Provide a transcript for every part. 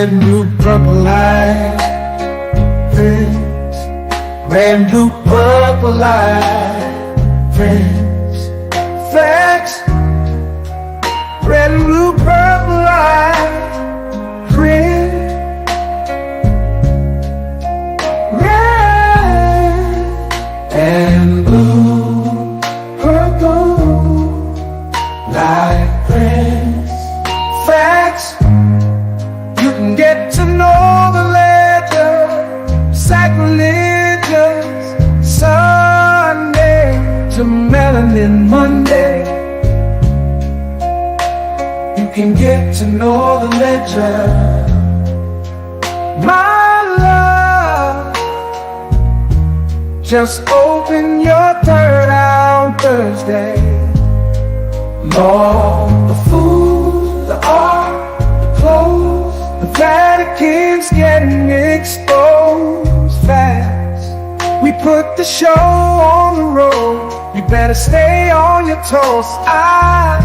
red, blue, purple light. Friends, red, blue, purple light. Friends, facts, red, blue, purple light. Friends, red and blue, purple light. Friends, facts, you can get to know the ledger, sacrilegious Sunday to melanin Monday. You can get to know the ledger, my love. Just open your third eye on Thursday. Lord, the food, the art, the clothes, the Vatican's getting exposed fast. We put the show on the road, you better stay on your toes. I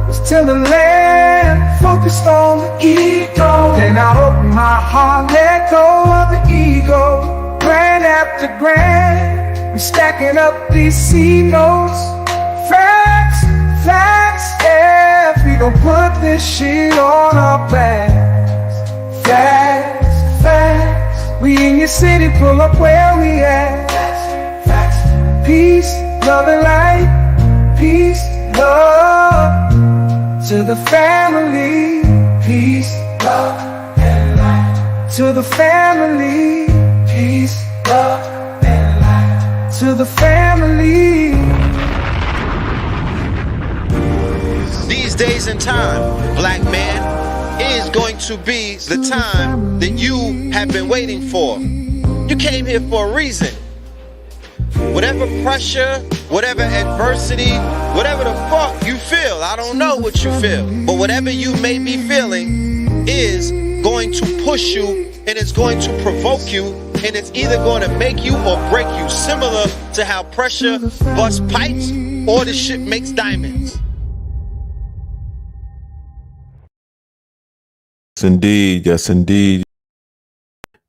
was till the land focused on the ego. Then I opened my heart, let go of the ego. Grand after grand, we stacking up these C notes. Facts, facts, yeah, we gon' put this shit on our backs. Facts, facts, we in your city, pull up where we at. Facts, facts, peace, love and light. Peace, love to the family. Peace, love and light to the family. Peace, love and light to the family. These days and time, black man, is going to be the time that you have been waiting for. You came here for a reason. Whatever pressure, whatever adversity, whatever the fuck you feel, I don't know what you feel, but whatever you may be feeling is going to push you, and it's going to provoke you, and it's either going to make you or break you, similar to how pressure busts pipes or the shit makes diamonds. Yes, indeed. Yes, indeed.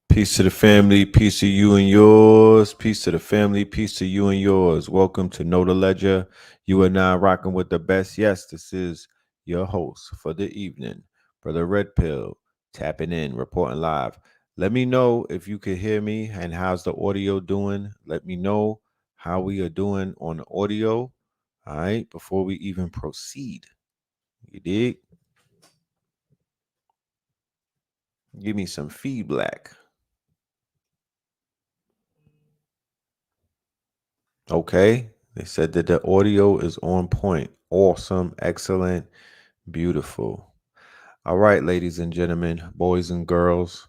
Peace to the family, peace to you and yours. Peace to the family, peace to you and yours. Welcome to Know the Ledger. You are now rocking with the best. Yes, this is your host for the evening, Brother Red Pill, tapping in, reporting live. Let me know if you can hear me and how's the audio doing. Let me know how we are doing on the audio. All right, before we even proceed. You dig? Give me some feedback. Okay, they said that the audio is on point. Awesome, excellent, beautiful. All right, ladies and gentlemen, boys and girls,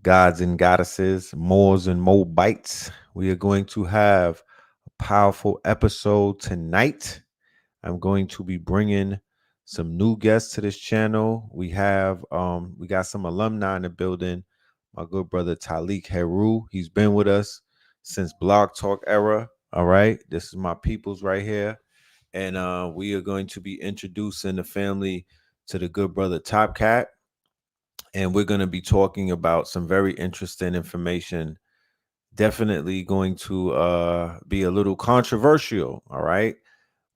gods and goddesses, Moors and Moabites, we are going to have a powerful episode tonight. I'm going to be bringing some new guests to this channel. We got some alumni in the building. My good brother TALIEK HERU, he's been with us since Blog Talk era. All right, this is my peoples right here, and we are going to be introducing the family to the good brother Top Cat, and we're going to be talking about some very interesting information. Definitely going to be a little controversial. All right.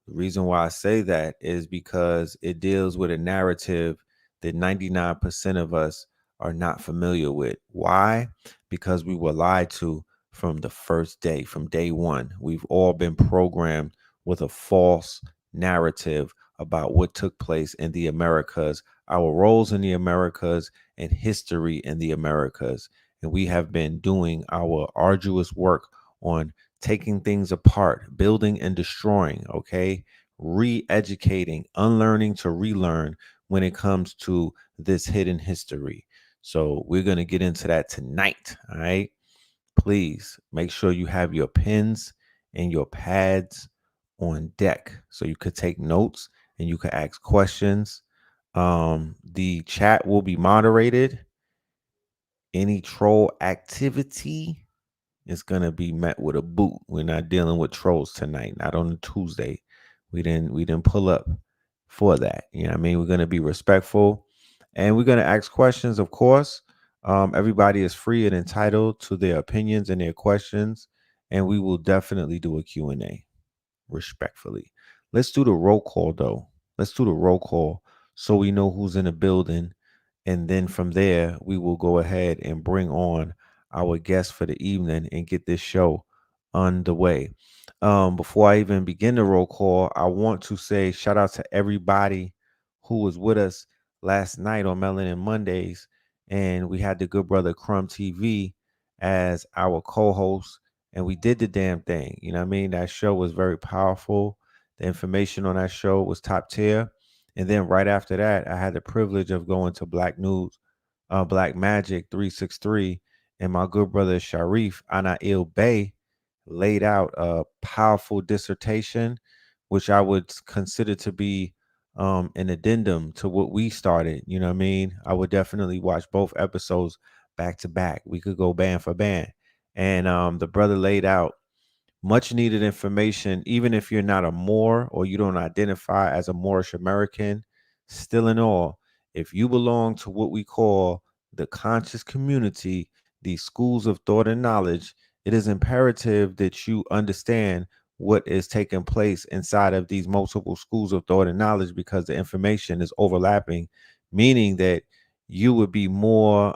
The reason why I say that is because it deals with a narrative that 99% of us are not familiar with. Why? Because we were lied to from the first day, from day one. We've all been programmed with a false narrative about what took place in the Americas, our roles in the Americas, and history in the Americas. And we have been doing our arduous work on taking things apart, building and destroying, okay? Re-educating, unlearning to relearn when it comes to this hidden history. So we're going to get into that tonight, all right? Please make sure you have your pens and your pads on deck so you could take notes and you could ask questions. The chat will be moderated. Any troll activity is gonna be met with a boot. We're not dealing with trolls tonight, not on a Tuesday. We didn't pull up for that. You know what I mean? We're gonna be respectful and we're gonna ask questions, of course. Everybody is free and entitled to their opinions and their questions, and we will definitely do a Q&A respectfully. Let's do the roll call though. Let's do the roll call so we know who's in the building. And then from there, we will go ahead and bring on our guest for the evening and get this show underway. Before I even begin the roll call, I want to say shout out to everybody who was with us last night on Melanin Mondays. And we had the good brother Crumb TV as our co-host, and we did the damn thing. You know what I mean? That show was very powerful. The information on that show was top tier. And then right after that, I had the privilege of going to Black News, Black Magic 363, and my good brother Sharif Anail Bey laid out a powerful dissertation, which I would consider to be an addendum to what we started. You know what I mean? I would definitely watch both episodes back to back. We could go band for band. And the brother laid out much needed information, even if you're not a Moor or you don't identify as a Moorish American. Still in all, if you belong to what we call the conscious community, these schools of thought and knowledge, it is imperative that you understand what is taking place inside of these multiple schools of thought and knowledge, because the information is overlapping, meaning that you would be more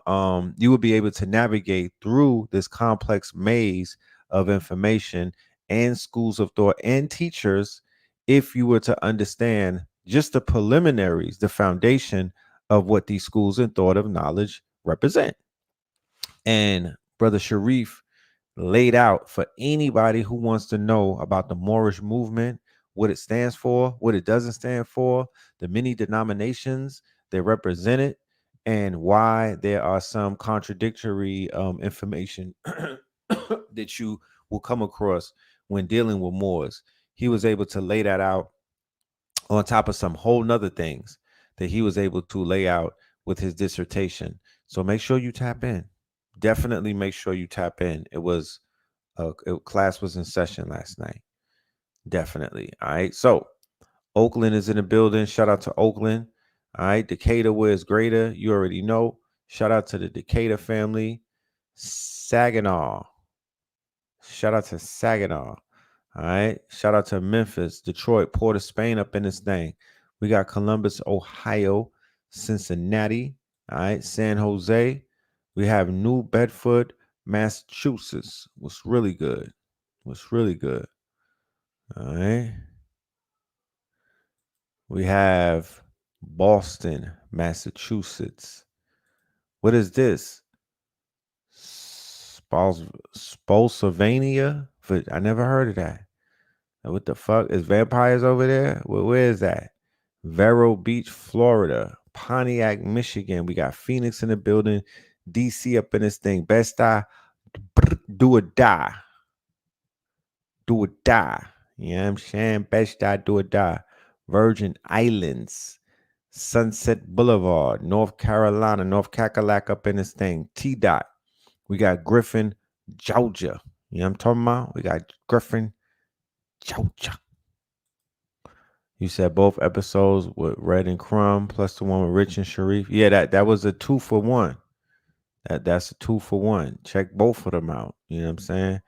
you would be able to navigate through this complex maze of information and schools of thought and teachers if you were to understand just the preliminaries, the foundation of what these schools and thought of knowledge represent. And Brother Sharif laid out for anybody who wants to know about the Moorish movement, what it stands for, what it doesn't stand for, the many denominations that represent it, and why there are some contradictory information that you will come across when dealing with Moors. He was able to lay that out on top of some whole nother things that he was able to lay out with his dissertation. So make sure you tap in. Definitely make sure you tap in. Class was in session last night. Definitely. All right. So Oakland is in the building. Shout out to Oakland. All right. Decatur, where is greater? You already know. Shout out to the Decatur family. Saginaw. Shout out to Saginaw. All right. Shout out to Memphis, Detroit, Port of Spain up in this thing. We got Columbus, Ohio, Cincinnati. All right. San Jose. We have New Bedford, Massachusetts. What's really good. What's really good. All right. We have Boston, Massachusetts. What is this? Spolsylvania? I never heard of that. What the fuck? Is vampires over there? Where is that? Vero Beach, Florida. Pontiac, Michigan. We got Phoenix in the building. DC up in this thing. Best I do or die. Do or die. You know what I'm saying? Best I do or die. Virgin Islands. Sunset Boulevard. North Carolina. North Cackalack up in this thing. T-Dot. We got Griffin, Georgia. You know what I'm talking about? We got Griffin, Georgia. You said both episodes with Red and Crumb plus the one with Rich and Sharif. Yeah, that was a 2-for-1. That's a 2-for-1. Check both of them out. You know what I'm saying?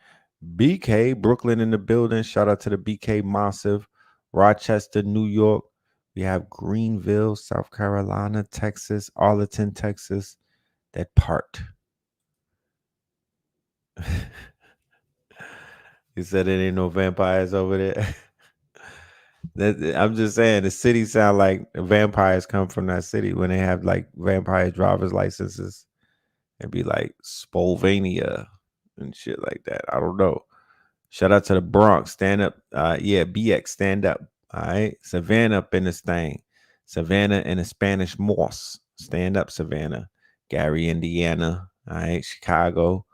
BK, Brooklyn in the building. Shout out to the BK Massive. Rochester, New York. We have Greenville, South Carolina, Texas, Arlington, Texas. That part. You said there ain't no vampires over there. I'm just saying the city sound like vampires come from that city when they have like vampire driver's licenses. It'd be like Spolvania and shit like that. I don't know. Shout out to the Bronx. Stand up. Yeah, BX, stand up. All right. Savannah up in this thing. Savannah and the Spanish Moss. Stand up, Savannah. Gary, Indiana. All right. Chicago.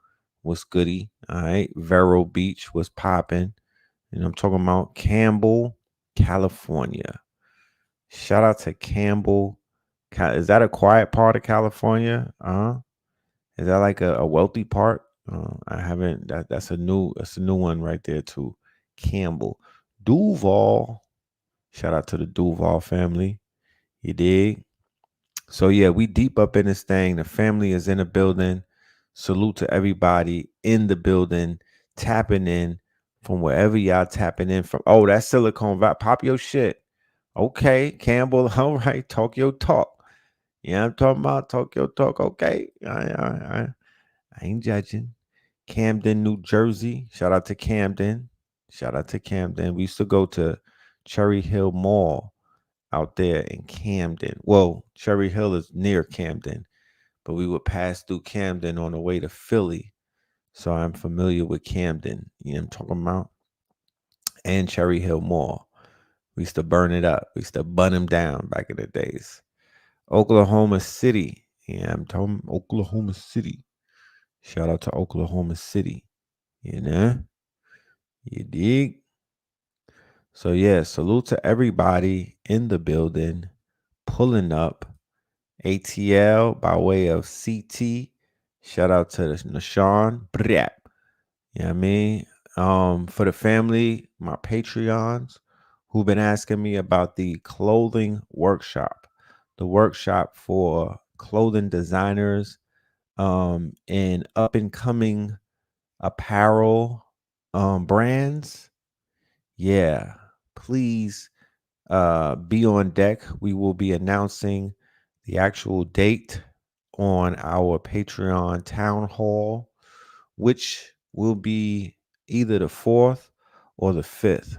What's goody? All right. Vero Beach was popping. And I'm talking about Campbell, California. Shout out to Campbell. Is that a quiet part of California? Is that like a wealthy part? I haven't. That's a new one right there too. Campbell, Duval. Shout out to the Duval family. You dig? So yeah, we deep up in this thing. The family is in the building. Salute to everybody in the building, tapping in from wherever y'all tapping in from. Oh, that's Silicon Valley. Pop your shit. Okay, Campbell. All right, talk your talk. Yeah, I'm talking about talk your talk. Okay, I ain't judging. Camden, New Jersey. Shout out to Camden. Shout out to Camden. We used to go to Cherry Hill Mall out there in Camden. Well, Cherry Hill is near Camden, but we would pass through Camden on the way to Philly. So I'm familiar with Camden. You know what I'm talking about? And Cherry Hill Mall. We used to burn it up. We used to bun them down back in the days. Oklahoma City. Yeah, I'm talking Oklahoma City. Shout out to Oklahoma City. You know? You dig? So yeah, salute to everybody in the building, pulling up. ATL by way of CT. Shout out to Nashawn. Brap. You know what I mean? For the family, my Patreons who've been asking me about the clothing workshop. The workshop for clothing designers and up and coming apparel brands. Yeah. Please be on deck. We will be announcing the actual date on our Patreon town hall, which will be either the 4th or the 5th.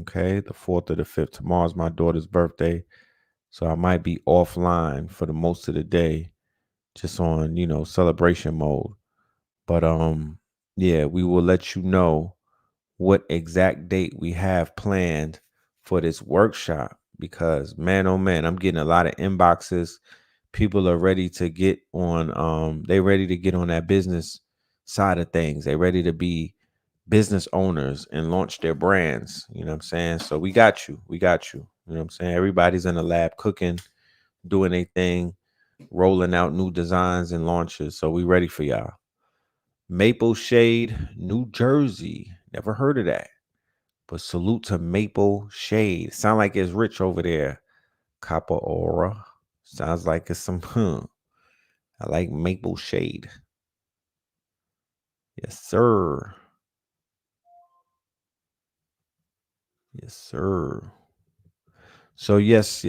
Okay, the 4th or the 5th. Tomorrow's my daughter's birthday. So I might be offline for the most of the day, just on, celebration mode. But yeah, we will let you know what exact date we have planned for this workshop because man oh man, I'm getting a lot of inboxes. People are ready to get on they ready to get on that business side of things. They ready to be business owners and launch their brands. You know what I'm saying? So we got you. We got you. You know what I'm saying? Everybody's in the lab cooking, doing a thing, rolling out new designs and launches. So we ready for y'all. Maple Shade, New Jersey. Never heard of that. But salute to Maple Shade. Sound like it's rich over there. Copper Aura. Sounds like it's some I like Maple Shade. Yes, sir. Yes, sir. So yes.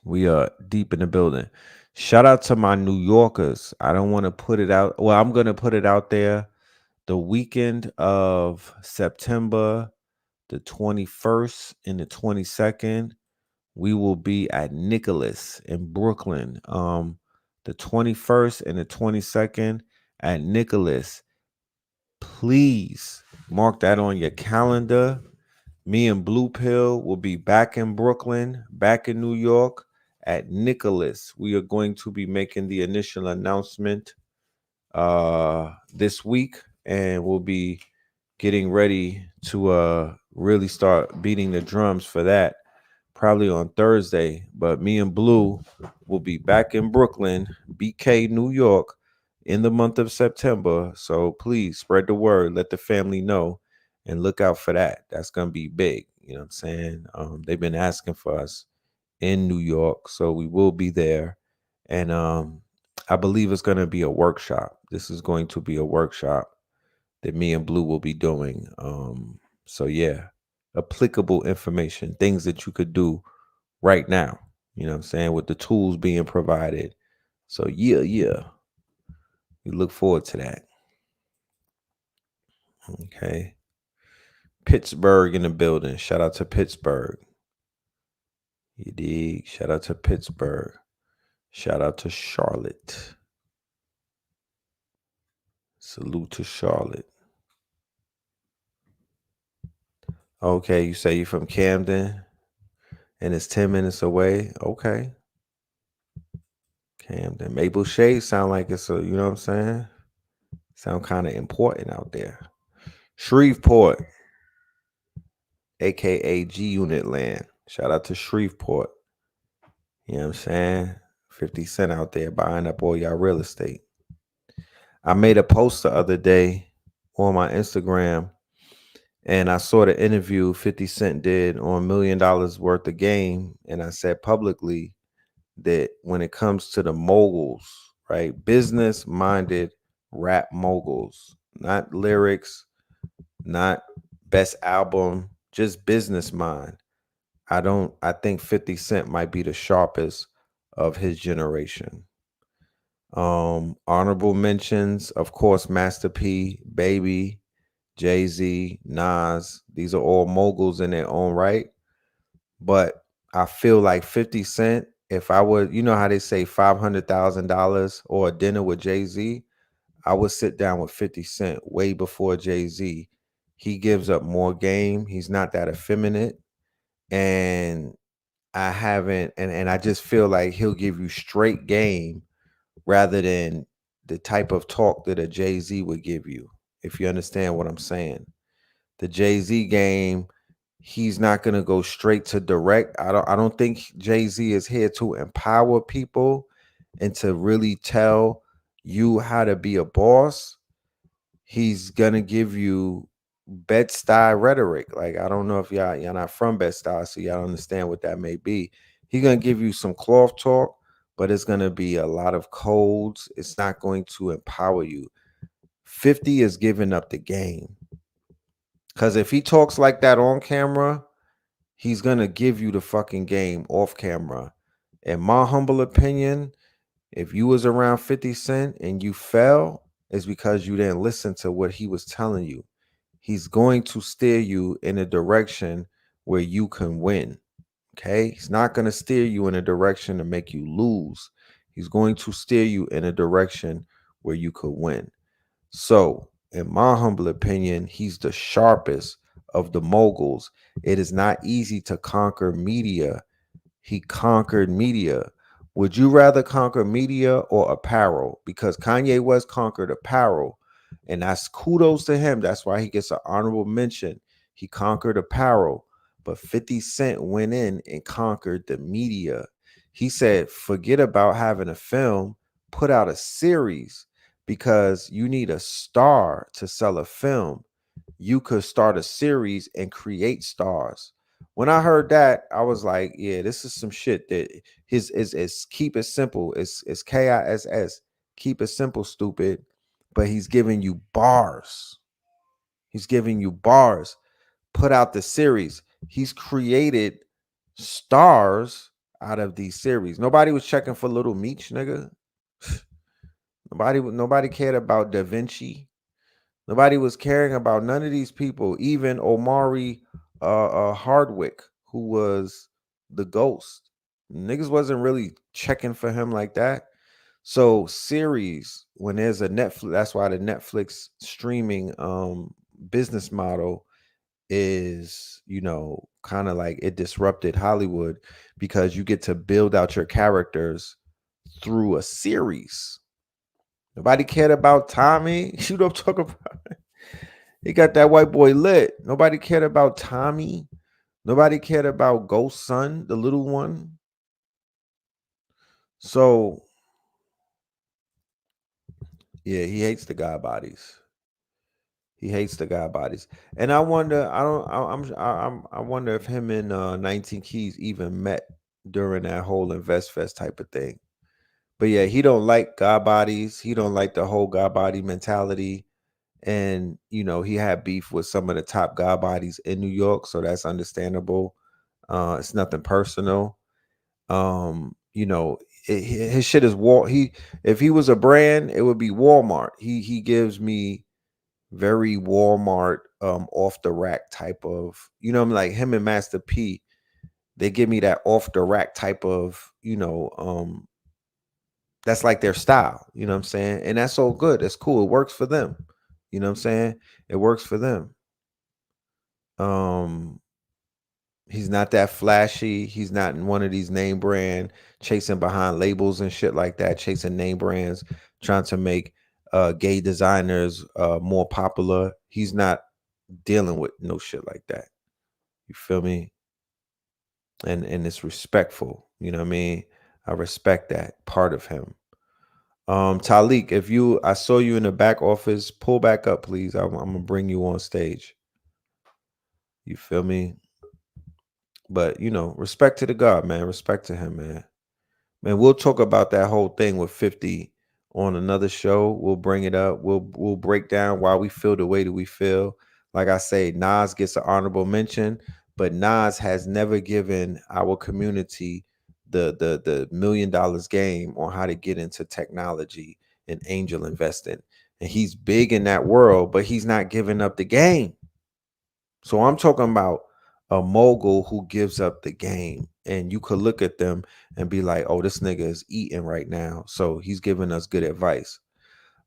We are deep in the building. Shout out to my New Yorkers. I don't want to put it out. Well, I'm gonna put it out there. The weekend of September the 21st and the 22nd, we will be at Nicholas in Brooklyn. The 21st and the 22nd at Nicholas. Please mark that on your calendar. Me and Blue Pill will be back in Brooklyn, back in New York at Nicholas. We are going to be making the initial announcement this week, and we'll be getting ready to really start beating the drums for that probably on Thursday. But me and Blue will be back in Brooklyn, BK, New York, in the month of September. So please spread the word, let the family know, and look out for that. That's gonna be big. You know what I'm saying? They've been asking for us in New York, so we will be there. And I believe it's gonna be a workshop. This is going to be a workshop that me and Blue will be doing. So yeah, applicable information, things that you could do right now. You know what I'm saying? With the tools being provided. So yeah. We look forward to that. Okay. Pittsburgh in the building. Shout out to Pittsburgh. You dig? Shout out to Pittsburgh. Shout out to Charlotte. Salute to Charlotte. Okay, you say you're from Camden and it's 10 minutes away. Okay. Camden. Maple Shade sound like it's you know what I'm saying? Sound kind of important out there. Shreveport, aka G Unit Land. Shout out to Shreveport. You know what I'm saying? 50 Cent out there buying up all y'all real estate. I made a post the other day on my Instagram And I saw the interview 50 Cent did on $1 million worth of game. And I said publicly that when it comes to the moguls, right? Business minded rap moguls, not lyrics, not best album, just business mind. I think 50 Cent might be the sharpest of his generation. Honorable mentions, of course, Master P, Baby, Jay-Z, Nas. These are all moguls in their own right. But I feel like 50 Cent, if I would, you know how they say $500,000 or a dinner with Jay-Z, I would sit down with 50 Cent way before Jay-Z. He gives up more game. He's not that effeminate. And I haven't, and I just feel like he'll give you straight game rather than the type of talk that a Jay-Z would give you, if you understand what I'm saying. The Jay-Z game, he's not going to go straight to direct. I don't think Jay-Z is here to empower people and to really tell you how to be a boss. He's going to give you Bed-Stuy rhetoric. Like, I don't know if y'all not from Bed-Stuy, so y'all understand what that may be. He's going to give you some cloth talk, but it's going to be a lot of codes. It's not going to empower you. 50 is giving up the game. Because if he talks like that on camera, he's going to give you the fucking game off camera. In my humble opinion, if you was around 50 Cent and you fell, it's because you didn't listen to what he was telling you. He's going to steer you in a direction where you can win. Okay? He's not going to steer you in a direction to make you lose. He's going to steer you in a direction where you could win. So, in my humble opinion, he's the sharpest of the moguls. It is not easy to conquer media. He conquered media. Would you rather conquer media or apparel? Because Kanye West conquered apparel, and that's kudos to him. That's why he gets an honorable mention. He conquered apparel, but 50 Cent went in and conquered the media. He said, forget about having a film, put out a series because you need a star to sell a film. You could start a series and create stars. When I heard that, I was like, yeah, this is some shit that his is keep it simple. It's KISS. Keep it simple, stupid. But he's giving you bars. He's giving you bars. Put out the series. He's created stars out of these series. Nobody was checking for Little Meech, nigga. Nobody cared about Da Vinci. Nobody was caring about none of these people, even Omari Hardwick, who was the ghost. Niggas wasn't really checking for him like that. So series, when there's a Netflix, that's why the Netflix streaming business model is, kind of like it disrupted Hollywood because you get to build out your characters through a series. Nobody cared about Tommy. You know what I'm talking about? He got that white boy lit. Nobody cared about Tommy. Nobody cared about Ghost Son, the little one. So, yeah, he hates the God bodies. He hates the God bodies. And I wonder, I wonder if him and 19 Keys even met during that whole Invest Fest type of thing. But yeah, he don't like God bodies. He don't like the whole God body mentality. And he had beef with some of the top God bodies in New York, so that's understandable. It's nothing personal. His shit is if he was a brand, it would be Walmart. He gives me very Walmart off the rack type of, I'm like him and Master P. They give me that off the rack type of, that's like their style, you know what I'm saying? And that's all good. That's cool. It works for them. You know what I'm saying? It works for them. He's not that flashy. He's not in one of these name brand chasing behind labels and shit like that, chasing name brands, trying to make gay designers more popular. He's not dealing with no shit like that. You feel me? And it's respectful. You know what I mean? I respect that part of him. Taliek, I saw you in the back office, pull back up, please. I'm gonna bring you on stage. You feel me? But you know, respect to the God, man. Respect to him, man. Man, we'll talk about that whole thing with 50 on another show. We'll bring it up. We'll break down why we feel the way that we feel. Like I say, Nas gets an honorable mention, but Nas has never given our community the $1 million game on how to get into technology and angel investing. And he's big in that world, but he's not giving up the game. So I'm talking about a mogul who gives up the game. And you could look at them and be like, oh, this nigga is eating right now. So he's giving us good advice.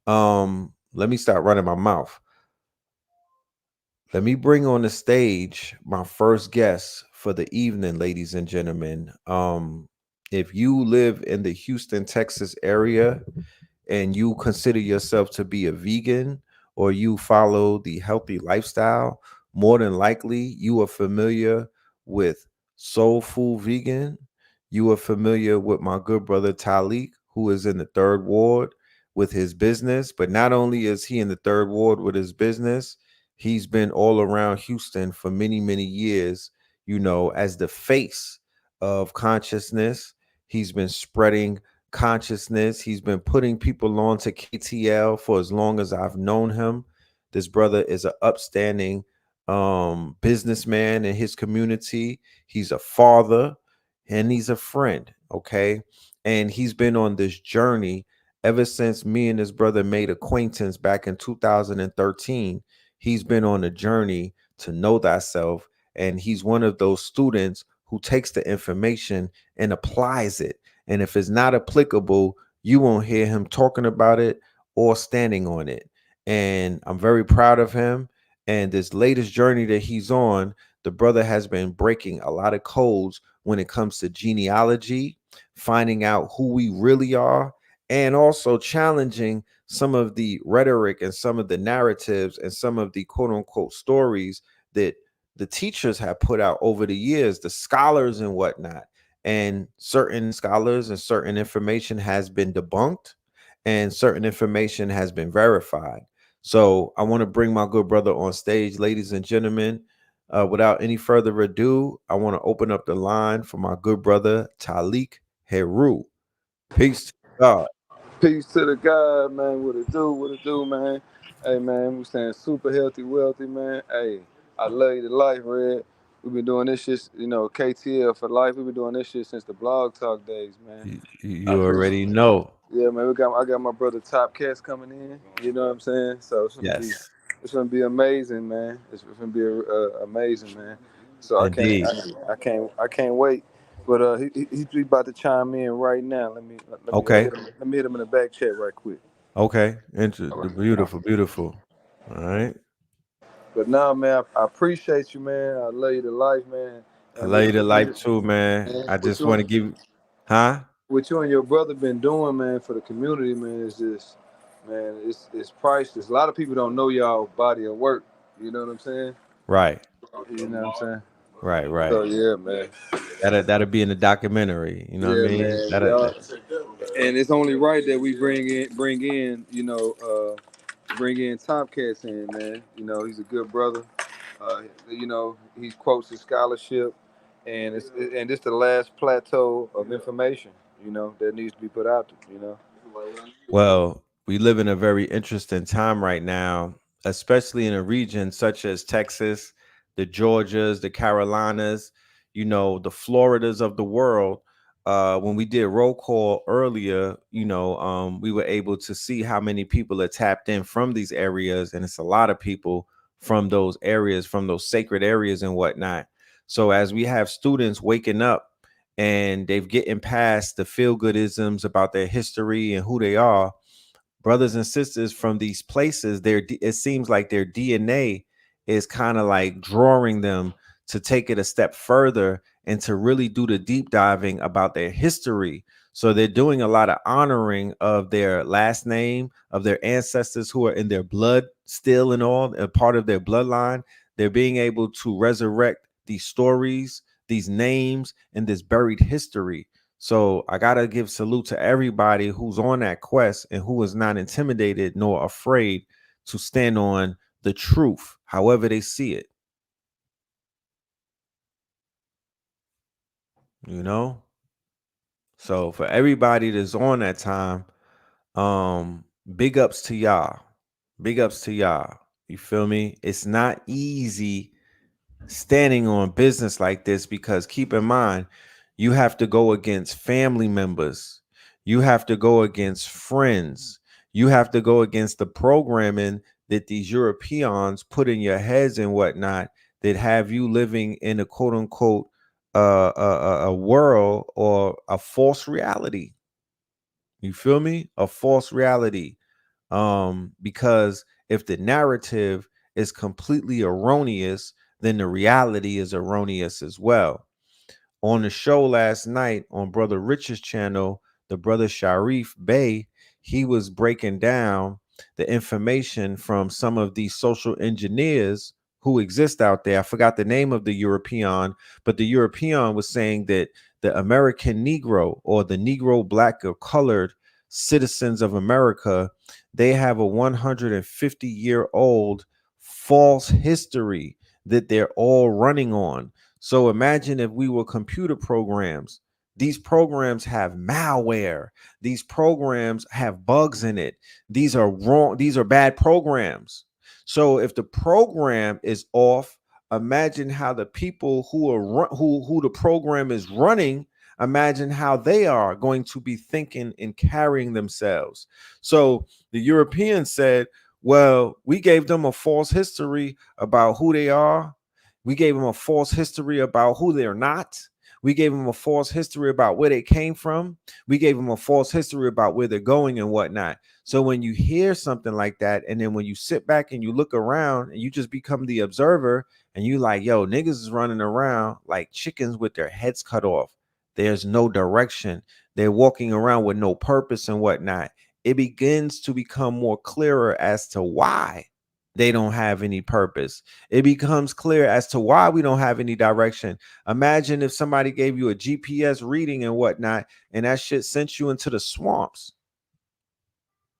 Let me start running my mouth. Let me bring on the stage my first guest for the evening, ladies and gentlemen. If you live in the Houston, Texas area, and you consider yourself to be a vegan or you follow the healthy lifestyle, more than likely you are familiar with Soul Food Vegan. You are familiar with my good brother Talik, who is in the third ward with his business. But not only is he in the third ward with his business, he's been all around Houston for many, many years, you know, as the face of consciousness. He's been spreading consciousness. He's been putting people on to KTL for as long as I've known him. This brother is an upstanding businessman in his community. He's a father and he's a friend, okay? And he's been on this journey ever since me and his brother made acquaintance back in 2013. He's been on a journey to know thyself, and he's one of those students who takes the information and applies it. And if it's not applicable, you won't hear him talking about it or standing on it. And I'm very proud of him. And this latest journey that he's on, the brother has been breaking a lot of codes when it comes to genealogy, finding out who we really are, and also challenging some of the rhetoric and some of the narratives and some of the quote unquote stories that the teachers have put out over the years, the scholars and whatnot. And certain scholars and certain information has been debunked and certain information has been verified. So I want to bring my good brother on stage, ladies and gentlemen. Without any further ado, I want to open up the line for my good brother Taliek Heru. Peace to God. Peace to the God, man. What it do, man. Hey, man, we staying super healthy, wealthy, man. Hey, I love you to life, Red. We've been doing this shit, KTL for life. We've been doing this shit since the blog talk days, man. I You appreciate. already know. Yeah, man. I got my brother Top Cats coming in. You know what I'm saying? So Yes, it's gonna be amazing, man. It's gonna be amazing, man. So indeed. I can't wait. But he's about to chime in right now. Let me Okay. hit him. Let me hit him in the back chat right quick. Okay. All The right. beautiful, beautiful. All right. But nah, man, I appreciate you, man. I love you to life, man. I And love you to life too, man. man, I just want to give, huh? what you and your brother been doing, man, for the community, man, is just, man, it's priceless. A lot of people don't know y'all body of work. You know what I'm saying? Right. You know what I'm saying? Right. So Right. yeah, man. That'll be in the documentary. You know what I Yeah, mean? man. That Y'all, and it's only right that we bring in Top Cats in, man. You know, he's a good brother. He quotes his scholarship, and it's the last plateau of information, that needs to be put out there, Well, we live in a very interesting time right now, especially in a region such as Texas, the Georgias, the Carolinas, you know, the Floridas of the world. When we did roll call earlier, we were able to see how many people are tapped in from these areas, and it's a lot of people from those areas, from those sacred areas and whatnot. So as we have students waking up and they've getting past the feel goodisms about their history and who they are, brothers and sisters from these places, it seems like their DNA is kind of like drawing them to take it a step further and to really do the deep diving about their history. So they're doing a lot of honoring of their last name, of their ancestors who are in their blood still and all, a part of their bloodline. They're being able to resurrect these stories, these names, and this buried history. So I gotta give salute to everybody who's on that quest and who is not intimidated nor afraid to stand on the truth, however they see it. you know. So for everybody that's on that time, um, big ups to y'all. Big ups to y'all. You feel me? It's not easy standing on business like this because keep in mind, you have to go against family members, you have to go against friends, you have to go against the programming that these Europeans put in your heads and whatnot that have you living in a quote unquote a world or a false reality. You feel me? A false reality. Because if the narrative is completely erroneous, then the reality is erroneous as well. On the show last night on Brother Rich's channel, the brother Sharif Bey, he was breaking down the information from some of these social engineers who exist out there. I forgot the name of the European, but the European was saying that the American Negro or the Negro, black, or colored citizens of America, they have a 150-year-old false history that they're all running on. So imagine if we were computer programs. These programs have malware. These programs have bugs in it. These are wrong. These are bad programs. So if the program is off, imagine how the people who are who the program is running, imagine how they are going to be thinking and carrying themselves. So the Europeans said, well, we gave them a false history about who they are. We gave them a false history about who they're not. We gave them a false history about where they came from. We gave them a false history about where they're going and whatnot. So when you hear something like that, and then when you sit back and you look around and you just become the observer and you like, yo, niggas is running around like chickens with their heads cut off. There's no direction. They're walking around with no purpose and whatnot. It begins to become more clearer as to why they don't have any purpose. It becomes clear as to why we don't have any direction. Imagine if somebody gave you a GPS reading and whatnot, and that shit sent you into the swamps.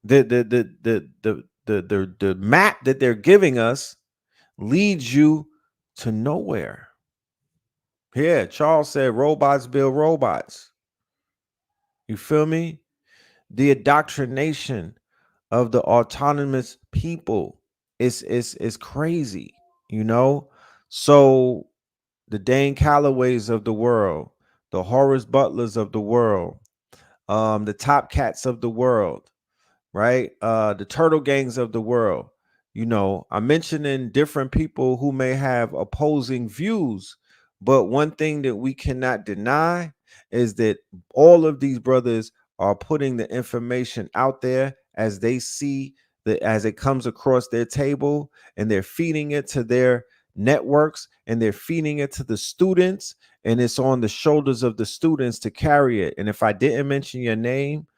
The map that they're giving us leads you to nowhere. Yeah, Charles said robots build robots. You feel me? The indoctrination of the autonomous people is crazy, you know? So the Dane Callaways of the world, the Horace Butlers of the world, the Top Cats of the world, right? The Turtle Gangs of the world. You know, I'm mentioning different people who may have opposing views, but one thing that we cannot deny is that all of these brothers are putting the information out there as they see that as it comes across their table, and they're feeding it to their networks, and they're feeding it to the students, and it's on the shoulders of the students to carry it. And if I didn't mention your name,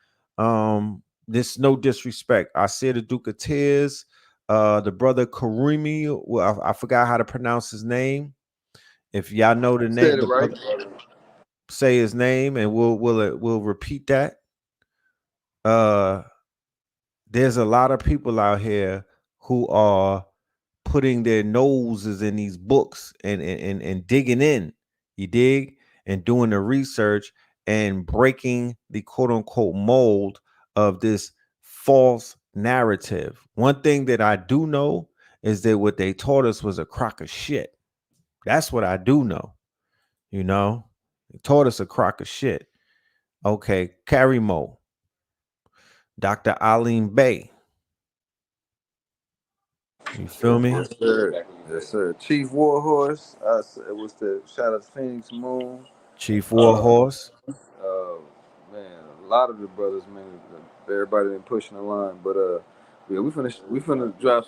this no disrespect. I said the Duke of Tears, the brother Karimi. Well, I forgot how to pronounce his name. If y'all know the name, Said it the right. brother, say his name, and we'll repeat that. Uh, there's a lot of people out here who are putting their noses in these books and digging in. You dig? And doing the research and breaking the quote unquote mold of this false narrative. One thing that I do know is that what they taught us was a crock of shit. That's what I do know. You know, they taught us a crock of shit. Okay, Carrie Mo, Dr. Aline Bay. You feel me? Yes, sir. Yes, sir. Chief Warhorse. It was the shout out to Phoenix Moon. Chief Uh, Warhorse. Uh, man, a lot of the brothers, man, everybody been pushing the line. But yeah, we finna drop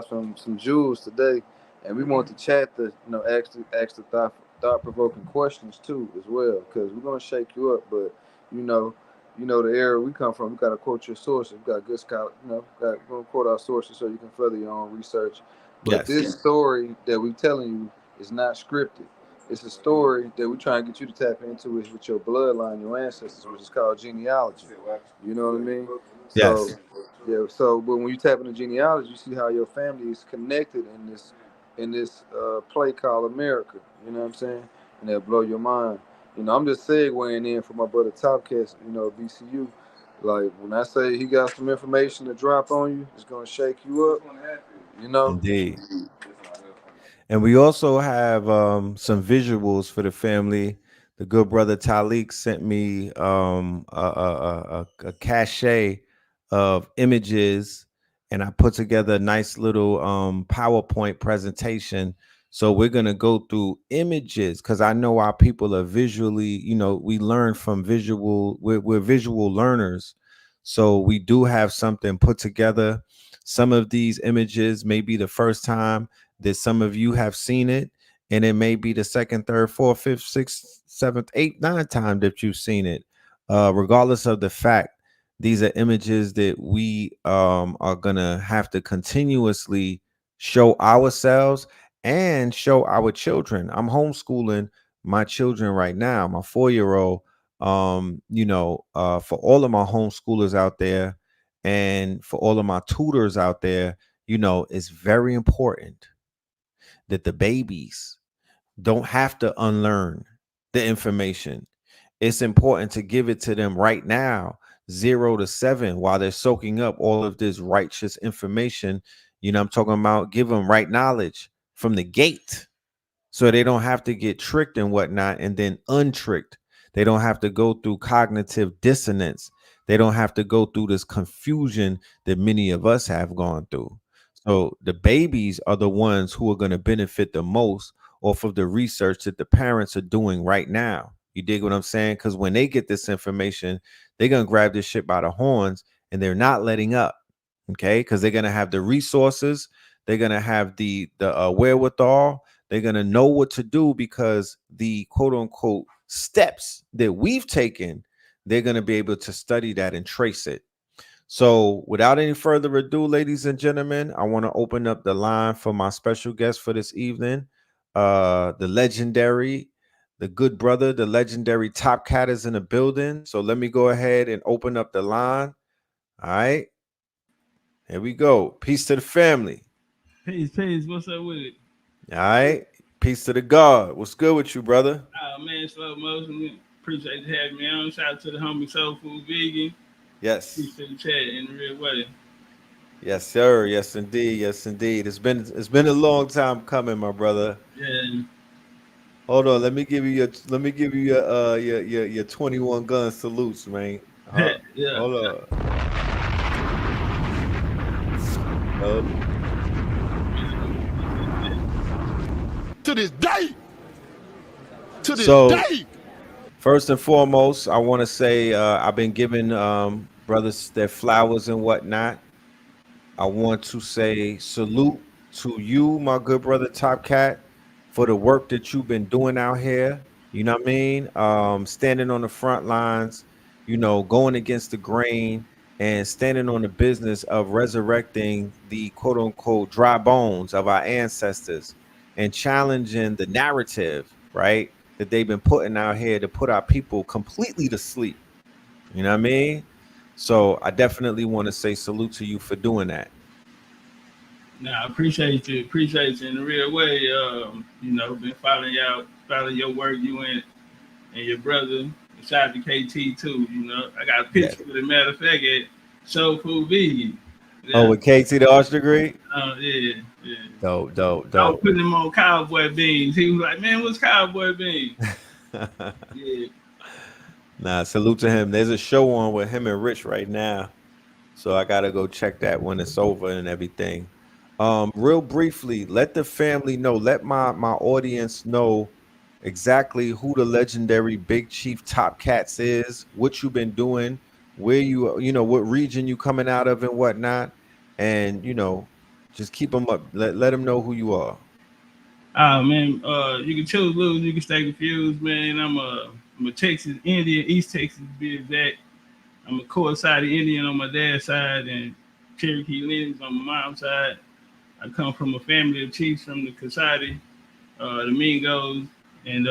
some jewels today, and we want the chat to ask the thought provoking questions too as well, because we're gonna shake you up. But you know, the era we come from, we gotta quote your sources. We got good scholar, we're gonna quote our sources so you can further your own research. But Yes. this story that we telling you is not scripted. It's a story that we try and get you to tap into is with your bloodline, your ancestors, which is called genealogy. You know what I mean? So, Yes. yeah. So, but when you tap into genealogy, you see how your family is connected in this play called America. You know what I'm saying? And that'll blow your mind. You know, I'm just segueing in for my brother Top Cats, you know, BCU. Like when I say he got some information to drop on you, it's gonna shake you up. You know, Indeed. And we also have some visuals for the family. The good brother Talik sent me a cache of images, and I put together a nice little PowerPoint presentation. So we're gonna go through images because I know our people are visually, we learn from visual. We're visual learners, so we do have something put together. Some of these images may be the first time that some of you have seen it, and it may be the second, third, fourth, fifth, sixth, seventh, eighth, ninth time that you've seen it. Regardless of the fact, these are images that we are gonna have to continuously show ourselves and show our children. I'm homeschooling my children right now, my 4-year-old. For all of my homeschoolers out there and for all of my tutors out there, it's very important that the babies don't have to unlearn the information. It's important to give it to them right now, 0 to 7, while they're soaking up all of this righteous information. I'm talking about give them right knowledge from the gate so they don't have to get tricked and whatnot and then untricked. They don't have to go through cognitive dissonance. They don't have to go through this confusion that many of us have gone through. So the babies are the ones who are going to benefit the most off of the research that the parents are doing right now. You dig what I'm saying? Because when they get this information, they're going to grab this shit by the horns and they're not letting up. Okay. Because they're going to have the resources, they're going to have the wherewithal, they're going to know what to do because the quote unquote steps that we've taken, they're going to be able to study that and trace it. So, without any further ado, ladies and gentlemen, I want to open up the line for my special guest for this evening, the legendary, the good brother, the legendary Top Cat is in the building. So, let me go ahead and open up the line. All right, here we go. Peace to the family. Peace, peace. What's up with it? All right, peace to the God. What's good with you, brother? Man, slow motion. Appreciate you having me on. Shout out to the homie Soul Food Vegan. Yes. Peace to the chat in a real way. Yes, sir. Yes, indeed. Yes, indeed. It's been a long time coming, my brother. Yeah. Hold on. Let me give you your 21 gun salutes, man. Yeah. Hold on. Hold- To this day. To this So day. first and foremost, I want to say I've been giving brothers their flowers and whatnot. I want to say salute to you, my good brother Top Cat, for the work that you've been doing out here. You know what I mean? Standing on the front lines, going against the grain and standing on the business of resurrecting the quote unquote dry bones of our ancestors and challenging the narrative, right? That they've been putting out here to put our people completely to sleep. You know what I mean? So I definitely want to say salute to you for doing that. Nah, I appreciate you. Appreciate you in a real way. Been following your work, you and your brother. Shout out to KT too. I got a Yeah. picture with a matter of fact at Soul Food Vegan. Oh, Yeah. with KT the arch degree? Yeah, yeah. Dope, dope, I was dope. putting him on cowboy beans. He was like, "Man, what's cowboy beans?" Yeah. Nah, salute to him. There's a show on with him and Rich right now. So I gotta go check that when it's over and everything. Real briefly, let the family know, let my audience know exactly who the legendary Big Chief Top Cats is, what you've been doing, where what region you coming out of and whatnot, and just keep them up. Let them know who you are. Man, you can choose lose, you can stay confused, man. I'm a Texas Indian, East Texas to be exact. I'm a core-sided Indian on my dad's side and Cherokee lineage on my mom's side. I come from a family of chiefs from the Kasadi, the Mingos, and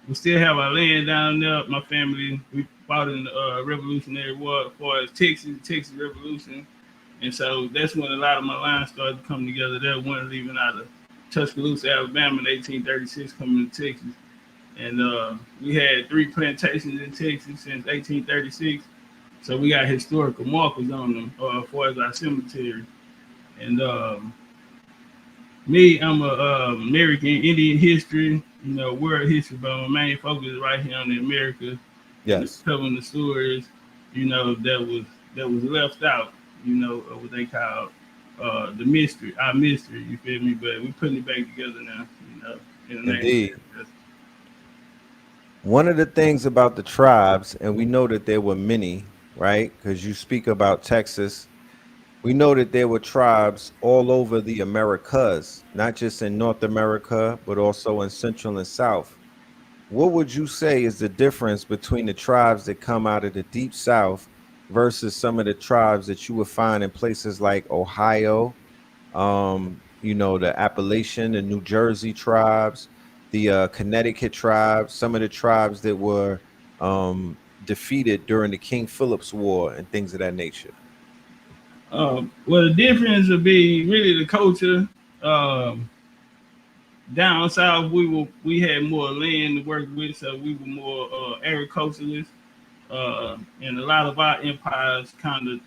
we still have our land down there. My family, we fought in the Revolutionary War as far as Texas Revolution. And so that's when a lot of my lines started to come together. There, one leaving out of Tuscaloosa, Alabama in 1836, coming to Texas. and we had 3 plantations in Texas since 1836. So we got historical markers on them as far as our cemetery. And me, I'm a American Indian history, world history, but my main focus is right here on the America and Yes. telling the stories, that was left out, what they call the mystery, our mystery. You feel me? But we putting it back together now, in the name of Indeed. that. One of the things about the tribes, and we know that there were many, right? Because you speak about Texas. We know that there were tribes all over the Americas, not just in North America, but also in Central and South. What would you say is the difference between the tribes that come out of the deep South versus some of the tribes that you would find in places like Ohio, the Appalachian and New Jersey tribes, the Connecticut tribes, some of the tribes that were defeated during the King Philip's War and things of that nature? Well, the difference would be really the culture. Um, Down south, we had more land to work with, so we were more agriculturalists, and a lot of our empires kind of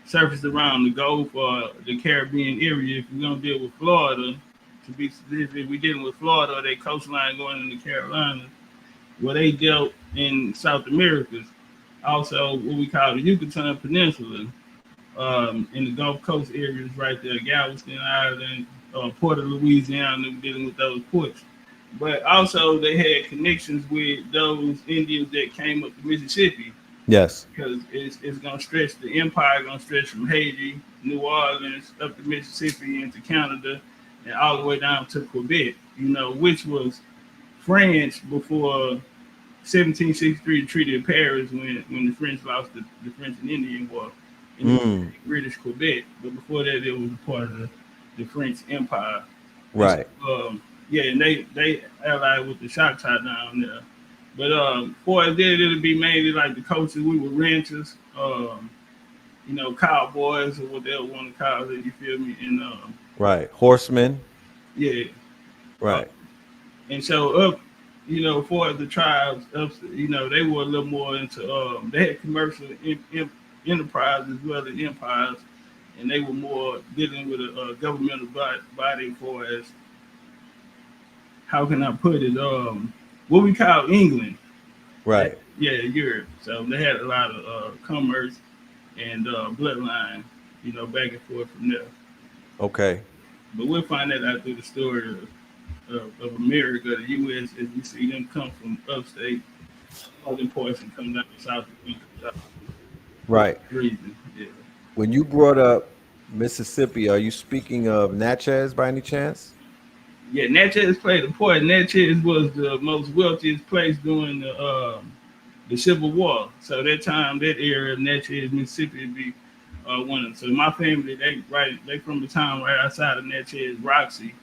surfaced around the Gulf or the Caribbean area. If we're gonna deal with Florida, to be specific, we dealing with Florida, their coastline going into the Carolinas, where they dealt in South America. Also, what we call the Yucatan Peninsula, in the Gulf Coast areas right there, Galveston Island, Port of Louisiana, dealing with those ports. But also, they had connections with those Indians that came up to Mississippi, Yes. because it's going to stretch the empire, going to stretch from Haiti, New Orleans, up to Mississippi, into Canada, and all the way down to Quebec, which was France before 1763, the Treaty of Paris, when the French lost the French and Indian War in the Mm, British Quebec. But before that, it was a part of the French Empire. And so, right. yeah, and they allied with the Choctaw down there. But for that, it'll be mainly like the culture. We were ranchers, cowboys or whatever want to call it. You feel me? And Right. Horsemen. yeah, uh, Right. and so up, for the tribes, up, they were a little more into. They had commercial enterprise as well as empires, and they were more dealing with a governmental body for as how can I put it? What we call England. Right. Yeah, Europe. So they had a lot of commerce and bloodline, back and forth from there. Okay. But we'll find that out through the story of America, the U.S., as we see them come from upstate, all them portions come down to South for Right. that reason. Yeah. When you brought up Mississippi, are you speaking of Natchez by any chance? Yeah, Natchez played a part. Natchez was the most wealthiest place during the Civil War. So that time, that area, Natchez, Mississippi, would be one of them. So my family, they from the town right outside of Natchez, Roxy,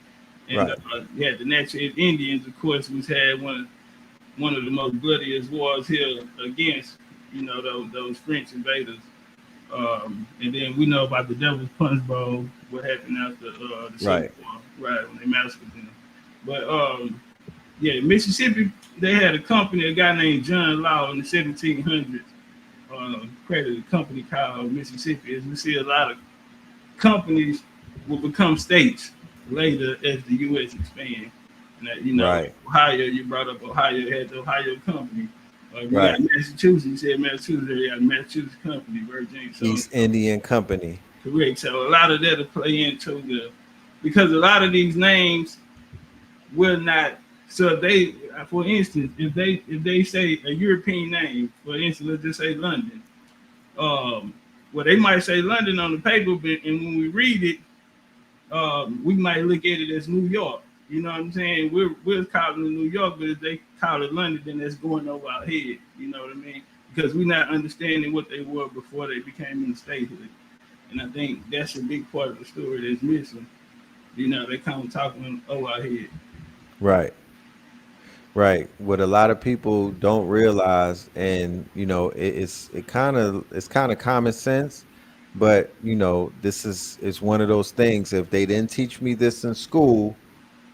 and Right. yeah, the Natchez Indians, of course, which had one of the most bloodiest wars here against those French invaders. And then we know about the Devil's Punch Bowl, what happened after the Civil Right. War, right, when they massacred them. But yeah, Mississippi, they had a company, a guy named John Law in the 1700s, created a company called Mississippi. As we see, a lot of companies will become states later as the U.S. expand. And that, Right. Ohio, you brought up Ohio, had the Ohio company. We Right. got Massachusetts, you said Massachusetts, they got Massachusetts company, Virginia. So East Indian Company. correct. So a lot of that will play into because a lot of these names will not. So if they, for instance, if they say a European name, for instance, let's just say London. Well, they might say London on the paper, but and when we read it, we might look at it as New York. You know what I'm saying? We're calling it New York, but if they call it London, then that's going over our head. You know what I mean? Because we're not understanding what they were before they became in the statehood. And I think that's a big part of the story that's missing. They kind of talking over our head. Right. Right. What a lot of people don't realize, and it's kind of common sense, but this is one of those things. If they didn't teach me this in school,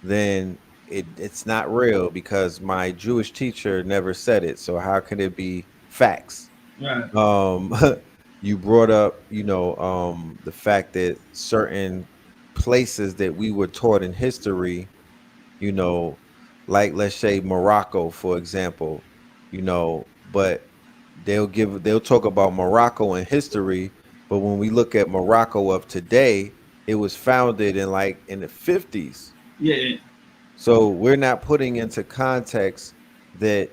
then it's not real because my Jewish teacher never said it. So how can it be facts? Right. Um, you brought up, the fact that certain places that we were taught in history, you know, like let's say Morocco, for example, but they'll talk about Morocco in history, but when we look at Morocco of today, it was founded in the 50s. Yeah. So we're not putting into context that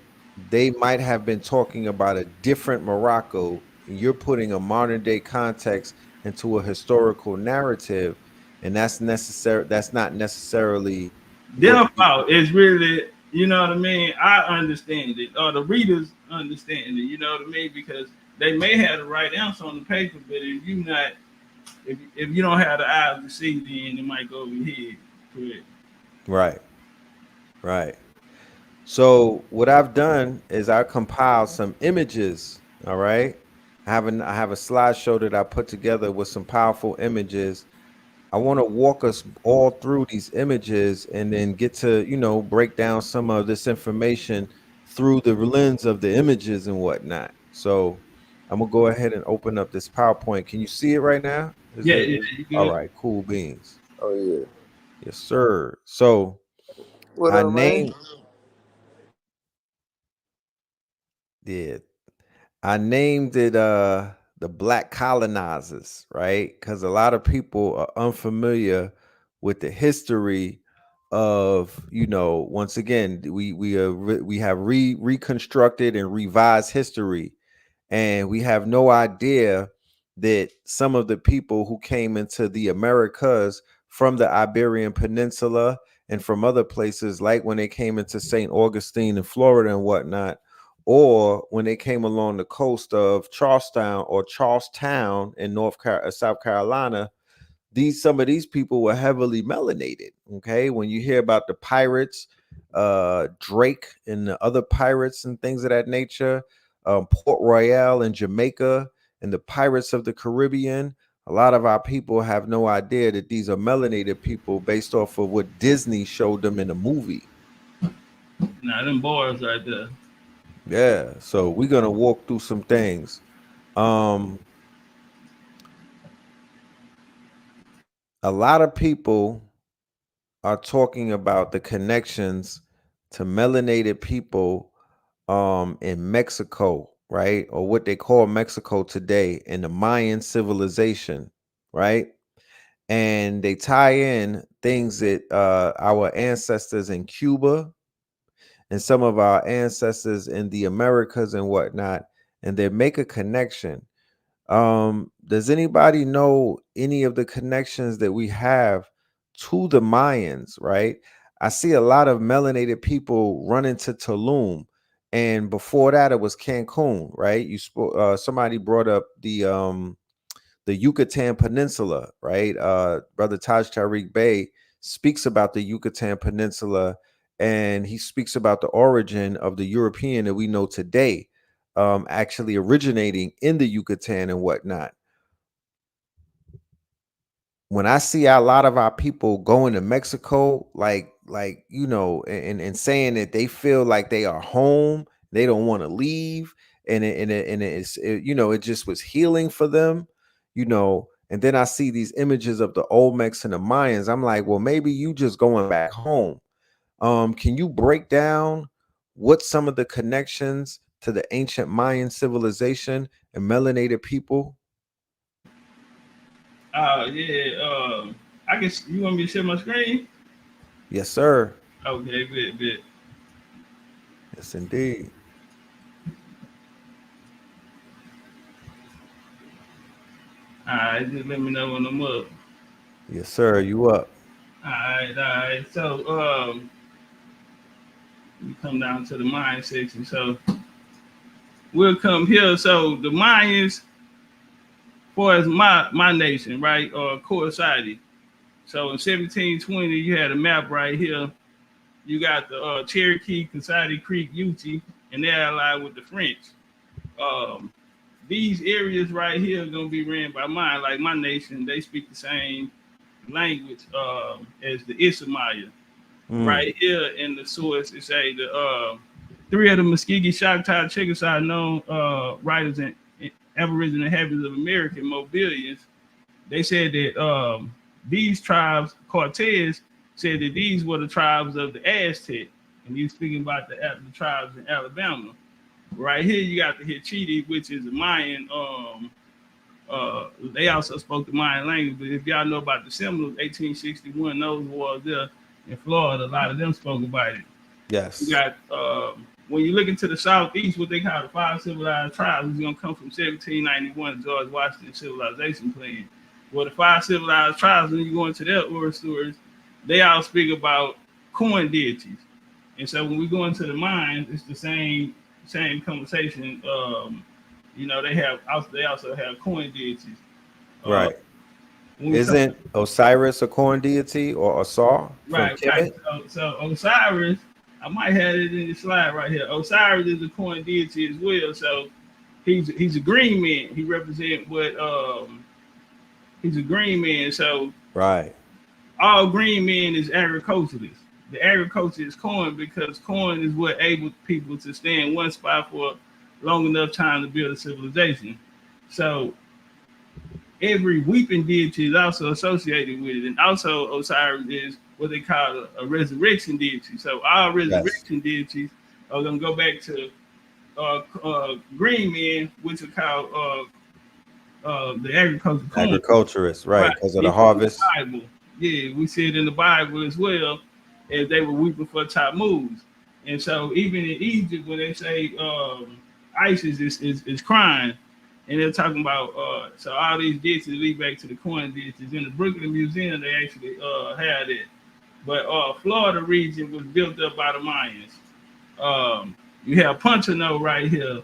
they might have been talking about a different Morocco, and you're putting a modern day context into a historical narrative, and that's not necessarily what Their fault is really, you know what I mean? I understand it, or the readers understand it, you know what I mean? Because they may have the right answer on the paper, but if you don't have the eyes to see, then it might go over your head. Correct. right, right. So what I've done is I compiled some images. All right. I have a slideshow that I put together with some powerful images. I want to walk us all through these images and then get to, break down some of this information through the lens of the images and whatnot. So I'm gonna go ahead and open up this PowerPoint. Can you see it right now? Is Yeah, it yeah, is you all good. right, cool beans. Oh yeah. Yes, sir. So What I up, man? named yeah, I named it the Black Colonizers, right? Because a lot of people are unfamiliar with the history of, once again, we have reconstructed and revised history, and we have no idea that some of the people who came into the Americas from the Iberian Peninsula and from other places, like when they came into St. Augustine in Florida and whatnot, or when they came along the coast of Charlestown in South Carolina, some of these people were heavily melanated. Okay, when you hear about the pirates, Drake and the other pirates and things of that nature, Port Royal in Jamaica and the pirates of the Caribbean, a lot of our people have no idea that these are melanated people based off of what Disney showed them in a movie. Now them boys right there. Yeah, so we're gonna walk through some things. Um, a lot of people are talking about the connections to melanated people in Mexico, right? Or what they call Mexico today in the Mayan civilization, right? And they tie in things that our ancestors in Cuba and some of our ancestors in the Americas and whatnot, and they make a connection. Does anybody know any of the connections that we have to the Mayans, right? I see a lot of melanated people running to Tulum, and before that it was Cancun, right? Somebody brought up the Yucatan Peninsula, right? Brother Taj Tariq Bey speaks about the Yucatan Peninsula, and he speaks about the origin of the European that we know today, actually originating in the Yucatan and whatnot. When I see a lot of our people going to Mexico, and saying that they feel like they are home, they don't want to leave, it just was healing for them, And then I see these images of the Olmecs and the Mayans. I'm like, well, maybe you just going back home. Can you break down what some of the connections to the ancient Mayan civilization and melanated people? Yeah. I guess you want me to share my screen? Yes, sir. Okay, bit. Yes, indeed. All right, just let me know when I'm up. Yes, sir. You up? All right, all right. So, we come down to the Mayan section. So, we'll come here. So, the Mayans, for as my nation, right, or coincided. So, in 1720, you had a map right here. You got the Cherokee, Coxsackie Creek, Ute, and they're allied with the French. Um, these areas right here are gonna be ran by mine, like my nation. They speak the same language as the Isamaya. right here in the source. It say the three of the Muskegee, Choctaw, Chickasaw known writers and Aboriginal habits of American mobilians. They said that these tribes, Cortez said that these were the tribes of the Aztec, and he's speaking about the tribes in Alabama. Right here, you got the Hichiti, which is a Mayan. They also spoke the Mayan language, but if y'all know about the Seminoles, 1861, those wars there in Florida, a lot of them spoke about it. You Yes. got when you look into the southeast, what they call the five civilized tribes is going to come from 1791 George Washington civilization plan. Well, the five civilized tribes, when you go into their oral stories, they all speak about corn deities. And so when we go into the mines, it's the same conversation. They also have corn deities. Uh, Right. when we talk, Isn't Osiris a corn deity or Asar from right. Kemet? So Osiris, I might have it in the slide right here. Osiris is a corn deity as well. So he's a green man. He represents what he's a green man. So Right. all green men is agriculturalists. The agriculture is corn because corn is what able people to stay in one spot for long enough time to build a civilization. So every weeping deity is also associated with it. And also Osiris is what they call a resurrection deity. So all Yes. resurrection deities are gonna go back to green men, which are called the agricultural corn. Agriculturists, right, Right. because of the Even in the harvest. Bible. Yeah, we see it in the Bible as well, as they were weeping for Tammuz. And so even in Egypt, when they say ISIS is crying, and they're talking about so all these deities lead back to the corn deities. In the Brooklyn Museum, they actually had it. But Florida region was built up by the Mayans. You have Punchano right here.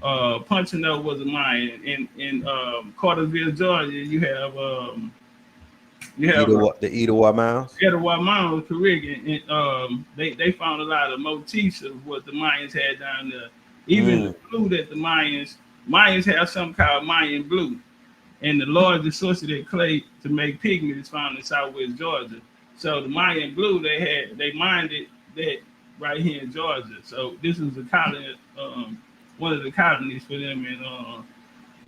Punchano was a Mayan. In Cartersville, Georgia, you have The Etowah Mounds. Etowah Mound, correct. And they found a lot of motifs of what the Mayans had down there. Even the blue that the Mayans have something called Mayan blue. And the largest source of that clay to make pigment is found in southwest Georgia. So the Mayan blue they mined it that right here in Georgia. So this was a colony, one of the colonies for them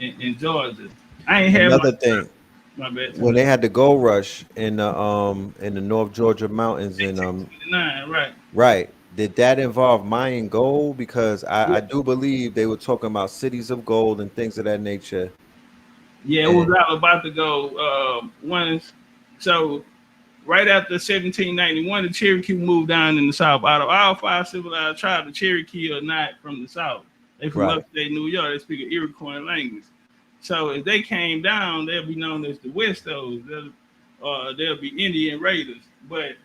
in Georgia. I ain't have Another thing, my bad. when they had the gold rush in the North Georgia mountains and 1829, right? right, did that involve Mayan gold? Because I do believe they were talking about cities of gold and things of that nature. Yeah, it was And all about to go once. So right after 1791, the Cherokee moved down in the South. Out of all five civilized tribes, the Cherokee are not from the South. They from right, upstate New York. They speak an Iroquois language. So if they came down, they'll be known as the Westos. They'll be Indian Raiders. But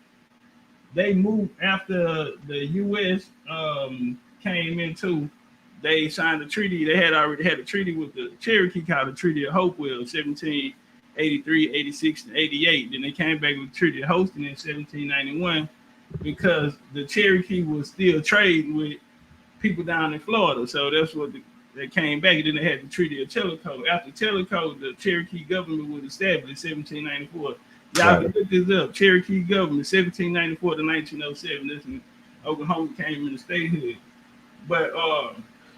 they moved after the U.S. Came into. They signed a treaty. They had already had a treaty with the Cherokee called the Treaty of Hopewell, 1783, 86, and 88. Then they came back with the Treaty of Holston in 1791 because the Cherokee was still trading with people down in Florida. So that's what they came back. And then they had the Treaty of Tellico. After Tellico, the Cherokee government was established in 1794. Y'all can look this up. Cherokee government, 1794 to 1907. This is Oklahoma came in the statehood. But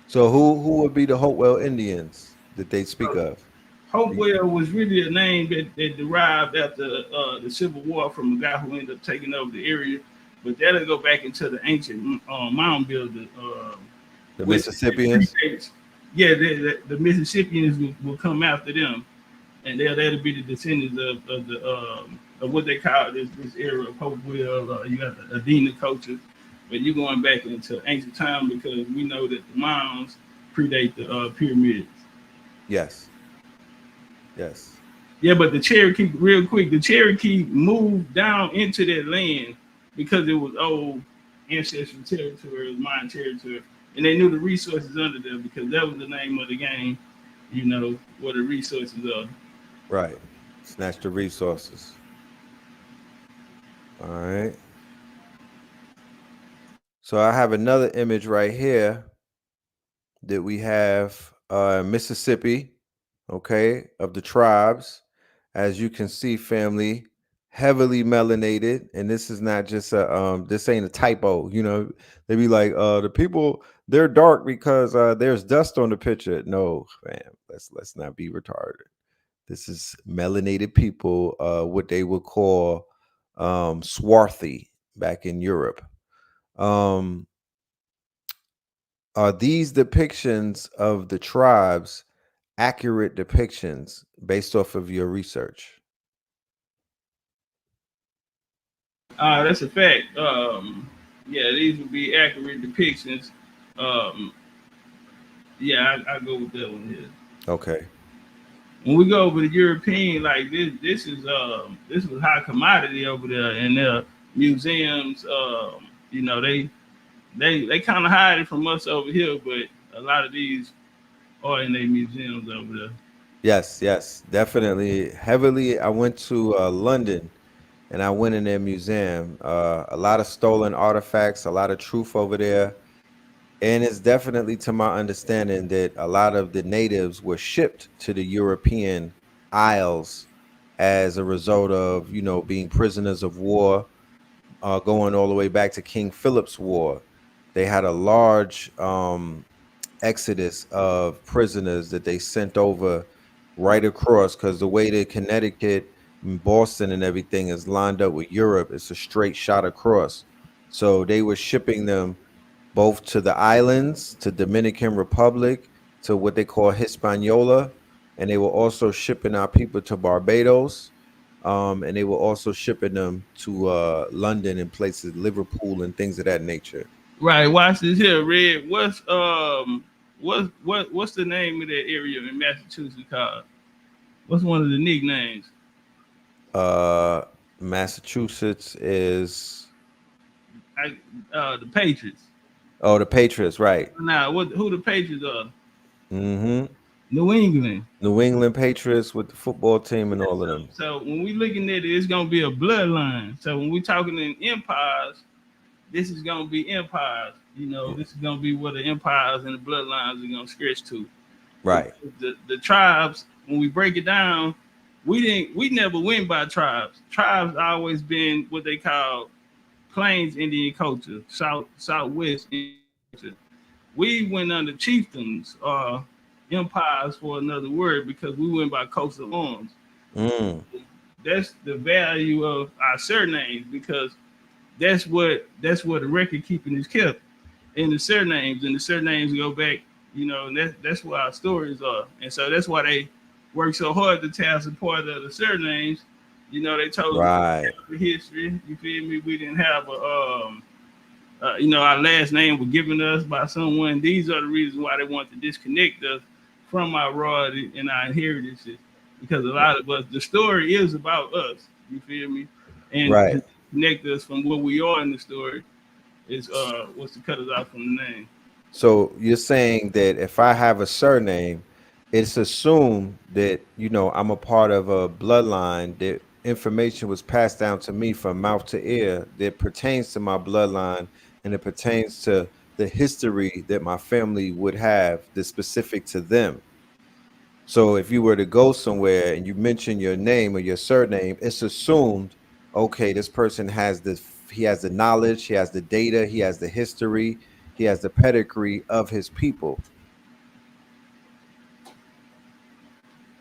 so who would be the Hopewell Indians that they speak of? Hopewell was really a name that derived after the Civil War from a guy who ended up taking over the area. But that'll go back into the ancient mound builder. The Mississippians? Yeah, the Mississippians will come after them. And that'll be the descendants of what they call this era of Hopewell. You got the Adena culture, but you're going back into ancient time because we know that the mounds predate the pyramids. Yes. Yeah, but the Cherokee, real quick, the Cherokee moved down into that land because it was old ancestral territory, it was Mayan territory, and they knew the resources under there because that was the name of the game. You know what the resources are. Right. Snatch the resources. All right. So I have another image right here that we have Mississippi, okay, of the tribes. As you can see, family, heavily melanated, and this is not just a this ain't a typo. You know, they be like, the people they're dark because there's dust on the picture. No, fam, let's not be retarded. This is melanated people, what they would call swarthy back in Europe. Um, are these depictions of the tribes accurate depictions based off of your research? That's a fact. Yeah, these would be accurate depictions. Um, yeah, I go with that one here. Okay. When we go over the European, like this was high commodity over there in their museums. You know, they kind of hide it from us over here, but a lot of these are in their museums over there. Yes, yes, definitely. Heavily, I went to London and I went in their museum. A lot of stolen artifacts, a lot of truth over there. And it's definitely to my understanding that a lot of the natives were shipped to the European Isles as a result of, being prisoners of war, going all the way back to King Philip's War. They had a large exodus of prisoners that they sent over right across, because the way that Connecticut and Boston and everything is lined up with Europe, it's a straight shot across. So they were shipping them both to the islands, to Dominican Republic, to what they call Hispaniola, and they were also shipping our people to Barbados, and they were also shipping them to London and places, Liverpool and things of that nature. Right. Watch this here, Red. What's the name of that area in Massachusetts called? What's one of the nicknames? Uh, Massachusetts is The Patriots. the Patriots, right? Now, who the Patriots are? Mm-hmm. New England. New England Patriots with the football team and all of them. So when we looking at it, it's gonna be a bloodline. So when we talking in empires, this is gonna be empires. You know, Yeah. this is gonna be where the empires and the bloodlines are gonna stretch to. Right. The tribes, when we break it down, we never went by tribes. Tribes always been what they call plains Indian culture, southwest Indian culture. We went under chieftains or empires for another word because we went by coats of arms. Mm. That's the value of our surnames because that's where the record keeping is kept in the surnames, and the surnames go back, and that's where our stories are, and so that's why they work so hard to tell us a part of the surnames. They told us Right. the history. You feel me? We didn't have our last name was given us by someone. These are the reasons why they want to disconnect us from our royalty and our inheritances, because a lot of us, the story is about us. You feel me? And Right. to connect us from what we are in the story is was to cut us off from the name. So you're saying that if I have a surname, it's assumed that, I'm a part of a bloodline, that information was passed down to me from mouth to ear that pertains to my bloodline, and it pertains to the history that my family would have that's specific to them. So if you were to go somewhere and you mention your name or your surname, it's assumed, okay, this person he has the knowledge, he has the data, he has the history, he has the pedigree of his people.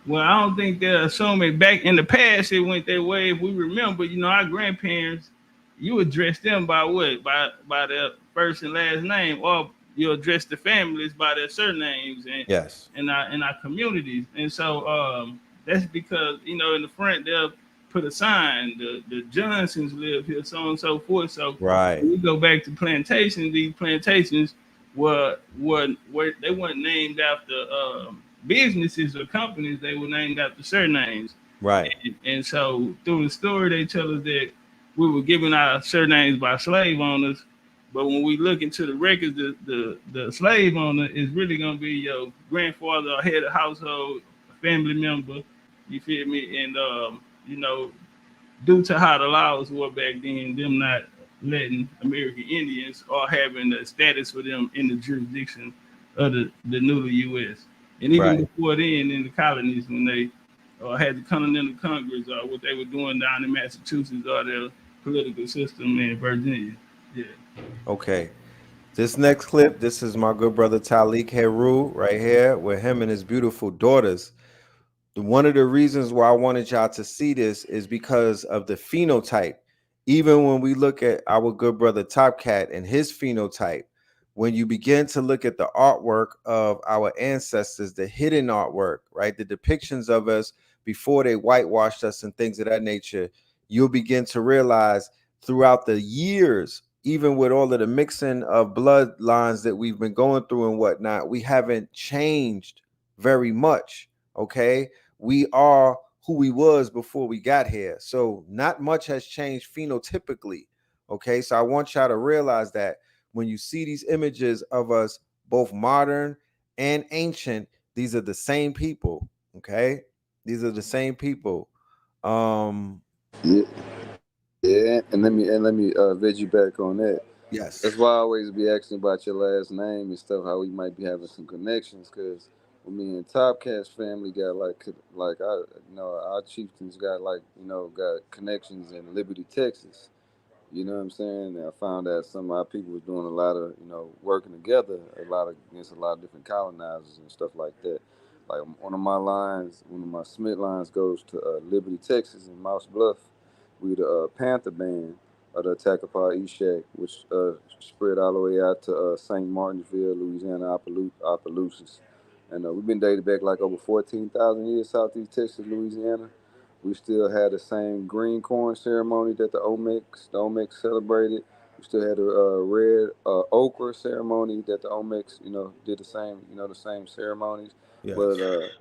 Well, I don't think they're assuming. Back in the past it went that way. If we remember, our grandparents, you address them by what? By their first and last name, or you address the families by their surnames and Yes. in our communities. And so that's because in the front they'll put a sign, the Johnsons live here, so on and so forth. So Right. when we go back to plantations, these plantations were they weren't named after businesses or companies, they were named after surnames. Right. And so through the story, they tell us that we were given our surnames by slave owners. But when we look into the records, the slave owner is really going to be your grandfather or head of household, a family member. You feel me? And, due to how the laws were back then, them not letting American Indians or having the status for them in the jurisdiction of the new U.S. And even Right. before then, in the colonies, when they had the Continental Congress, what they were doing down in Massachusetts, or their political system in Virginia. Yeah. Okay. This next clip, this is my good brother TALIEK HERU right here with him and his beautiful daughters. One of the reasons why I wanted y'all to see this is because of the phenotype. Even when we look at our good brother Top Cat and his phenotype, when you begin to look at the artwork of our ancestors, the hidden artwork, right, the depictions of us before they whitewashed us and things of that nature, you'll begin to realize throughout the years, even with all of the mixing of bloodlines that we've been going through and whatnot, we haven't changed very much. Okay, we are who we was before we got here. So not much has changed phenotypically. Okay, so I want y'all to realize that when you see these images of us, both modern and ancient, these are the same people. Okay, these are the same people. Um, Yeah, yeah. And let me veg you back on that. That's yes, why I always be asking about your last name and stuff. How we might be having some connections, cause me and Top Cat's family got like our chieftains got got connections in Liberty, Texas. You know what I'm saying? And I found out some of our people was doing a lot of, working together, against a lot of different colonizers and stuff like that. Like one of my Smith lines goes to Liberty, Texas, and Mouse Bluff. We the Panther Band of the Attackapah Eshak, which spread all the way out to St. Martinsville, Louisiana, Opelousas. And we've been dated back like over 14,000 years, Southeast Texas, Louisiana. We still had the same green corn ceremony that the Olmecs celebrated. We still had a red okra ceremony that the Olmecs, did the same ceremonies. But yes,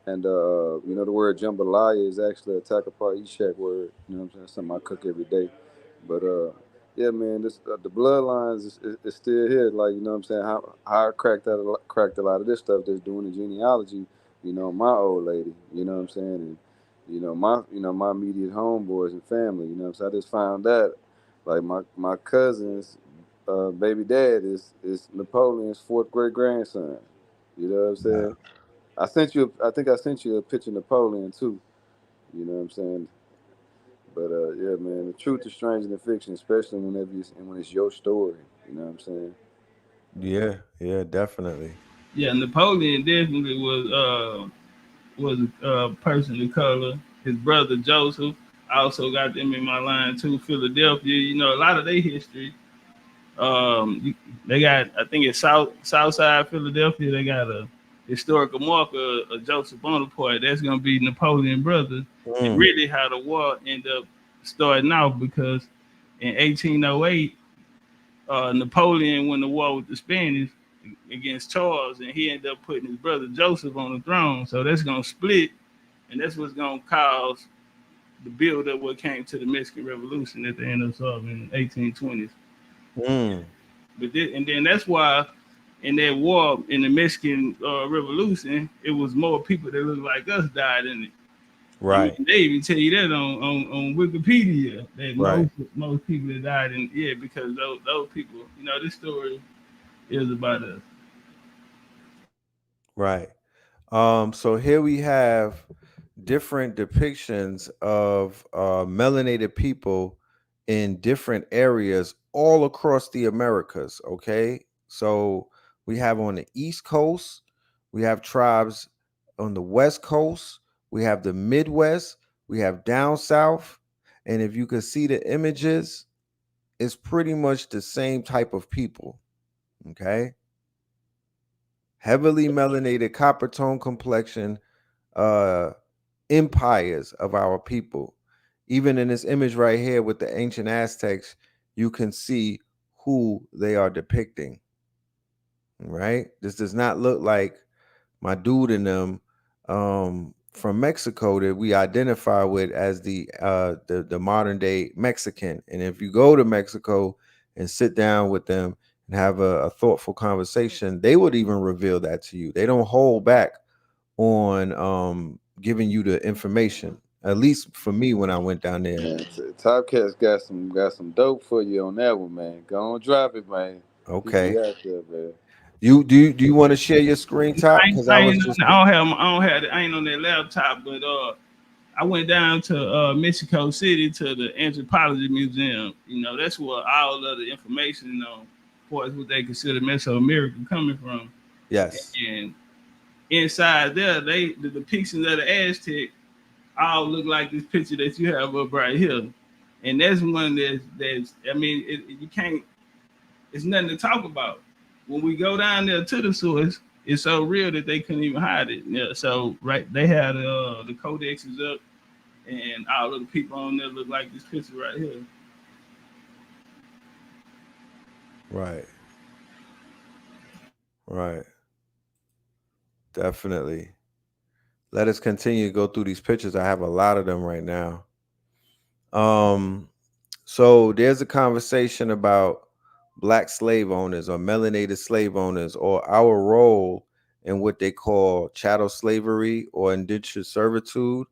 the word jambalaya is actually a Takapar Eshak word. You know what I'm saying? Something I cook every day. But yeah, man, this the bloodlines is still here. Like, you know what I'm saying? How I cracked a lot of this stuff that's doing the genealogy. My old lady. You know what I'm saying? And my immediate homeboys and family. You know what I'm saying? I just found that like my cousin's baby dad is Napoleon's fourth great grandson. You know what I'm saying? wow, I think I sent you a picture of Napoleon too. You know what I'm saying? But yeah, man, the truth is stranger than fiction, especially when it's your story. You know what I'm saying? yeah, yeah, definitely. Yeah, Napoleon definitely was a person of color. His brother Joseph, I also got them in my line too. Philadelphia, a lot of their history. They got, I think it's South Side Philadelphia. They got a historical marker of Joseph Bonaparte. That's gonna be Napoleon brother, and Mm, really how the war ended up starting out because in 1808, Napoleon won the war with the Spanish against Charles, and he ended up putting his brother Joseph on the throne. So that's gonna split, and that's what's gonna cause the build up what came to the Mexican Revolution at the end of in 1820s. mm, And then that's why in that war in the Mexican Revolution, it was more people that looked like us died in it. I mean, right, they even tell you that on Wikipedia that right, most people that died in because those people, this story is about us. right. So here we have different depictions of melanated people in different areas all across the Americas. Okay, so we have on the East Coast, we have tribes on the West Coast, we have the Midwest, we have down south, and if you can see the images, it's pretty much the same type of people. Okay, heavily melanated, copper tone complexion, uh empires of our people. Even in this image right here with the ancient Aztecs, you can see who they are depicting. Right? This does not look like my dude in them from Mexico that we identify with as the modern day Mexican. And if you go to Mexico and sit down with them and have a thoughtful conversation, they would even reveal that to you. They don't hold back on giving you the information. At least for me when I went down there. Man, Top Cat's got some dope for you on that one, man. Go on, drop it, man. He Okay. be out there, man. Do you want to share your screen top? Because I was just I don't have I ain't on that laptop, but I went down to Mexico City to the Anthropology Museum. You know, that's where all of the information, you know, for what they consider Mesoamerica coming from. Yes. And inside there, the depictions of the Aztec all look like this picture that you have up right here. And that's one that's I mean, you can't. It's nothing to talk about. When we go down there to the source, it's so real that they couldn't even hide it. Yeah, so right, they had the codexes up, and all of the people on there look like this picture right here. Right. Right. Definitely. Let us continue to go through these pictures. I have a lot of them right now. So there's a conversation about black slave owners or melanated slave owners, or our role in what they call chattel slavery or indentured servitude.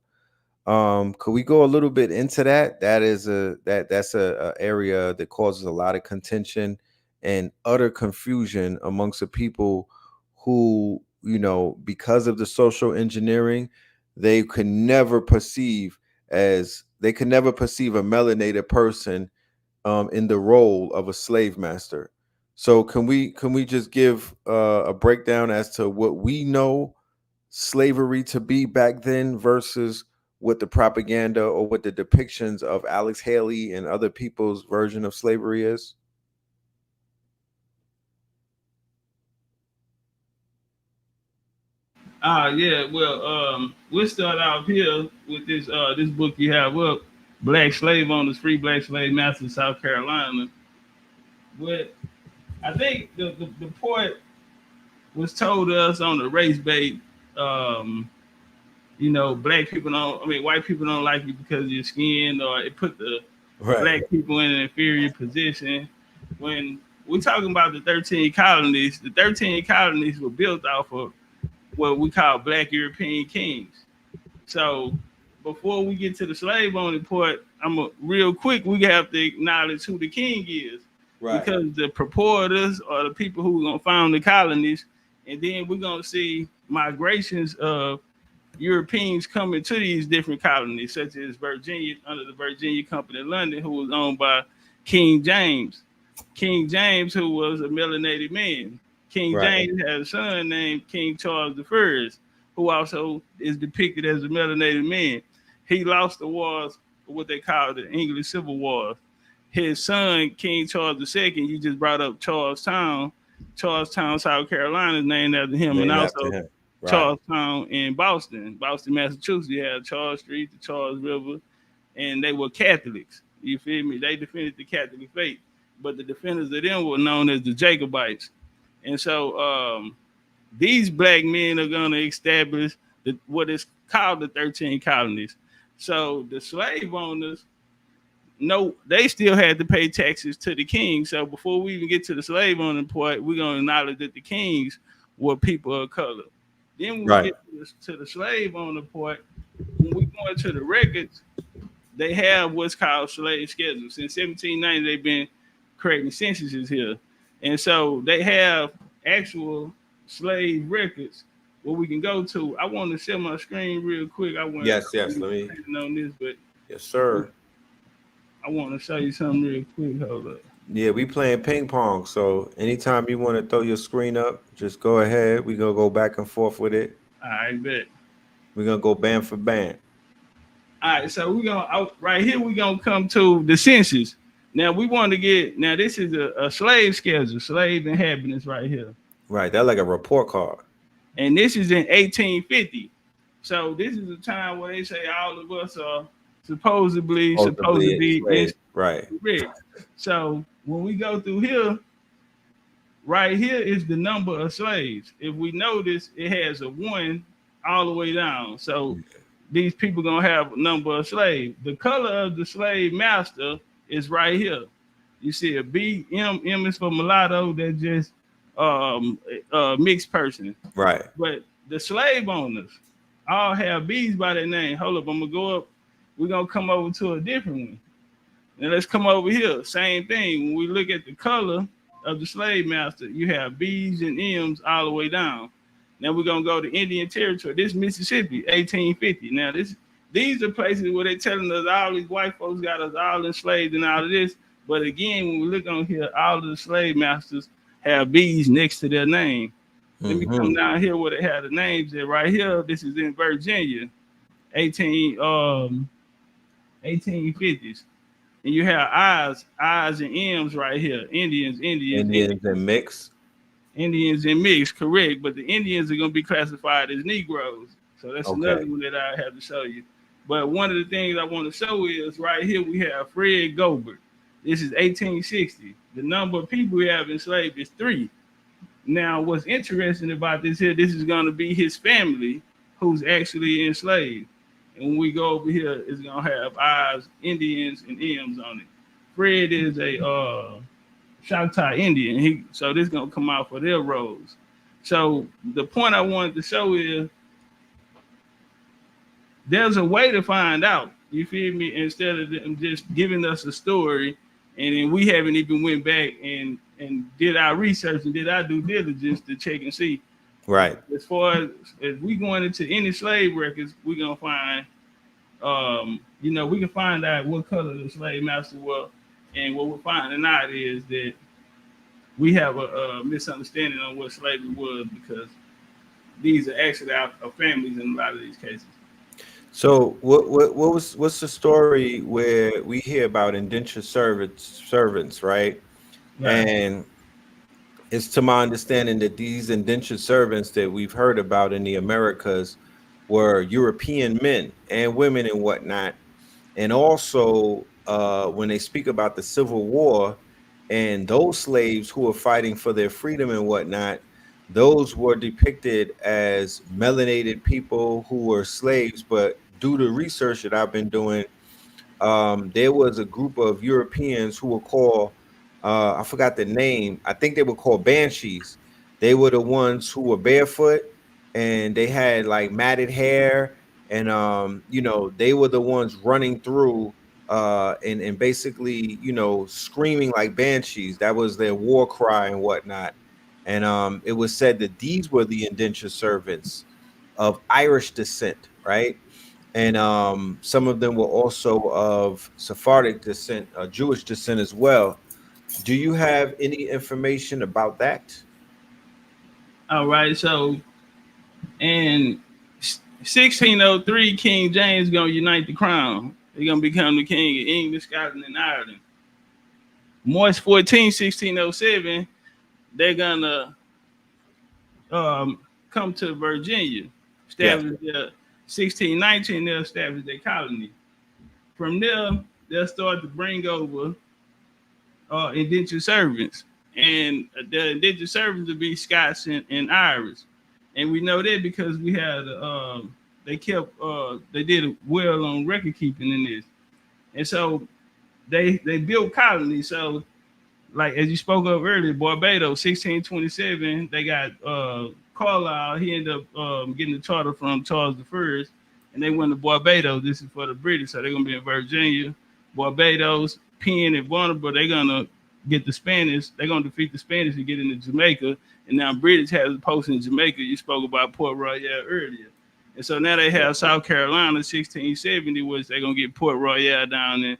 Could we go a little bit into that? That's a area that causes a lot of contention and utter confusion amongst the people who, you know, because of the social engineering, they can never perceive they can never perceive a melanated person in the role of a slave master. So can we just give a breakdown as to what we know slavery to be back then versus what the propaganda or what the depictions of Alex Haley and other people's version of slavery is? Yeah, well, we'll start out here with this book you have up, Black Slave Owners, Free Black Slave Masters, South Carolina. But I think the point was told to us on the race bait. Um, you know, black people don't. I mean, white people don't like you because of your skin, or it put the Right. black people in an inferior position. When we're talking about the 13 colonies, the 13 colonies were built off of what we call black European kings. So before we get to the slave owning part, real quick, we have to acknowledge who the king is. Right. Because the purporters are the people who are gonna found the colonies, and then we're gonna see migrations of Europeans coming to these different colonies, such as Virginia, under the Virginia Company of London, who was owned by King James. King James, who was a melanated man. King Right. James had a son named King Charles I, who also is depicted as a melanated man. He lost the wars, what they call the English Civil War. His son, King Charles II, you just brought up Charlestown. Charlestown, South Carolina, is named after him, Named and after also him. Right. Charlestown in Boston, Massachusetts. You had Charles Street, the Charles River, and they were Catholics. You feel me? They defended the Catholic faith, but the defenders of them were known as the Jacobites. And so these black men are going to establish what is called the 13 colonies. So the slave owners, no, they still had to pay taxes to the king. So before we even get to the slave owning part, we're going to acknowledge that the kings were people of color. Then when we get to the slave owner part, when we go into the records, they have what's called slave schedules. Since 1790, they've been creating censuses here. And so they have actual slave records where we can go to. I want to share my screen real quick. Yes. Let me on this, but yes, sir. I want to show you something real quick. Hold up. Yeah, we playing ping pong. So anytime you want to throw your screen up, just go ahead. We're gonna go back and forth with it. I bet. We're gonna go band for band. All right, so we're gonna right here. We're gonna come to the census. Now we want to get. Now this is a slave schedule, slave inhabitants right here. Right, that's like a report card. And this is in 1850. So this is a time where they say all of us are supposedly right. So when we go through here, right here is the number of slaves. If we notice, it has a 1 all the way down. So these people gonna have a number of slaves. The color of the slave master is right here. You see a B, M is for mulatto. That's just mixed person. Right. But the slave owners all have B's by their name. Hold up, I'm gonna go up. We're gonna come over to a different one. Now let's come over here. Same thing. When we look at the color of the slave master, you have B's and M's all the way down. Now we're gonna go to Indian Territory. This is Mississippi, 1850. Now this these are places where they're telling us all these white folks got us all enslaved and all of this. But again, when we look on here, all of the slave masters have B's next to their name. Let me come down here where they have the names at right here. This is in Virginia, 1850s. And you have I's and M's right here. Indians and mix. Indians and mixed, correct. But the Indians are going to be classified as Negroes. So that's another one that I have to show you. But one of the things I want to show is right here we have Fred Gobert. This is 1860. The number of people we have enslaved is 3. Now, what's interesting about this here, this is going to be his family who's actually enslaved. And when we go over here, it's going to have I's, Indians, and M's on it. Fred is a Choctaw Indian. So this is going to come out for their roles. So the point I wanted to show is there's a way to find out, you feel me, instead of them just giving us a story and then we haven't even went back and did our research and did our due diligence to check and see. Right. As far as we going into any slave records, we're going to find, we can find out what color the slave master was. And what we're finding out is that we have a misunderstanding on what slavery was because these are actually our families in a lot of these cases. So what's the story where we hear about indentured servants, right? And it's to my understanding that these indentured servants that we've heard about in the Americas were European men and women and whatnot. And also when they speak about the Civil War and those slaves who were fighting for their freedom and whatnot, those were depicted as melanated people who were slaves. But due to research that I've been doing, there was a group of Europeans who were called, I forgot the name. I think they were called Banshees. They were the ones who were barefoot and they had like matted hair. And, they were the ones running through and basically, screaming like banshees. That was their war cry and whatnot. And it was said that these were the indentured servants of Irish descent, right? And some of them were also of Sephardic descent, Jewish descent as well. Do you have any information about that? All right. So in 1603, King James is going to unite the crown. He's going to become the king of England, Scotland, and Ireland. March 14, 1607, they're going to come to Virginia, establish their 1619, they'll establish their colony. From there, they'll start to bring over indentured servants. And the indentured servants will be Scots and Irish. And we know that because we had they did well on record keeping in this. And so they built colonies. So like as you spoke of earlier, Barbados, 1627, they got Carlisle. He ended up getting the charter from Charles I, and they went to Barbados. This is for the British, so they're gonna be in Virginia, Barbados, Penn, and Vulnerable. They're gonna get the Spanish. They're gonna defeat the Spanish and get into Jamaica. And now British has a post in Jamaica. You spoke about Port Royal earlier. And so now they have South Carolina, 1670, which they're gonna get Port Royal down there,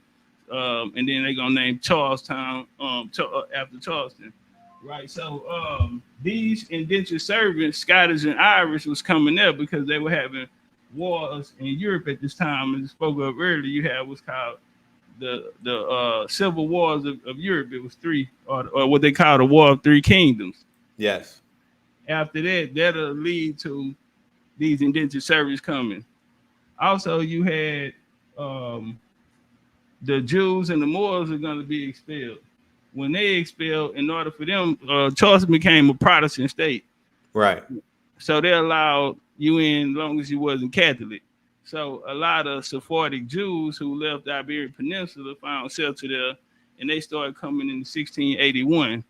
and then they're gonna name Charlestown after Charleston. Right. So these indentured servants, Scottish and Irish, was coming there because they were having wars in Europe at this time. As I spoke of earlier, you had what's called the civil wars of Europe. It was 3, or what they call the War of 3 Kingdoms. Yes. After that, that'll lead to these indentured servants coming. Also, you had the Jews and the Moors are going to be expelled. When they expelled, in order for them, Charleston became a Protestant state. Right. So they allowed you in as long as you wasn't Catholic. So a lot of Sephardic Jews who left the Iberian Peninsula found shelter there, and they started coming in 1681.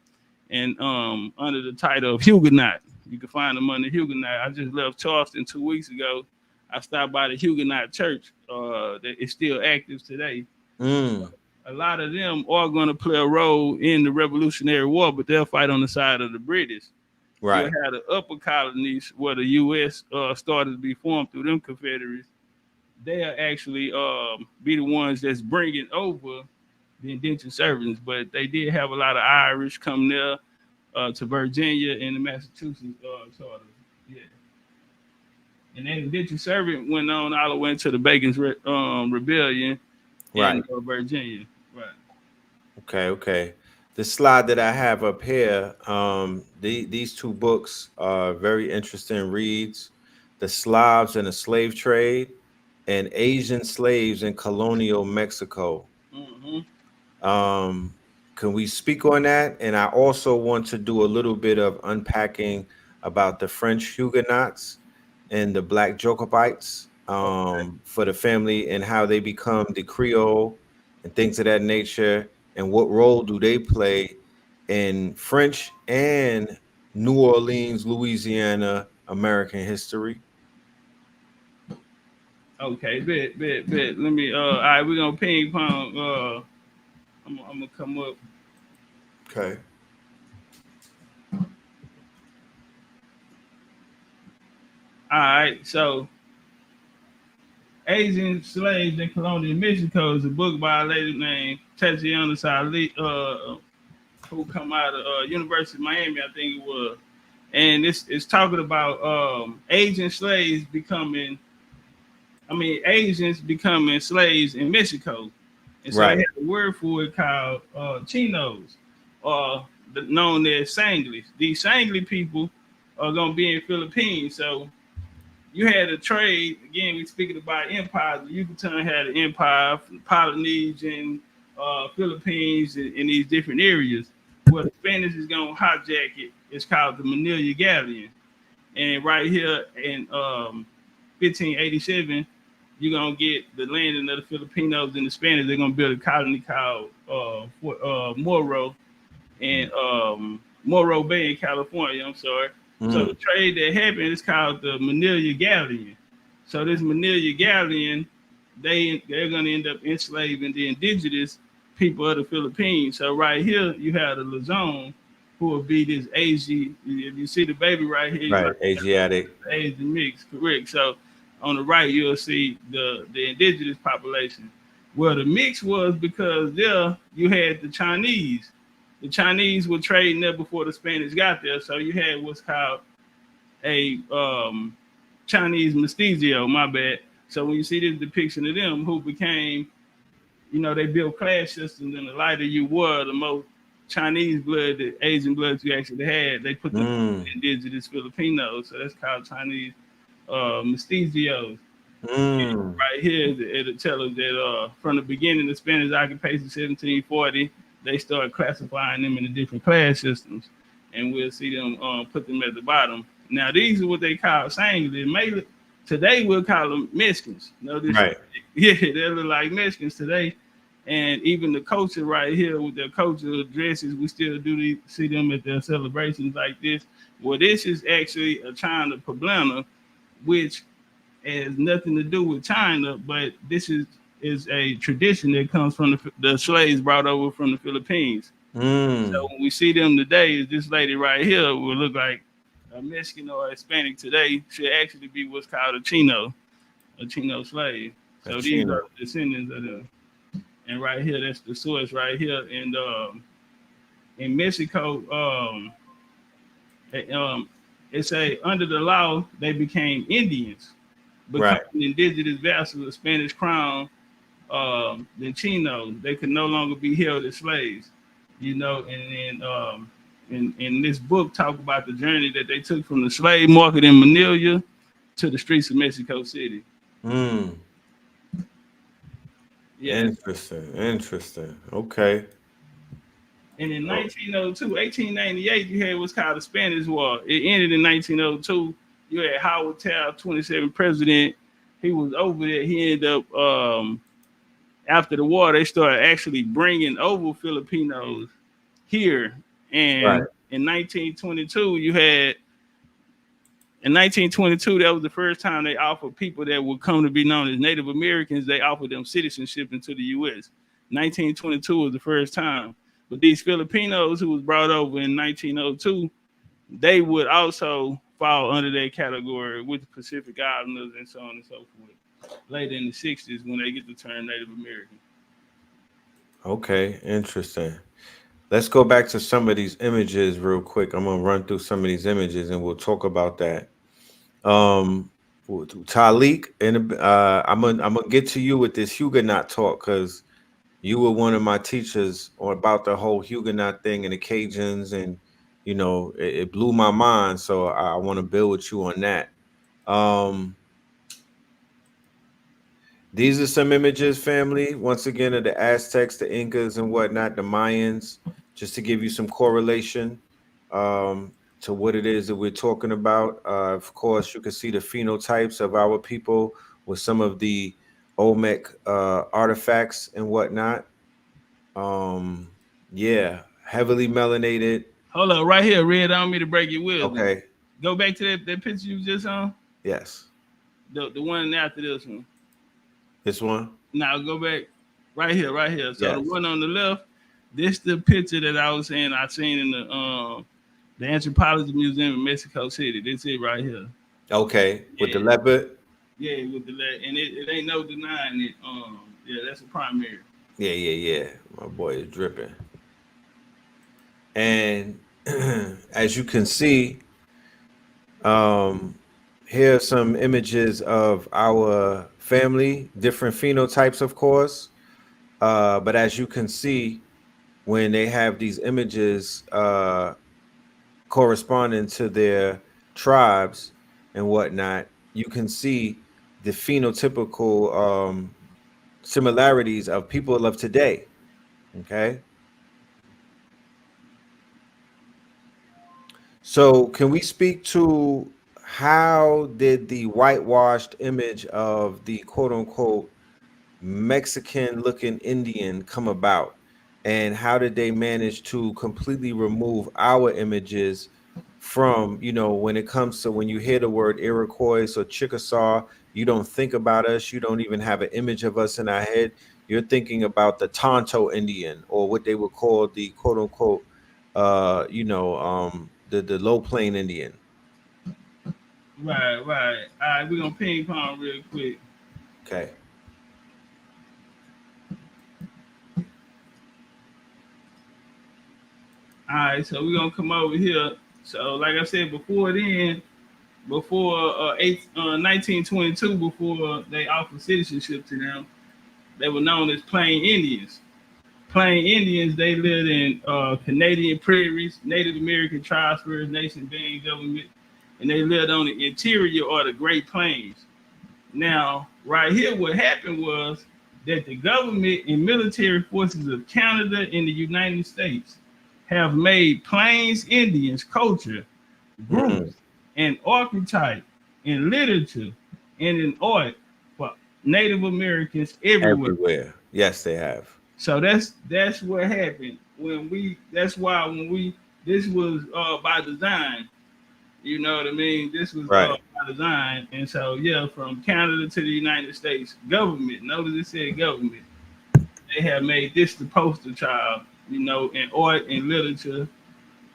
And under the title of Huguenot. You can find them under Huguenot. I just left Charleston 2 weeks ago. I stopped by the Huguenot church that is still active today. A lot of them are going to play a role in the Revolutionary War, but they'll fight on the side of the British. Right. You had the upper colonies where the U.S. started to be formed through them confederacies. they'll actually be the ones that's bringing over the indentured servants. But they did have a lot of Irish come there to Virginia and the Massachusetts charters. Yeah. And then indentured servant went on all the way into the Bacon's rebellion in Right. Virginia. Right. Okay. The slide that I have up here, these two books are very interesting reads. The Slavs and the Slave Trade and Asian Slaves in Colonial Mexico. Mm-hmm. Can we speak on that? And I also want to do a little bit of unpacking about the French Huguenots and the Black Jacobites for the family and how they become the Creole and things of that nature, and what role do they play in French and New Orleans, Louisiana, American history? Okay, bet. Let me all right, we're gonna ping pong. I'm gonna come up. Okay. All right, so Asian Slaves in Colonial Mexico is a book by a lady named Tatiana Salih, who come out of University of Miami, I think it was. And it's talking about Asian slaves becoming, Asians becoming slaves in Mexico. And so they Right. had a word for it called chinos, or known as Sanglis. These Sangli people are going to be in Philippines. So you had a trade, again, we're speaking about empires. The Yucatan had an empire from Polynesian, Philippines, and these different areas. Where the Spanish is going to hijack it. It's called the Manila Galleon. And right here in 1587, you're gonna get the landing of the Filipinos and the Spanish. They're gonna build a colony called Morro and Morro Bay in California. I'm sorry. So the trade that happened is called the Manila Galleon. So this Manila Galleon, they're gonna end up enslaving the indigenous people of the Philippines. So right here you have the Luzon, who will be this Asian. If you see the baby right here, Right. Asiatic. Asian mix, correct. So on the right, you'll see the indigenous population. Well, the mix was because there you had the Chinese. The Chinese were trading there before the Spanish got there. So you had what's called a Chinese mestizo, my bad. So when you see this depiction of them who became, they built class systems, and the lighter you were, the more Chinese blood, the Asian blood you actually had, they put the indigenous Filipinos. So that's called Chinese mestizos. Right here, it'll tell us that from the beginning of Spanish occupation, 1740, they started classifying them into different class systems, and we'll see them put them at the bottom. Now, these are what they call Sangli. Today, we'll call them Mexicans. Right. Yeah, they look like Mexicans today. And even the culture right here with their cultural dresses, we still do see them at their celebrations like this. Well, this is actually a China poblano, which has nothing to do with China, but this is a tradition that comes from the slaves brought over from the Philippines. So when we see them today, this lady right here will look like a Mexican or a Hispanic today, should actually be what's called a Chino slave. So these are descendants of them. And right here, that's the source right here. And in Mexico, it's under the law, they became Indians, becoming indigenous vassals of the Spanish crown, the Chinos. They could no longer be held as slaves, and then in this book talk about the journey that they took from the slave market in Manila to the streets of Mexico City. Yeah. Interesting. Okay. And in 1898, you had what's called the Spanish War. It ended in 1902. You had Howard Taft, 27th president. He was over there. He ended up, after the war, they started actually bringing over Filipinos here. And in 1922, that was the first time they offered people that would come to be known as Native Americans, they offered them citizenship into the U.S. 1922 was the first time. But these Filipinos who was brought over in 1902, they would also fall under that category with the Pacific Islanders and so on and so forth. later in the '60s when they get the term Native American. Okay, interesting. Let's go back to some of these images real quick. I'm gonna run through some of these images and we'll talk about that. Um, Talik, and I'm gonna get to you with this Huguenot talk because you were one of my teachers or about the whole Huguenot thing and the Cajuns, and it blew my mind. So I want to build with you on that. Um, These are some images, family, once again, of the Aztecs, the Incas, and whatnot, the Mayans, just to give you some correlation to what it is that we're talking about. Of course, you can see the phenotypes of our people with some of the Olmec artifacts and whatnot. Um, yeah, heavily melanated. Hold up, right here, Red. I don't mean to break your wisdom. Okay, Go back to that picture you just on. yes. The one after this one. This one? Now go back right here, right here. So Yes. the one on the left, this the picture that I was saying I seen in the Anthropology Museum in Mexico City. This it right here. Okay, with the Yeah. leopard. Yeah, with the and it ain't no denying it. Yeah, that's a primary. Yeah. My boy is dripping. And as you can see, here are some images of our family, different phenotypes, of course. But as you can see, when they have these images corresponding to their tribes and whatnot, you can see the phenotypical similarities of people of today. Okay. So, can we speak to how did the whitewashed image of the quote unquote Mexican looking Indian come about? And how did they manage to completely remove our images from, when it comes to when you hear the word Iroquois or Chickasaw, you don't think about us. You don't even have an image of us in our head. You're thinking about the Tonto Indian or what they would call the quote unquote the low plain Indian. Right, right. All right, we're gonna ping pong real quick. Okay. All right, so we're gonna come over here. So, like I said before, before 1922, before they offered citizenship to them, they were known as Plain Indians. Plain Indians, they lived in Canadian prairies, Native American tribes, First Nation being government, and they lived on the interior or the Great Plains. Now, right here, what happened was that the government and military forces of Canada and the United States have made Plains Indians culture, groups, and archetype in literature and in art for Native Americans everywhere. Everywhere. Yes, they have. So that's what happened when we. That's why when we. This was by design. You know what I mean? This was Right. by design, and so yeah, from Canada to the United States government. Notice it said government. They have made this the poster child. You know, in art and literature.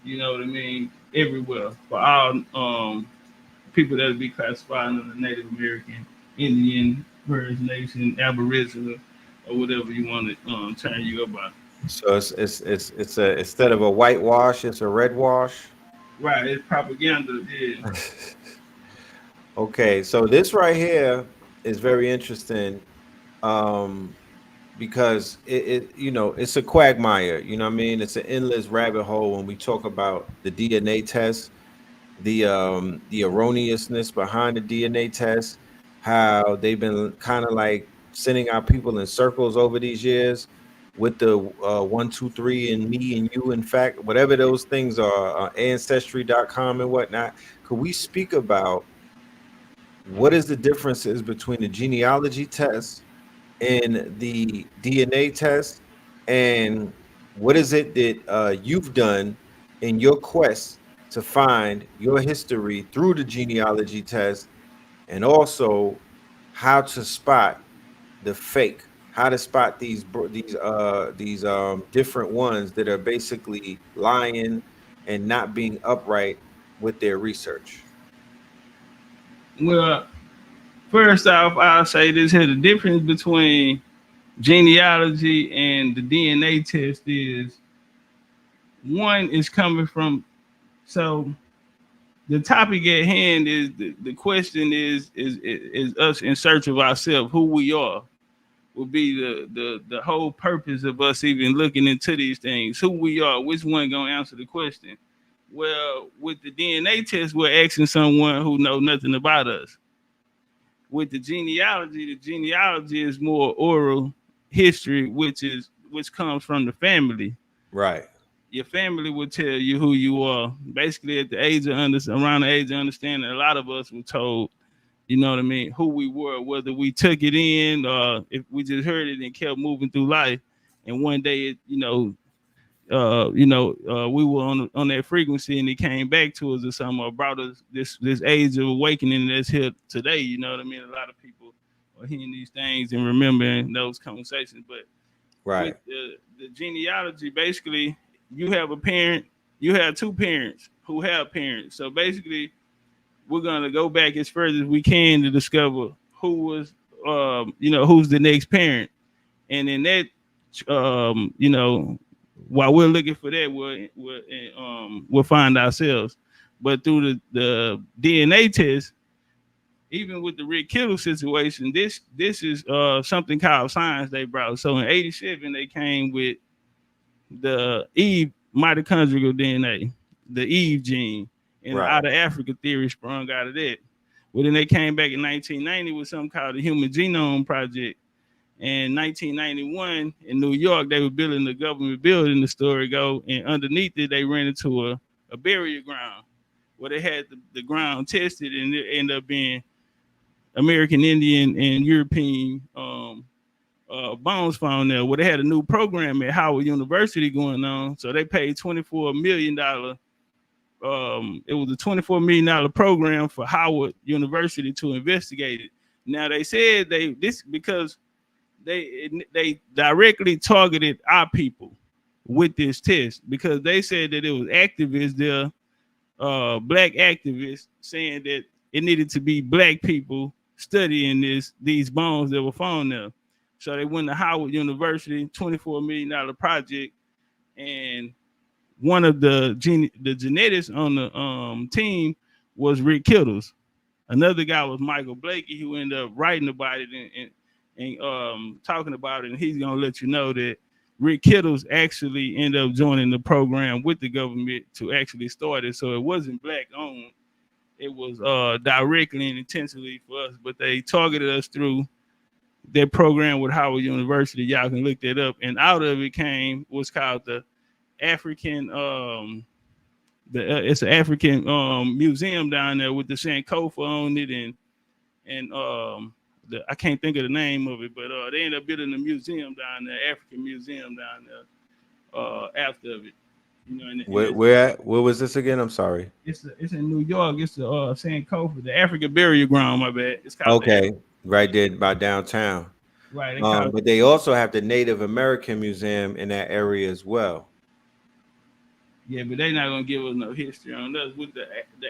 You know what I mean? Everywhere for all people that would be classified under Native American, Indian, First Nation, Aboriginal, or whatever you want to turn you about. So it's a instead of a whitewash, it's a red wash. Right, it's propaganda. Yeah. Okay, so this right here is very interesting. Um, because it's a quagmire, you know what I mean? It's an endless rabbit hole when we talk about the DNA test, the erroneousness behind the DNA test, how they've been kind of like sending our people in circles over these years with the 123 and me and you, in fact, whatever those things are, ancestry.com and whatnot. Could we speak about what is the differences between the genealogy test in the DNA test, and what is it that you've done in your quest to find your history through the genealogy test, and also how to spot the fake, how to spot these different ones that are basically lying and not being upright with their research. Well, first off, I'll say this here: the difference between genealogy and the DNA test is one is coming from. So the topic at hand is the question is us in search of ourselves, who we are. Will be the whole purpose of us even looking into these things. Who we are, which one gonna answer the question? Well, with the DNA test, we're asking someone who know nothing about us. With the genealogy is more oral history, which comes from the family. Right. Your family will tell you who you are. Basically, at the age of around the age of understanding, a lot of us were told, you know what I mean, who we were, whether we took it in or if we just heard it and kept moving through life. And one day, we were on that frequency, and it came back to us or something, or brought us this age of awakening that's here today. You know what I mean? A lot of people are hearing these things and remembering those conversations. But Right. with the genealogy, basically, you have a parent, you have two parents who have parents. So basically, we're gonna go back as far as we can to discover who was, who's the next parent, and in that, while we're looking for that, we'll find ourselves. But through the DNA test, even with the Rick Kittle situation, this is something called science they brought. So in '87, they came with the Eve mitochondrial DNA, the Eve gene, and Right. out of Africa theory sprung out of that. Well, then they came back in 1990 with something called the Human Genome Project. In 1991 in New York, they were building the government building, the story go, and underneath it, they ran into a burial ground where they had the ground tested, and it ended up being American Indian and European bones found there. Well, they had a new program at Howard University going on, so they paid $24 million. It was a $24 million program for Howard University to investigate it. Now they said because they directly targeted our people with this test, because they said that it was activists there, black activists, saying that it needed to be black people studying these bones that were found there. So they went to Howard University, $24 million project, and one of the genetics on the team was Rick Kittles. Another guy was Michael Blakey, who ended up writing about it and talking about it, and he's gonna let you know that Rick Kittles actually ended up joining the program with the government to actually start it. So it wasn't black owned; it was directly and intentionally for us. But they targeted us through their program with Howard University. Y'all can look that up. And out of it came what's called the African it's an African museum down there with the Sankofa on it, and I can't think of the name of it, but they ended up building a museum down there, African museum down there after of it. You know, Where was this again? I'm sorry. It's in New York. It's the Sankofa, the African burial ground. My bad. It's called Okay, right there by downtown. Right. But they also have the Native American Museum in that area as well. Yeah, but they're not gonna give us no history on us. With the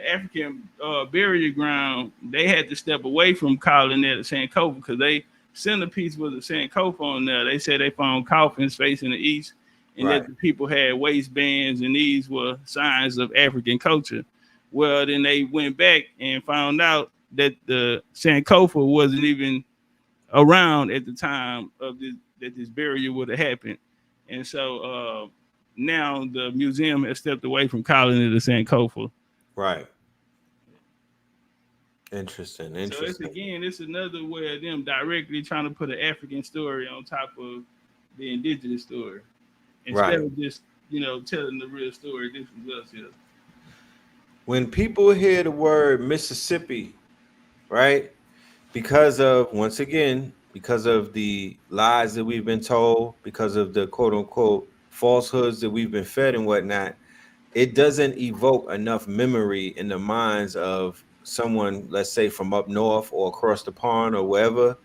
African burial ground, they had to step away from calling it a Sankofa because they centerpiece was a Sankofa on there. They said they found coffins facing the east, and that the people had waistbands, and these were signs of African culture. Well, then they went back and found out that the Sankofa wasn't even around at the time of that this burial would have happened, and so now the museum has stepped away from calling it a Sankofa. Right. Interesting. So it's another way of them directly trying to put an African story on top of the indigenous story, instead of just telling the real story. This was us here. When people hear the word Mississippi, right? Because of the lies that we've been told, because of the quote unquote falsehoods that we've been fed and whatnot, it doesn't evoke enough memory in the minds of someone, let's say from up north or across the pond or wherever.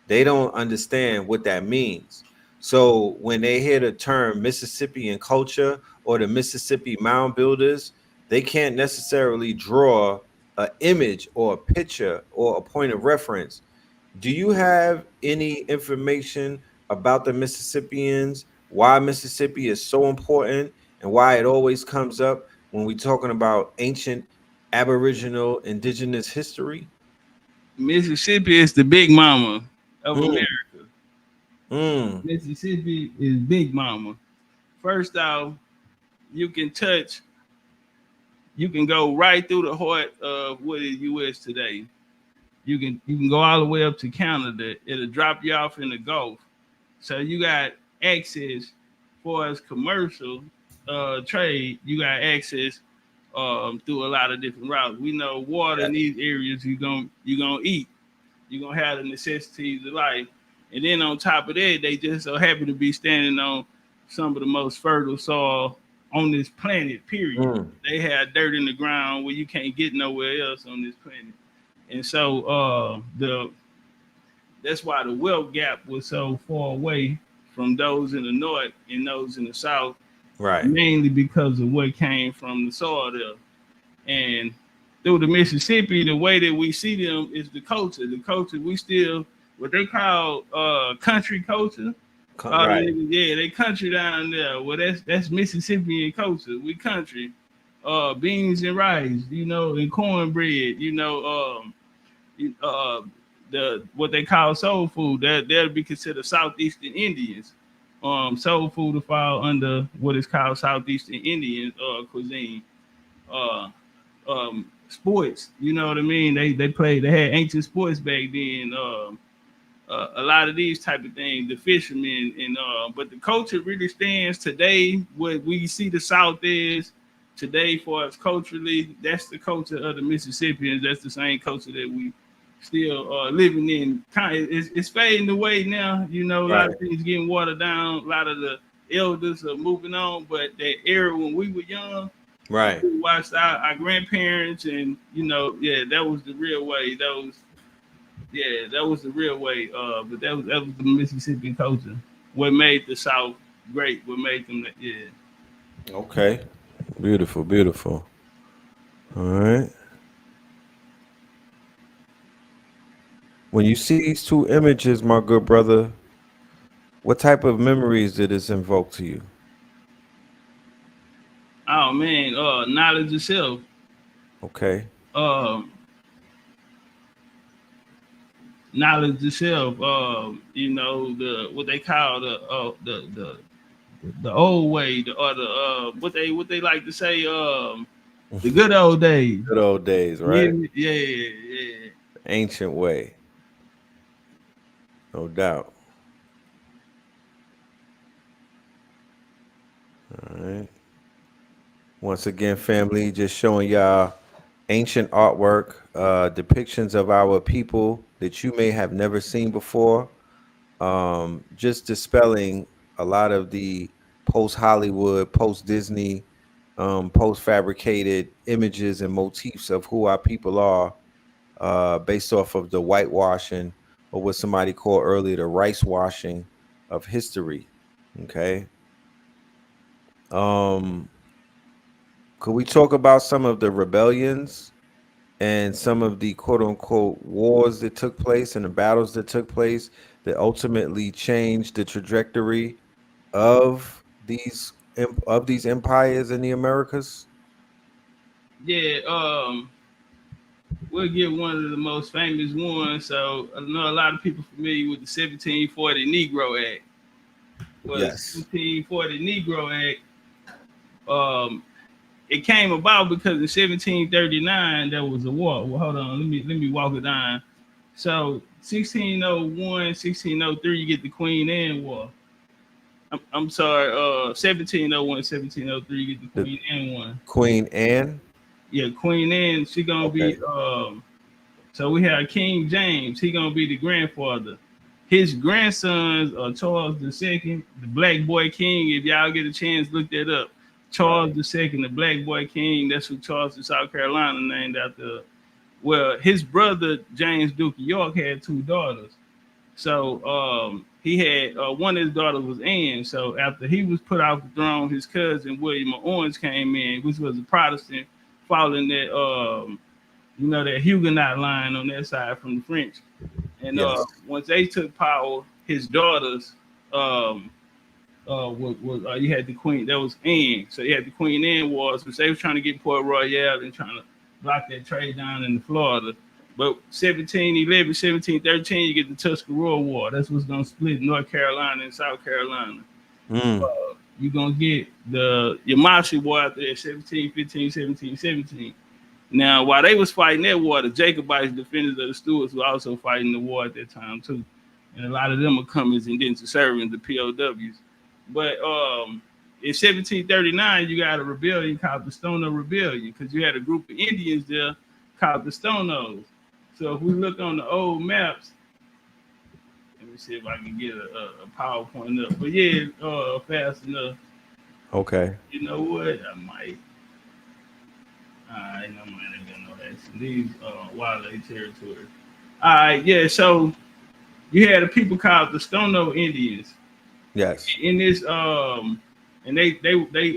They don't understand what that means. So when they hear the term Mississippian culture or the Mississippi mound builders, they can't necessarily draw an image or a picture or a point of reference Do you have any information about the Mississippians, why Mississippi is so important, and why it always comes up when we're talking about ancient Aboriginal indigenous history? Mississippi is the big mama of Mm, America. mm, Mississippi is big mama. First off, you can touch, you can go right through the heart of what is U.S. today. You can go all the way up to Canada. It'll drop you off in the Gulf. So you got access for as commercial trade. You got access through a lot of different routes. We know water in these areas. You gonna eat. You're gonna have the necessities of life. And then on top of that, they just so happen to be standing on some of the most fertile soil on this planet, period. mm. They have dirt in the ground where you can't get nowhere else on this planet. And so the that's why the wealth gap was so far away from those in the north and those in the south, Right. mainly because of what came from the soil there. And through the Mississippi, the way that we see them is the culture. The culture, we still what they call country culture. Right. Yeah, they country down there. Well, that's Mississippian culture. We country. Beans and rice, and cornbread, the what they call soul food. That'll be considered Southeastern Indians. Soul food will fall under what is called Southeastern Indian cuisine. Sports, you know what I mean? They had ancient sports back then. A lot of these type of things, the fishermen, and but the culture really stands today. What we see the South is today for us culturally, that's the culture of the Mississippians. That's the same culture that we still living in. It's fading away now. A lot of things getting watered down. A lot of the elders are moving on, but that era when we were young, Right. we watched our grandparents, and that was the real way. That was the real way. But that was the Mississippi culture. What made the South great? What made them? Yeah. Okay. Beautiful, beautiful. All right. When you see these two images, my good brother, what type of memories did this invoke to you? Oh man, knowledge itself. Okay. Um, Knowledge itself. The what they call the old way, or the what they like to say, the good old days. Good old days, right? Yeah. Ancient way. No doubt. All right. Once again, family, just showing y'all ancient artwork, depictions of our people that you may have never seen before. Just dispelling a lot of the post Hollywood, post Disney, post fabricated images and motifs of who our people are, based off of the whitewashing, or what somebody called earlier the rice washing of history. Okay. Um, could we talk about some of the rebellions and some of the quote unquote wars that took place and the battles that took place that ultimately changed the trajectory of these empires in the Americas? Yeah. We'll get one of the most famous ones. So I know a lot of people familiar with the 1740 Negro Act. Well, Yes. the 1740 Negro Act, it came about because in 1739 there was a war. Well, hold on, let me walk it down. So 1601, 1603, you get the Queen Anne War. I'm sorry, 1701, 1703, you get the Queen Anne one. Queen Anne. Yeah, Queen Anne, she gonna be so we have King James, he gonna be the grandfather. His grandsons are Charles II, the Black Boy King. If y'all get a chance, look that up. Charles II, the Black Boy King. That's who Charleston, South Carolina, named after. Well, his brother James Duke of York had two daughters. So he had one of his daughters was Anne. So after he was put off the throne, his cousin William of Orange came in, which was a Protestant, following that that Huguenot line on that side from the French. And Yes. once they took power, his daughters you had the Queen. That was Anne. So you had the Queen Anne Wars, which they was trying to get Port Royal and trying to block that trade down in Florida. But 1711, 1713, you get the Tuscarora War. That's what's gonna split North Carolina and South Carolina. Mm. You're gonna get the Yamasee War after that, 1715, 1717. Now, while they was fighting that war, the Jacobites, defenders of the Stuarts, were also fighting the war at that time too. And a lot of them are coming and then to serving the POWs. But in 1739, you got a rebellion called the Stono Rebellion because you had a group of Indians there called the Stonos. So if we look on the old maps, let me see if I can get a PowerPoint up. But yeah, fast enough. Okay. You know what? I might. I might have been no action. These wildlife territory. All right, yeah. So you had a people called the Stono Indians. Yes. In this and they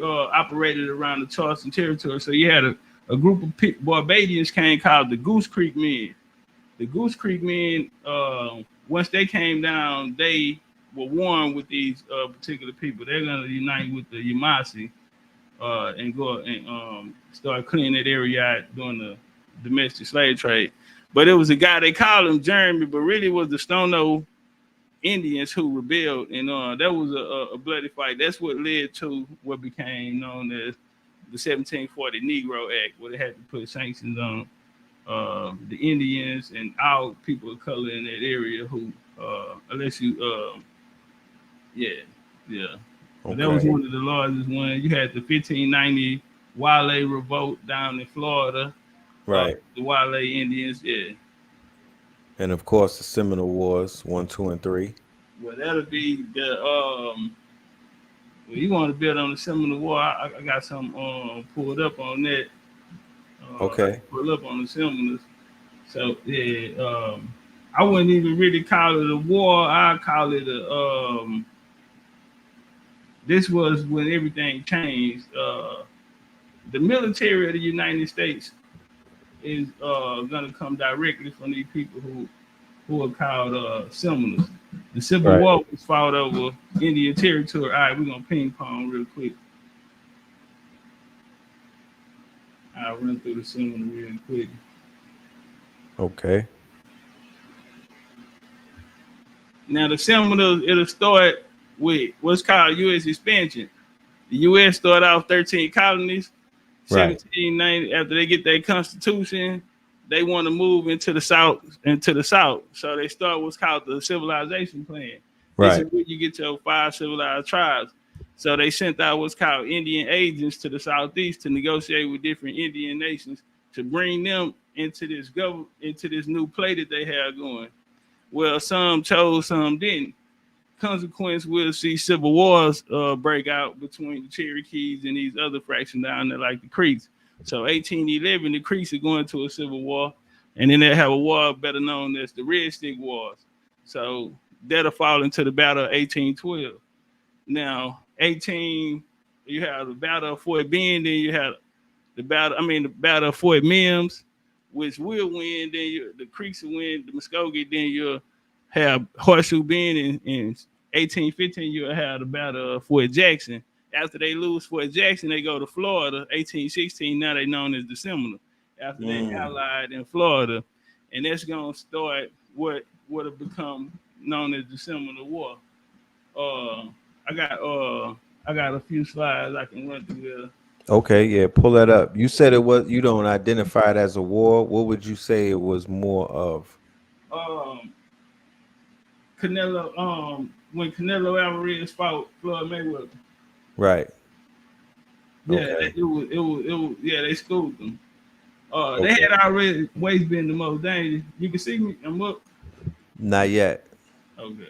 operated around the Charleston territory. So you had a group of Barbadians came called the Goose Creek Men. The Goose Creek Men, once they came down, they were warned with these particular people. They're gonna unite with the Yamasee and go and start cleaning that area out during the domestic slave trade. But it was a guy, they called him Jeremy, but really it was the Stono Indians who rebelled, and that was a bloody fight. That's what led to what became known as the 1740 Negro Act, where they had to put sanctions on the Indians and all people of color in that area who, unless you, yeah. Okay. That was one of the largest ones. You had the 1590 Wale Revolt down in Florida. Right. The Wale Indians, yeah. And of course, the Seminole Wars 1, 2, and 3. Well, that'll be the well, you want to build on the Seminole War? I got some pulled up on that. Okay. Pulled up on the Seminoles. So yeah, I wouldn't even really call it a war. I call it a. This was when everything changed. The military of the United States is going to come directly from these people who are called Seminoles. The Civil War was fought over Indian territory. All right, we're going to ping pong real quick. I'll run through the Seminoles real quick. Okay. Now, the Seminoles, it'll start with what's called U.S. expansion. The U.S. started off 13 colonies. 1790, after they get their constitution, they want to move into the south. So they start what's called the civilization plan. This is where you get your 5 civilized tribes. So they sent out what's called Indian agents to the southeast to negotiate with different Indian nations to bring them into this into this new play that they have going. Well, some chose, some didn't. Consequence, we'll see civil wars break out between the Cherokees and these other fractions down there, like the Creeks. So 1811, the Creeks are going to a civil war, and then they have a war better known as the Red Stick Wars. So that'll fall into the Battle of 1812. Now, you have the Battle of Fort Bend, then you have the Battle of Fort Mims, which will win. Then the Creeks will win the Muskogee. Then you'll have Horseshoe Bend in 1815. You'll have the Battle of Fort Jackson. After they lose Fort Jackson, they go to Florida. 1816. Now they're known as the Seminoles. After they allied in Florida, and that's gonna start what would have become known as the Seminole War. I got a few slides I can run through there. Okay, yeah, pull that up. You said you don't identify it as a war. What would you say it was more of? Canelo, when Canelo Alvarez fought Floyd Mayweather. Right. Yeah, okay. it was they schooled them. They had already always been the most dangerous. You can see me, I'm up. Not yet. Okay.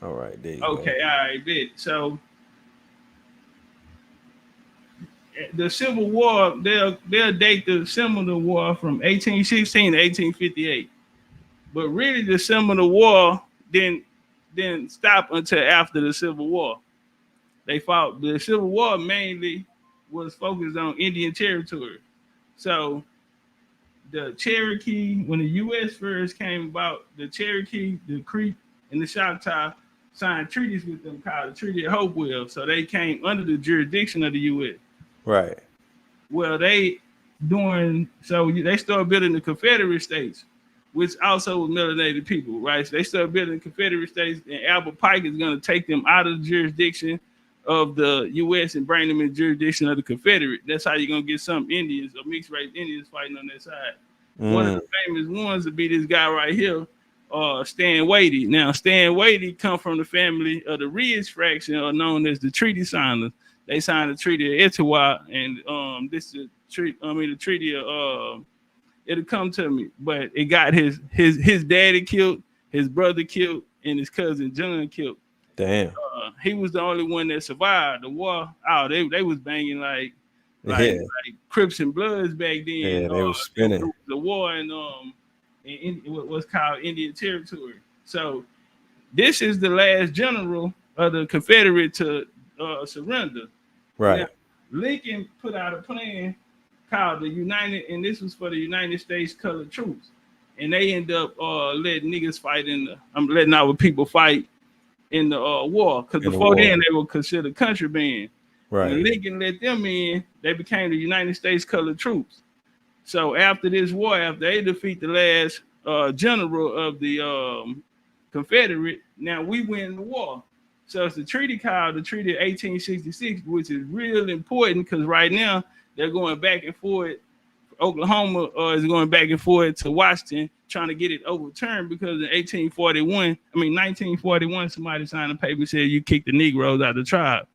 All right, there you go. All right, bet. So the Civil War, they'll date the Seminole War from 1816 to 1858. But really the Seminole War didn't stop until after the Civil War. They fought. The Civil War mainly was focused on Indian territory. So the Cherokee, when the U.S. first came about, the Cherokee, the Creek, and the Choctaw signed treaties with them called the Treaty of Hopewell. So they came under the jurisdiction of the U.S. Right. Well, they started building the Confederate States, which also was melanated people, right? So they started building Confederate States, and Albert Pike is going to take them out of the jurisdiction of the U.S. and bring them in jurisdiction of the Confederate. That's how you're going to get some Indians or mixed race Indians fighting on that side. One of the famous ones would be this guy right here, Stan Wadey. Now, Stan Wadey come from the family of the Ridge faction, or known as the Treaty Signers. They signed the Treaty of Etowah, and this is the Treaty of it'll come to me, but it got his daddy killed, his brother killed, and his cousin John killed. Damn. He was the only one that survived the war. Oh, they was banging like Crips and Bloods back then. Yeah, they were spinning the war in what's called Indian Territory. So this is the last general of the Confederate to surrender. Right. Now, Lincoln put out a plan called the United, and this was for the United States Colored Troops, and they end up letting niggas fight letting our people fight in the war, because before then they were considered contraband. Right. When Lincoln let them in, they became the United States Colored Troops. So after this war, after they defeat the last general of the Confederate, now we win the war. So it's the treaty called the Treaty of 1866, which is real important because right now they're going back and forth. Oklahoma is going back and forth to Washington, trying to get it overturned because in 1941, somebody signed a paper and said you kick the Negroes out of the tribe.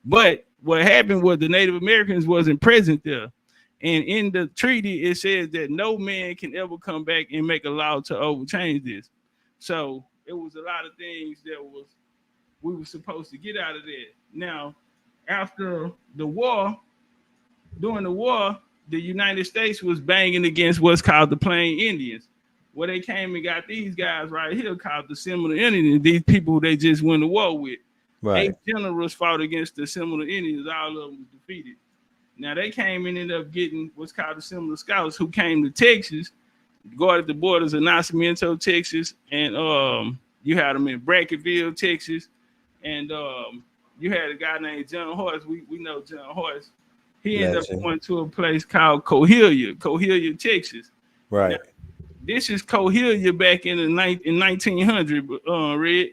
But what happened was the Native Americans wasn't present there. And in the treaty, it says that no man can ever come back and make a law to overchange this. So it was a lot of things that we were supposed to get out of that. Now, after the war, during the war, the United States was banging against what's called the Plain Indians, where they came and got these guys right here called the Seminole Indians, these people they just went to war with. Right. 8 generals fought against the Seminole Indians, all of them was defeated. Now they came and ended up getting what's called the Seminole Scouts, who came to Texas, guarded the borders of Nacimiento, Texas, and you had them in Brackettville, Texas, and you had a guy named John Hoyce. We know John Hoyce. He ended up going to a place called Coahuila, Texas. Right. Now, this is Coahuila back in 1900. Red.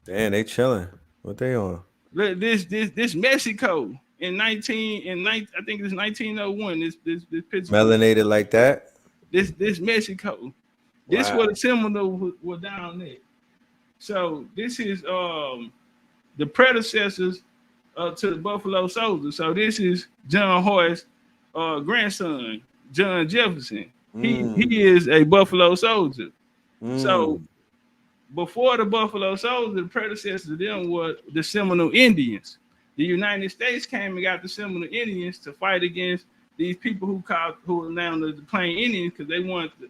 Damn, they chilling. What they on? This Mexico I think it's 1901. This picture. Melanated like that. This Mexico. This Wow. where the Seminoles were down there. So this is the predecessors to the Buffalo Soldiers. So this is John Hoyce's grandson, John Jefferson. He is a Buffalo Soldier. So before the Buffalo Soldiers, the predecessors to them were the Seminole Indians. The United States came and got the Seminole Indians to fight against these people who are now the Plain Indians, because they wanted to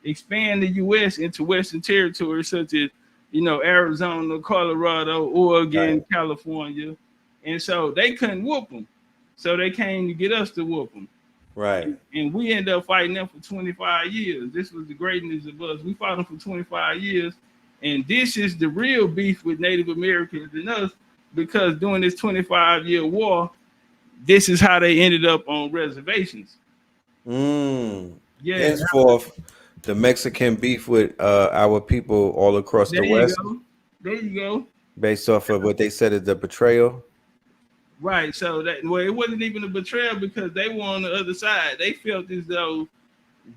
expand the U.S. into Western territories such as Arizona, Colorado, Oregon, right, California. And so they couldn't whoop them. So they came to get us to whoop them. Right. And we ended up fighting them for 25 years. This was the greatness of us. We fought them for 25 years. And this is the real beef with Native Americans and us, because during this 25-year war, this is how they ended up on reservations. Yeah. Henceforth, the Mexican beef with our people all across the West. There you go. Based off of what they said is the betrayal. Right. So it wasn't even a betrayal, because they were on the other side. They felt as though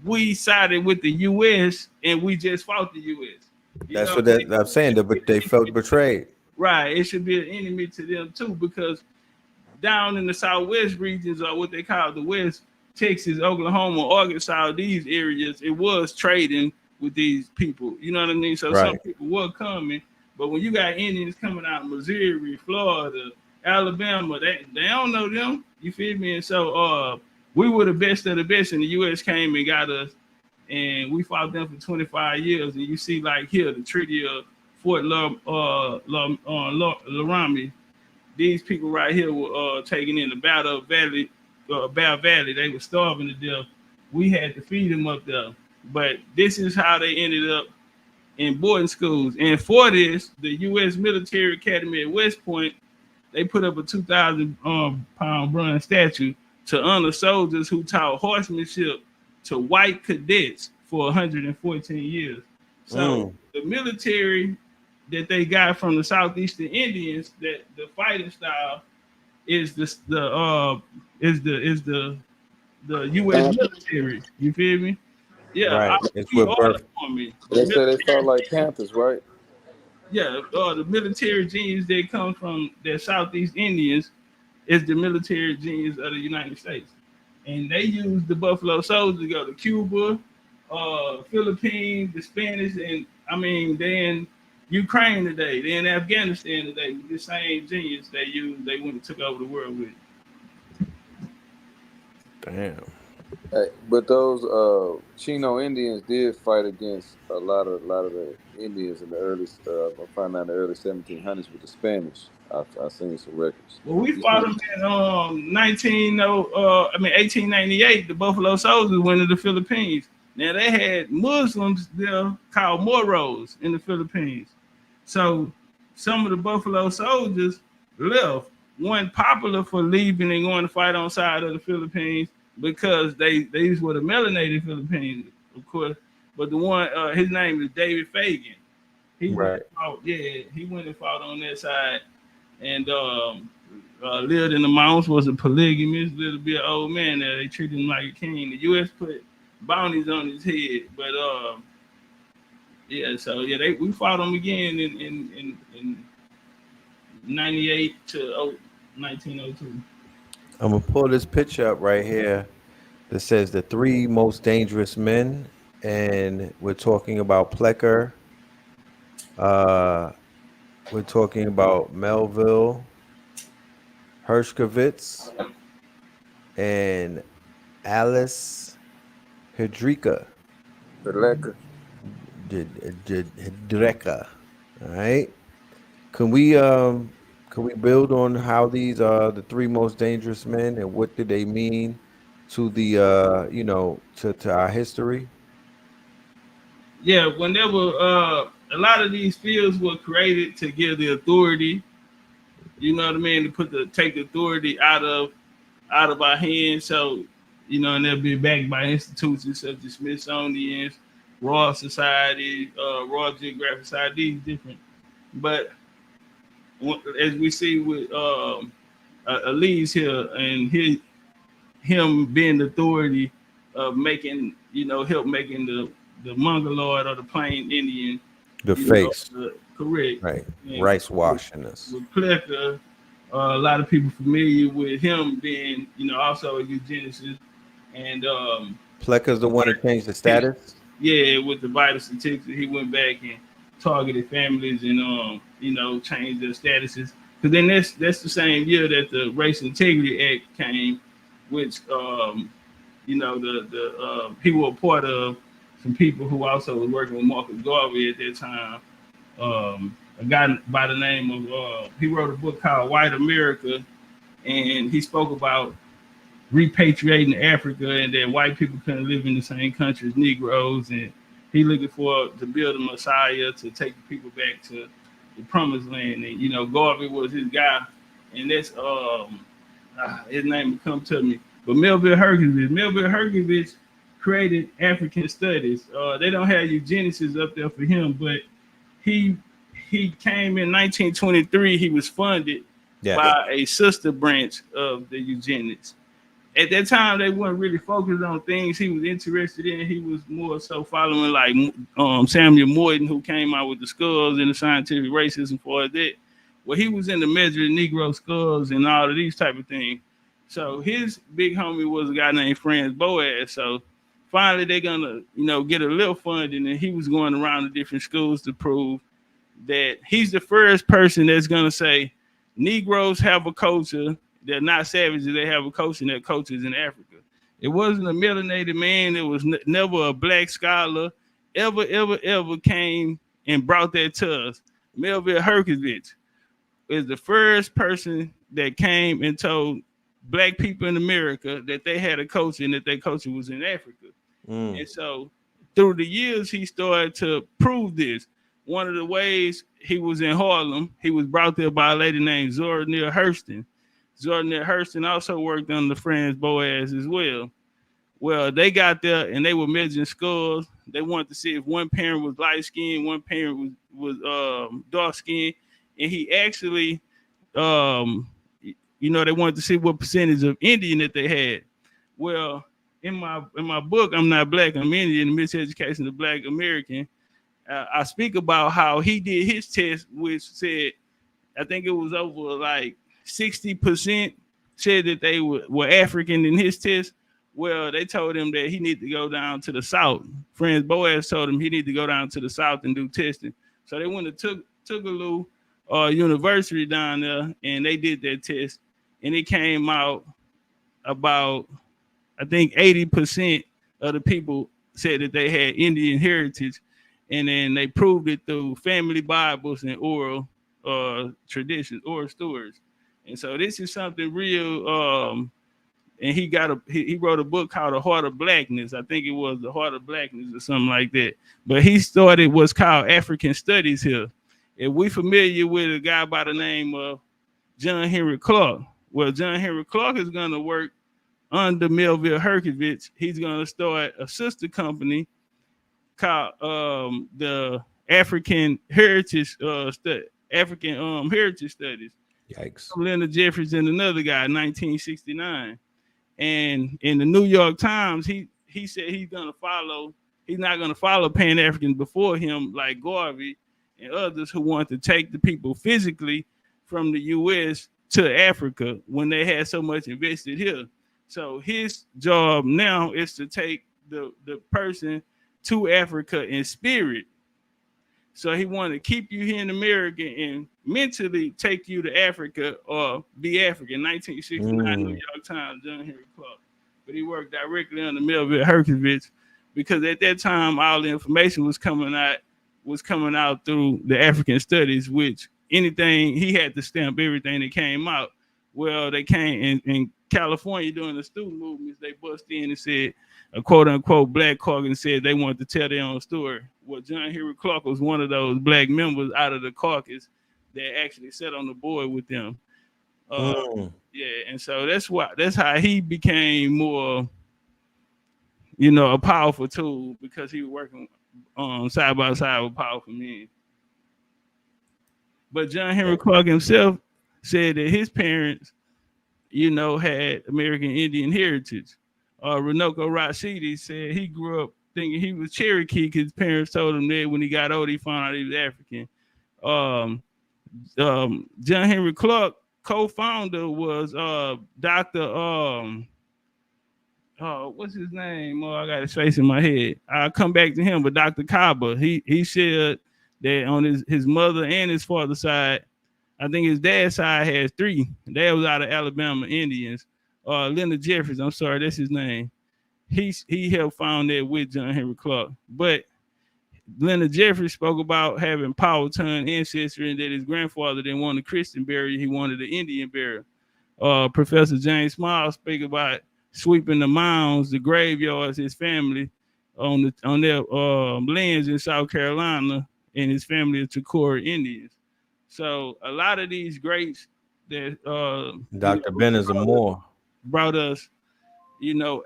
we sided with the U.S. and we just fought the U.S. That's what I'm saying. But they felt betrayed. Right. It should be an enemy to them too, because down in the Southwest regions, or what they call the West, Texas, Oklahoma, Arkansas, these areas, it was trading with these people. You know what I mean? So Some people were coming, but when you got Indians coming out of Missouri, Florida, Alabama, they don't know them. You feel me? And so we were the best of the best, and the U.S. came and got us, and we fought them for 25 years. And you see, like here, the Treaty of Fort Laramie. These people right here were taken in the Battle Valley. They were starving to death, we had to feed them up there. But this is how they ended up in boarding schools. And for this, the U.S. Military Academy at West Point, they put up a 2,000 pound bronze statue to honor soldiers who taught horsemanship to white cadets for 114 years. So the military that they got from the southeastern Indians, that the fighting style is the U.S. military. You feel me? Yeah, Right. It's what birth. They say they felt like Panthers, right? Yeah, the military genius that comes from the Southeast Indians is the military genius of the United States. And they use the Buffalo Soldiers to go to Cuba, Philippines, the Spanish, and I mean, they in Ukraine today, they in Afghanistan today with the same genius they used, they went and took over the world with. Damn. Hey, but those Chino Indians did fight against a lot of the Indians in the early, I found out in the early 1700s with the Spanish. I've seen some records. Well, we fought them in 1898. The Buffalo Soldiers went to the Philippines. Now they had Muslims there called Moros in the Philippines. So some of the Buffalo Soldiers left. One popular for leaving and going to fight on side of the Philippines because these were the melanated Philippines, of course. But the one, his name is David Fagan. He went and fought on that side, and lived in the mountains. Was a polygamist, little bit old man. There, they treated him like a king. The U.S. put bounties on his head, but we fought him again in 98 to 1902. I'm gonna pull this picture up right here that says the 3 most dangerous men, and we're talking about Plecker. We're talking about Melville, Hershkovitz, and Alice Hedrika. Hedrika. All right. Can we build on how these are the 3 most dangerous men and what did they mean to the to our history? Yeah, when there were a lot of these fields were created to give the authority, you know what I mean, to take the authority out of our hands. So, and they'll be backed by institutions such as Smithsonian, Royal Society, Royal Geographic Society, these different. But as we see with Elise here and him being the authority of making, help making the Mongoloid or the Plain Indian the face, correct, right? And rice washing us. With Plecker, a lot of people familiar with him being, also a eugenicist, and Plecker's the one that changed the status. Yeah, with the vital statistics, he went back and targeted families and changed their statuses. Because then that's the same year that the Race Integrity Act came, which he was a part of some people who also was working with Marcus Garvey at that time. A guy by the name of he wrote a book called White America, and he spoke about repatriating Africa and that white people couldn't live in the same country as Negroes, and he looking to build a messiah to take the people back to the promised land. And Garvey was his guy, and that's his name would come to me. But Melville Herkovitz created African studies. They don't have eugenicists up there for him, but he came in 1923. He was funded by a sister branch of the eugenics. At that time, they weren't really focused on things he was interested in. He was more so following like Samuel Morton, who came out with the skulls and the scientific racism for that. Well, he was in the measuring Negro skulls and all of these type of things. So his big homie was a guy named Franz Boas. So finally, they're gonna get a little funding, and he was going around to different schools to prove that he's the first person that's gonna say Negroes have a culture. They're not savages. They have a culture, and their culture is in Africa. It wasn't a melanated man. It was never a black scholar ever came and brought that to us. Melville Herkovitz is the first person that came and told black people in America that they had a culture and that their culture was in Africa. Mm. And so through the years, he started to prove this. One of the ways he was in Harlem, he was brought there by a lady named Zora Neale Hurston. Zora Neale Hurston also worked on the Franz Boas as well. Well, they got there and they were measuring skulls. They wanted to see if one parent was light skinned, one parent was dark skinned, and he actually, um, they wanted to see what percentage of Indian that they had. Well, in my book, I'm Not Black, I'm Indian, the Miseducation of Black American. I speak about how he did his test, which said, I think it was over like 60% said that they were African in his test. Well, they told him that he needed to go down to the South. Franz Boas told him he needed to go down to the South and do testing. So they went to Tougaloo University down there, and they did that test, and it came out about, I think 80% of the people said that they had Indian heritage, and then they proved it through family Bibles and oral traditions, oral stories. And so this is something real. And he wrote a book called The Heart of Blackness. I think it was The Heart of Blackness or something like that. But he started what's called African Studies here. If we familiar with a guy by the name of John Henry Clark, well, John Henry Clark is going to work under Melville Herkovich. He's going to start a sister company called the African Heritage Heritage Studies. Yikes. Leonard Jeffries and another guy in 1969. And in the New York Times, he said he's not gonna follow Pan-Africans before him, like Garvey and others who want to take the people physically from the US to Africa when they had so much invested here. So his job now is to take the person to Africa in spirit. So he wanted to keep you here in America and mentally take you to Africa or be African. 1969, New York Times, John Henry Clark. But he worked directly under Melville Herkovich because at that time all the information was coming out through the African Studies, which anything he had to stamp everything that came out. Well, they came in California during the student movements. They bust in and said a quote unquote black caucus and said they wanted to tell their own story. Well, John Henry Clark was one of those black members out of the caucus that actually sat on the board with them. Yeah, and so that's how he became more, a powerful tool because he was working side by side with powerful men. But John Henry Clark himself said that his parents, had American Indian heritage. Runoko Rashidi said he grew up thinking he was Cherokee because his parents told him that when he got older, he found out he was African. John Henry Clark co-founder was Dr. What's his name? Oh, I got his face in my head. I'll come back to him, but Dr. Kaba, he said that on his mother and his father's side, I think his dad's side has 3. Dad was out of Alabama Indians. Leonard Jeffries, I'm sorry, that's his name. He helped found that with John Henry Clark. But Leonard Jeffries spoke about having Powhatan ancestry and that his grandfather didn't want a Christian burial, he wanted an Indian burial. Professor James Small spoke about sweeping the mounds, the graveyards, his family on their lands in South Carolina, and his family of Takora Indians. So a lot of these greats that Dr. Benners and Moore brought us,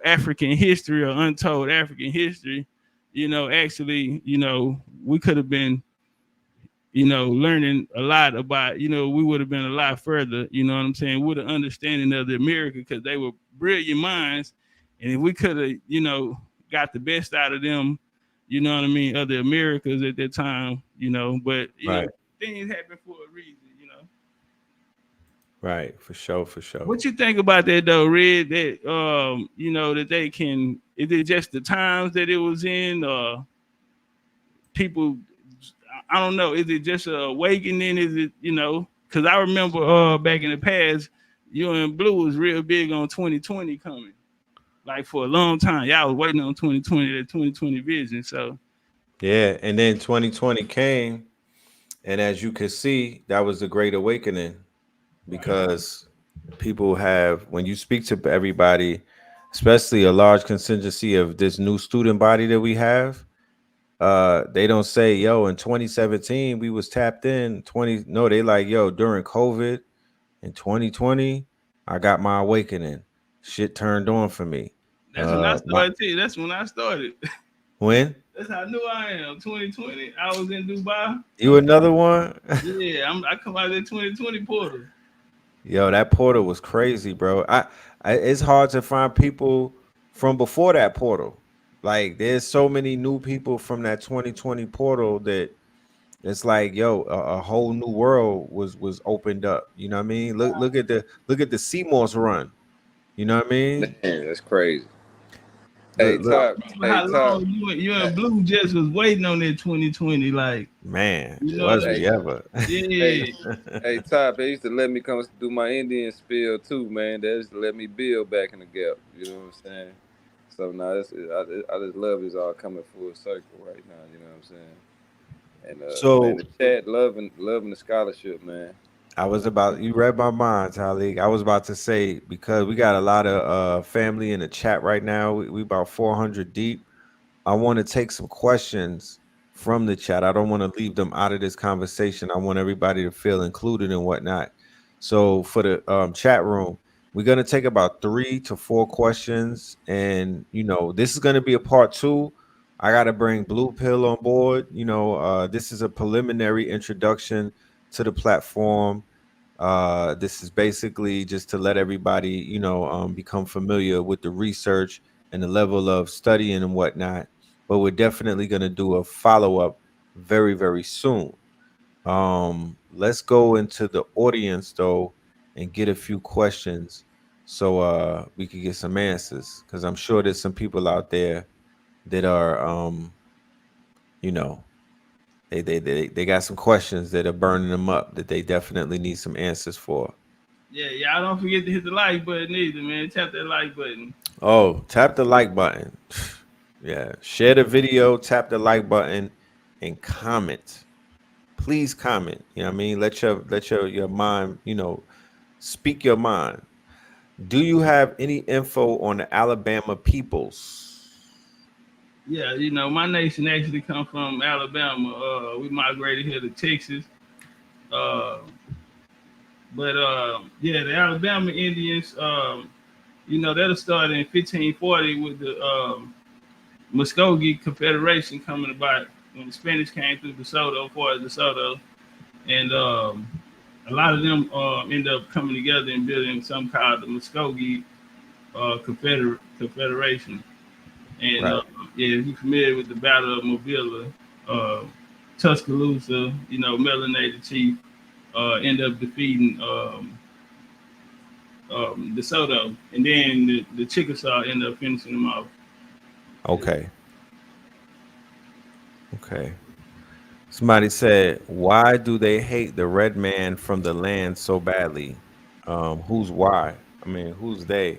African history or untold African history, actually, we could have been, learning a lot about, we would have been a lot further, you know what I'm saying, with an understanding of the America because they were brilliant minds. And if we could have, got the best out of them, you know what I mean, of the Americas at that time, but, right. Things happen for a reason, Right, for sure. What you think about that though, Red? That that they can, is it just the times that it was in, people, I don't know, is it just a awakening? Is it, because I remember back in the past, UN Blue was real big on 2020 coming. Like for a long time. Y'all was waiting on 2020, that 2020 vision. So yeah, and then 2020 came. And as you can see, that was the Great Awakening because People have, when you speak to everybody, especially a large contingency of this new student body that we have, they don't say, yo, in 2017 we was tapped in 20. No, they like, yo, during COVID in 2020, I got my awakening. Shit turned on for me. That's when I My started. Too. That's when I started. when That's how new I am. 2020. I was in Dubai. you another one. Yeah, I come out of the 2020 portal. Yo, that portal was crazy, bro. It's hard to find people from before that portal. Like, there's so many new people from that 2020 portal that it's like, yo, a whole new world was opened up. You know what I mean? Look at the CMOS run. You know what I Man, mean? that's crazy. Hey, Look, Top. For Hey, how Top. long you and Blue just was waiting on that 2020? Like, man, you know, was we Hey, ever? hey, yeah. hey, Top. They used to let me come do my Indian spill too, man. They used to let me build back in the gap. You know what I'm saying? So now I just love it's all coming full circle right now. You know what I'm saying? And man, So the chat loving the scholarship, man. I was about, you read my mind, Talik. I was about to say, because we got a lot of family in the chat right now. We about 400 deep. I want to take some questions from the chat. I don't want to leave them out of this conversation. I want everybody to feel included and whatnot. So for the chat room, we're gonna take about 3 to 4 questions, and this is gonna be a part two. I gotta bring Blue Pill on board. This is a preliminary introduction to the platform. This is basically just to let everybody, become familiar with the research and the level of studying and whatnot. But we're definitely going to do a follow up very, very soon. Let's go into the audience though and get a few questions so we can get some answers, because I'm sure there's some people out there that are, you know, they got some questions that are burning them up that they definitely need some answers for. Yeah, y'all don't forget to hit the like button either, man. Tap that like button. Oh, tap the like button. Yeah, share the video, tap the like button, and comment. Please comment. You know what I mean? Let your mind, speak your mind. Do you have any info on the Alabama peoples? Yeah, my nation actually come from Alabama. We migrated here to Texas. Uh, but yeah, the Alabama Indians, that'll start in 1540 with the Muskogee Confederation coming about when the Spanish came through DeSoto, Fort DeSoto, and a lot of them end up coming together and building something called the Muskogee Confederation. And Right. yeah, if you're familiar with the Battle of Mobile, uh, Tuscaloosa, Melanated Chief end up defeating DeSoto, and then the Chickasaw end up finishing them off. Okay. Okay. Somebody said, "Why do they hate the red man from the land so badly?" Who's why? I mean, who's they?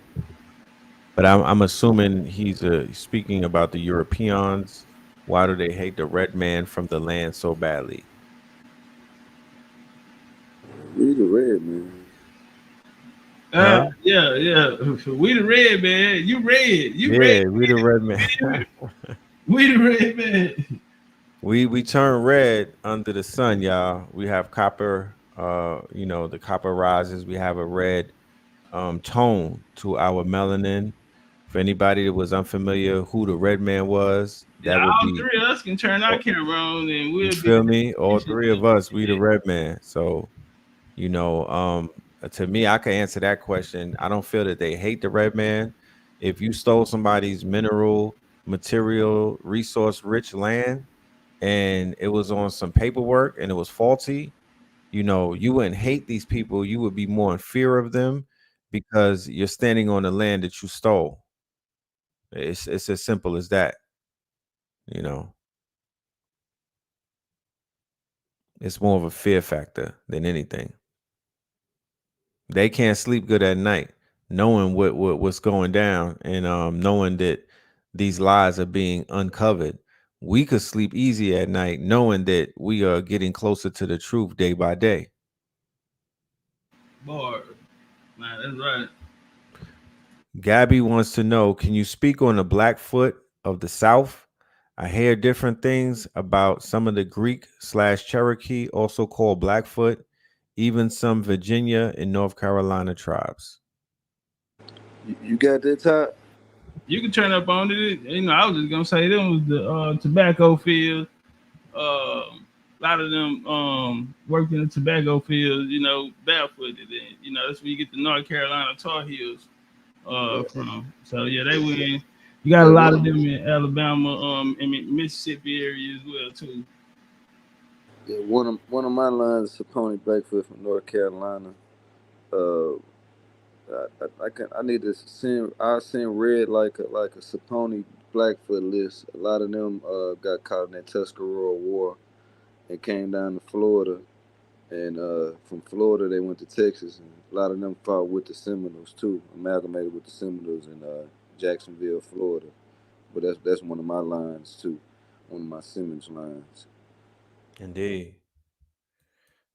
But I'm assuming he's speaking about the Europeans. Why do they hate the red man from the land so badly? We the red man. Huh? Yeah, yeah. We the red man. You red. You red. Yeah, we the red man. We the red man. We turn red under the sun, y'all. We have copper. The copper rises. We have a red tone to our melanin. For anybody that was unfamiliar who the red man was, Yeah, that would all be. three of us can turn our Oh, camera on, and you we'll be feel me? All the three of us, we the yeah. red man. So You know, to me, I can answer that question. I don't feel that they hate the red man. If you stole somebody's mineral, material, resource rich land and it was on some paperwork and it was faulty, you wouldn't hate these people. You would be more in fear of them because you're standing on the land that you stole. It's as simple as that. You know, it's more of a fear factor than anything. They can't sleep good at night, knowing what's going down and knowing that these lies are being uncovered. We could sleep easy at night, knowing that we are getting closer to the truth day by day. Boy, Nah, that's right. Gabby wants to know, can you speak on the Blackfoot of the South? I hear different things about some of the Greek/Cherokee, also called Blackfoot, even some Virginia and North Carolina tribes. You got that top? You can turn up on it. You know, I was just gonna say them was the tobacco field. A lot of them worked in the tobacco fields, you know, barefooted. And, you know, that's where you get the North Carolina Tar Heels Yeah. from. So yeah, they were in. You got a Hey, lot of them in Alabama, and in Mississippi area as well too. yeah, one of my lines is Saponi Blackfoot from North Carolina. Uh, I need to send. I send red like a Saponi Blackfoot list. A lot of them got caught in that Tuscarora War and came down to Florida. And from Florida, they went to Texas, and a lot of them fought with the Seminoles too, amalgamated with the Seminoles in Jacksonville, Florida. But that's one of my lines too, one of my Simmons lines. Indeed.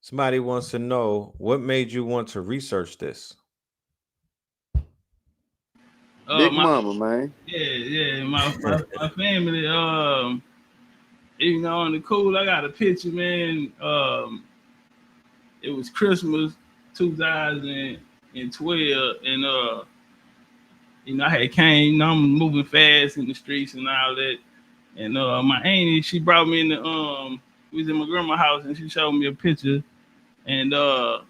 Somebody wants to know, what made you want to research this? Big My Mama, man. my family. You know, on the cool, I got a picture, man. It was Christmas 2012, and you know, I had came. You know, I'm moving fast in the streets and all that. And my auntie, she brought me in the we was in my grandma's house, and she showed me a picture. And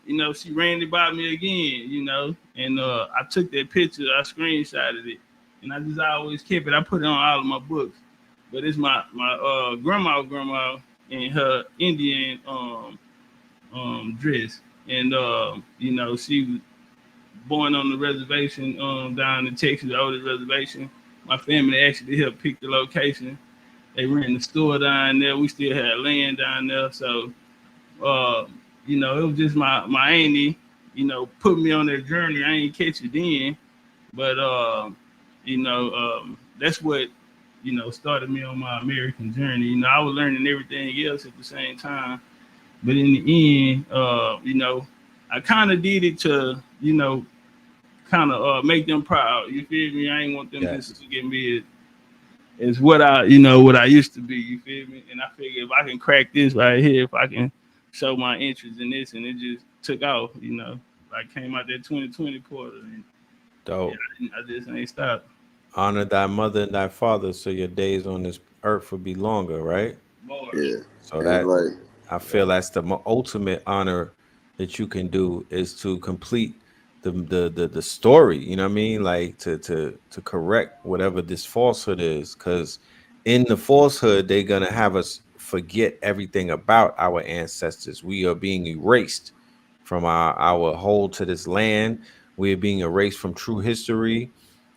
you know, she ran it by me again, you know. And I took that picture, I screenshotted it, and I just always kept it. I put it on all of my books. But it's my grandma in her Indian dress. And you know, she was born on the reservation down in Texas, the oldest reservation. My family actually helped pick the location. They ran the store down there. We still had land down there. So uh, you know, it was just my auntie, you know, put me on that journey. I ain't catch it then, but you know, that's what, you know, started me on my American journey. You know, I was learning everything else at the same time, but in the end, you know, I kind of did it to, you know, kind of make them proud. You feel me? I ain't want them Yes. just to get me as what I, you know, what I used to be. You feel me? And I figure if I can crack this right here, if I can show my interest in this, and it just took off. You know, like came out that 2020 quarter, and yeah, Dope. I just ain't stopped. Honor thy mother and thy father so your days on this earth will be longer, right? Bars. Yeah, So and that, like I feel that's the ultimate honor that you can do, is to complete the story. You know what I mean? Like to correct whatever this falsehood is, because in the falsehood they're gonna have us forget everything about our ancestors. We are being erased from our hold to this land. We are being erased from true history,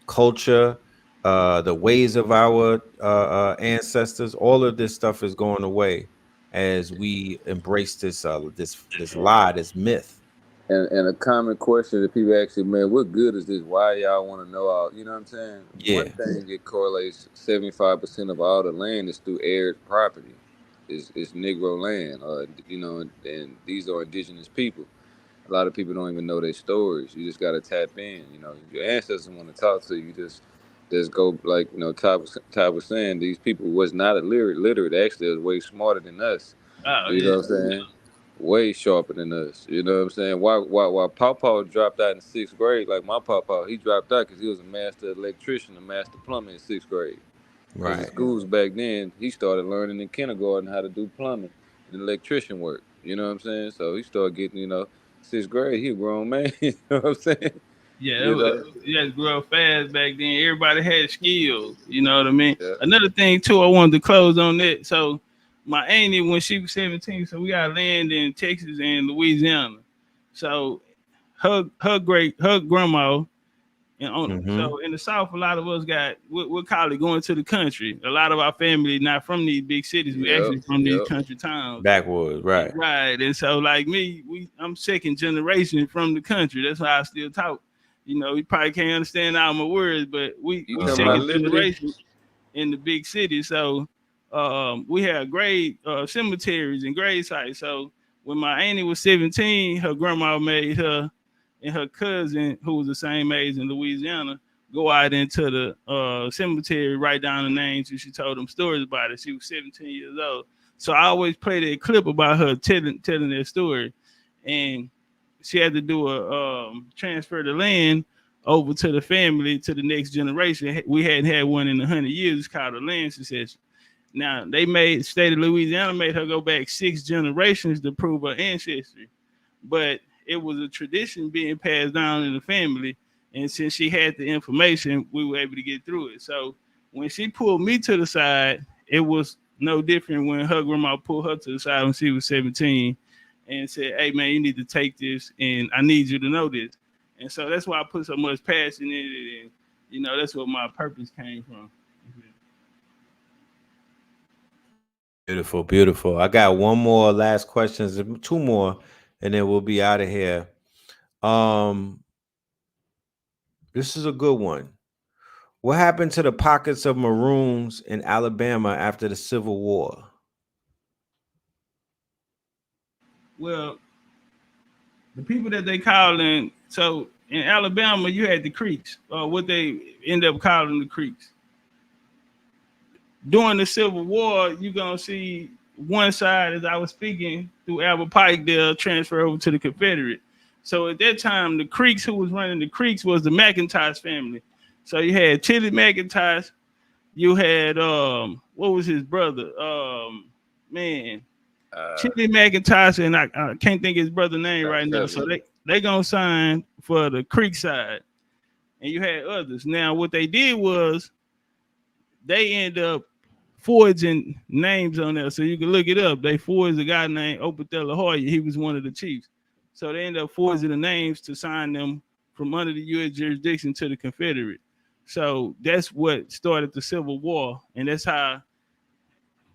culture, the ways of our ancestors. All of this stuff is going away as we embrace this lie, this myth. and a common question that people ask you, man, what good is this? Why y'all want to know all? You know what I'm saying? One Yeah, thing it correlates 75% of all the land is through heirs property. Is Negro land, you know, and these are indigenous people. A lot of people don't even know their stories. You just got to tap in. You know, your ancestors want to talk to you. Just go like, you know. Ty was saying, these people was not literate. Actually, they was way smarter than us. Oh You yeah, know what I'm saying? Way sharper than us. You know what I'm saying? Why Pawpaw dropped out in sixth grade? Like my Pawpaw, he dropped out because he was a master electrician, a master plumber in sixth grade. Because the right. schools back then, he started learning in kindergarten how to do plumbing and electrician work. You know what I'm saying? So he started getting, you know, sixth grade, he a grown man. You know what I'm saying? yeah. You know? You had to grow up fast back then. Everybody had skills. You know what I mean? Yeah. Another thing too, I wanted to close on that. So my auntie, when she was 17, so we got land in Texas and Louisiana. So her grandma. And Mm-hmm. so in the South, a lot of us got we'll call it going to the country. A lot of our family not from these big cities. We Yep. actually from these Yep. country towns. Backwoods, right. Right. And so like me, I'm second generation from the country. That's why I still talk. You know, you probably can't understand all my words, but You we talking about Uh-huh. second Liberty? generation in the big city. So we have great cemeteries and grave sites. So when my auntie was 17, her grandma made her and her cousin, who was the same age in Louisiana, go out into the cemetery, write down the names, and she told them stories about it. She was 17 years old. So I always play that clip about her telling that story. And she had to do a transfer the land over to the family to the next generation. We hadn't had one in 100 years. It's called a land succession. Now they made state of Louisiana made her go back 6 generations to prove her ancestry, but it was a tradition being passed down in the family. And since she had the information, we were able to get through it. So when she pulled me to the side, it was no different when her grandma pulled her to the side when she was 17 and said, "Hey man, you need to take this, and I need you to know this." And so that's why I put so much passion in it, and that's what my purpose came from. Beautiful, beautiful. I got one more last questions, 2 more, and then we'll be out of here. This is a good one. What happened to the pockets of Maroons in Alabama after the Civil War? Well, the people that they call in, so in Alabama, you had the Creeks, or what they end up calling the Creeks. During the Civil War, you're going to see one side, as I was speaking, through Albert Pike, they'll transfer over to the Confederate. So at that time, the Creeks, who was running the Creeks, was the McIntosh family. So you had Tilly McIntosh, you had, what was his brother? Tilly McIntosh, and I can't think of his brother's name right now. So they going to sign for the Creek side. And you had others. Now, what they did was they end up forging names on there, so you can look it up. They forged a guy named Opethella Hoyer. He was one of the chiefs. So they end up forging the names to sign them from under the U.S. jurisdiction to the Confederate. So that's what started the Civil War, and that's how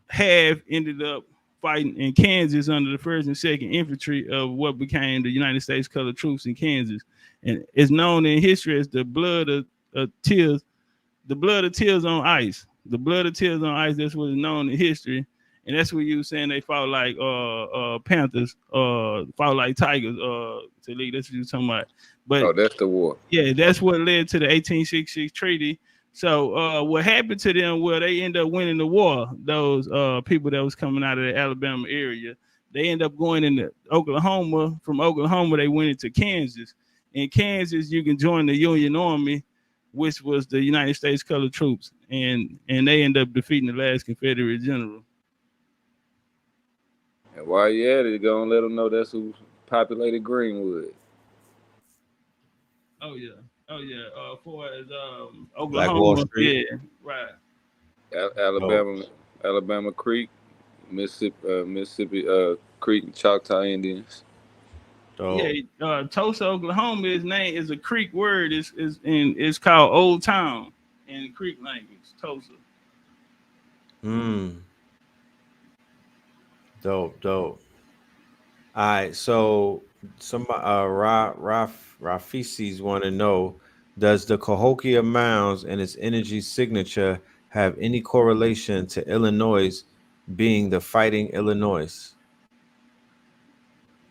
Half ended up fighting in Kansas under the 1st and 2nd Infantry of what became the United States Colored Troops in Kansas, and it's known in history as the blood of tears. The blood of tears on ice. The blood of tears on ice. That's what is known in history, and that's what you were saying. They fought like panthers, fought like tigers. Talik, that's what you were talking about. But that's the war. Yeah, that's what led to the 1866 treaty. So what happened to them? Well, they end up winning the war. Those people that was coming out of the Alabama area, they end up going into Oklahoma. From Oklahoma, they went into Kansas. In Kansas, you can join the Union Army, which was the United States Colored Troops, and they end up defeating the last Confederate general. And while you at it, go and let them know that's who populated Greenwood. Oh yeah. For as Oklahoma, yeah, right. Alabama Creek, Mississippi Creek and Choctaw Indians. Yeah, Tulsa, Oklahoma. His name is a Creek word. It's called Old Town in Creek language. Tulsa. Dope. All right, so some Rafisis want to know: does the Cahokia Mounds and its energy signature have any correlation to Illinois being the Fighting Illinois?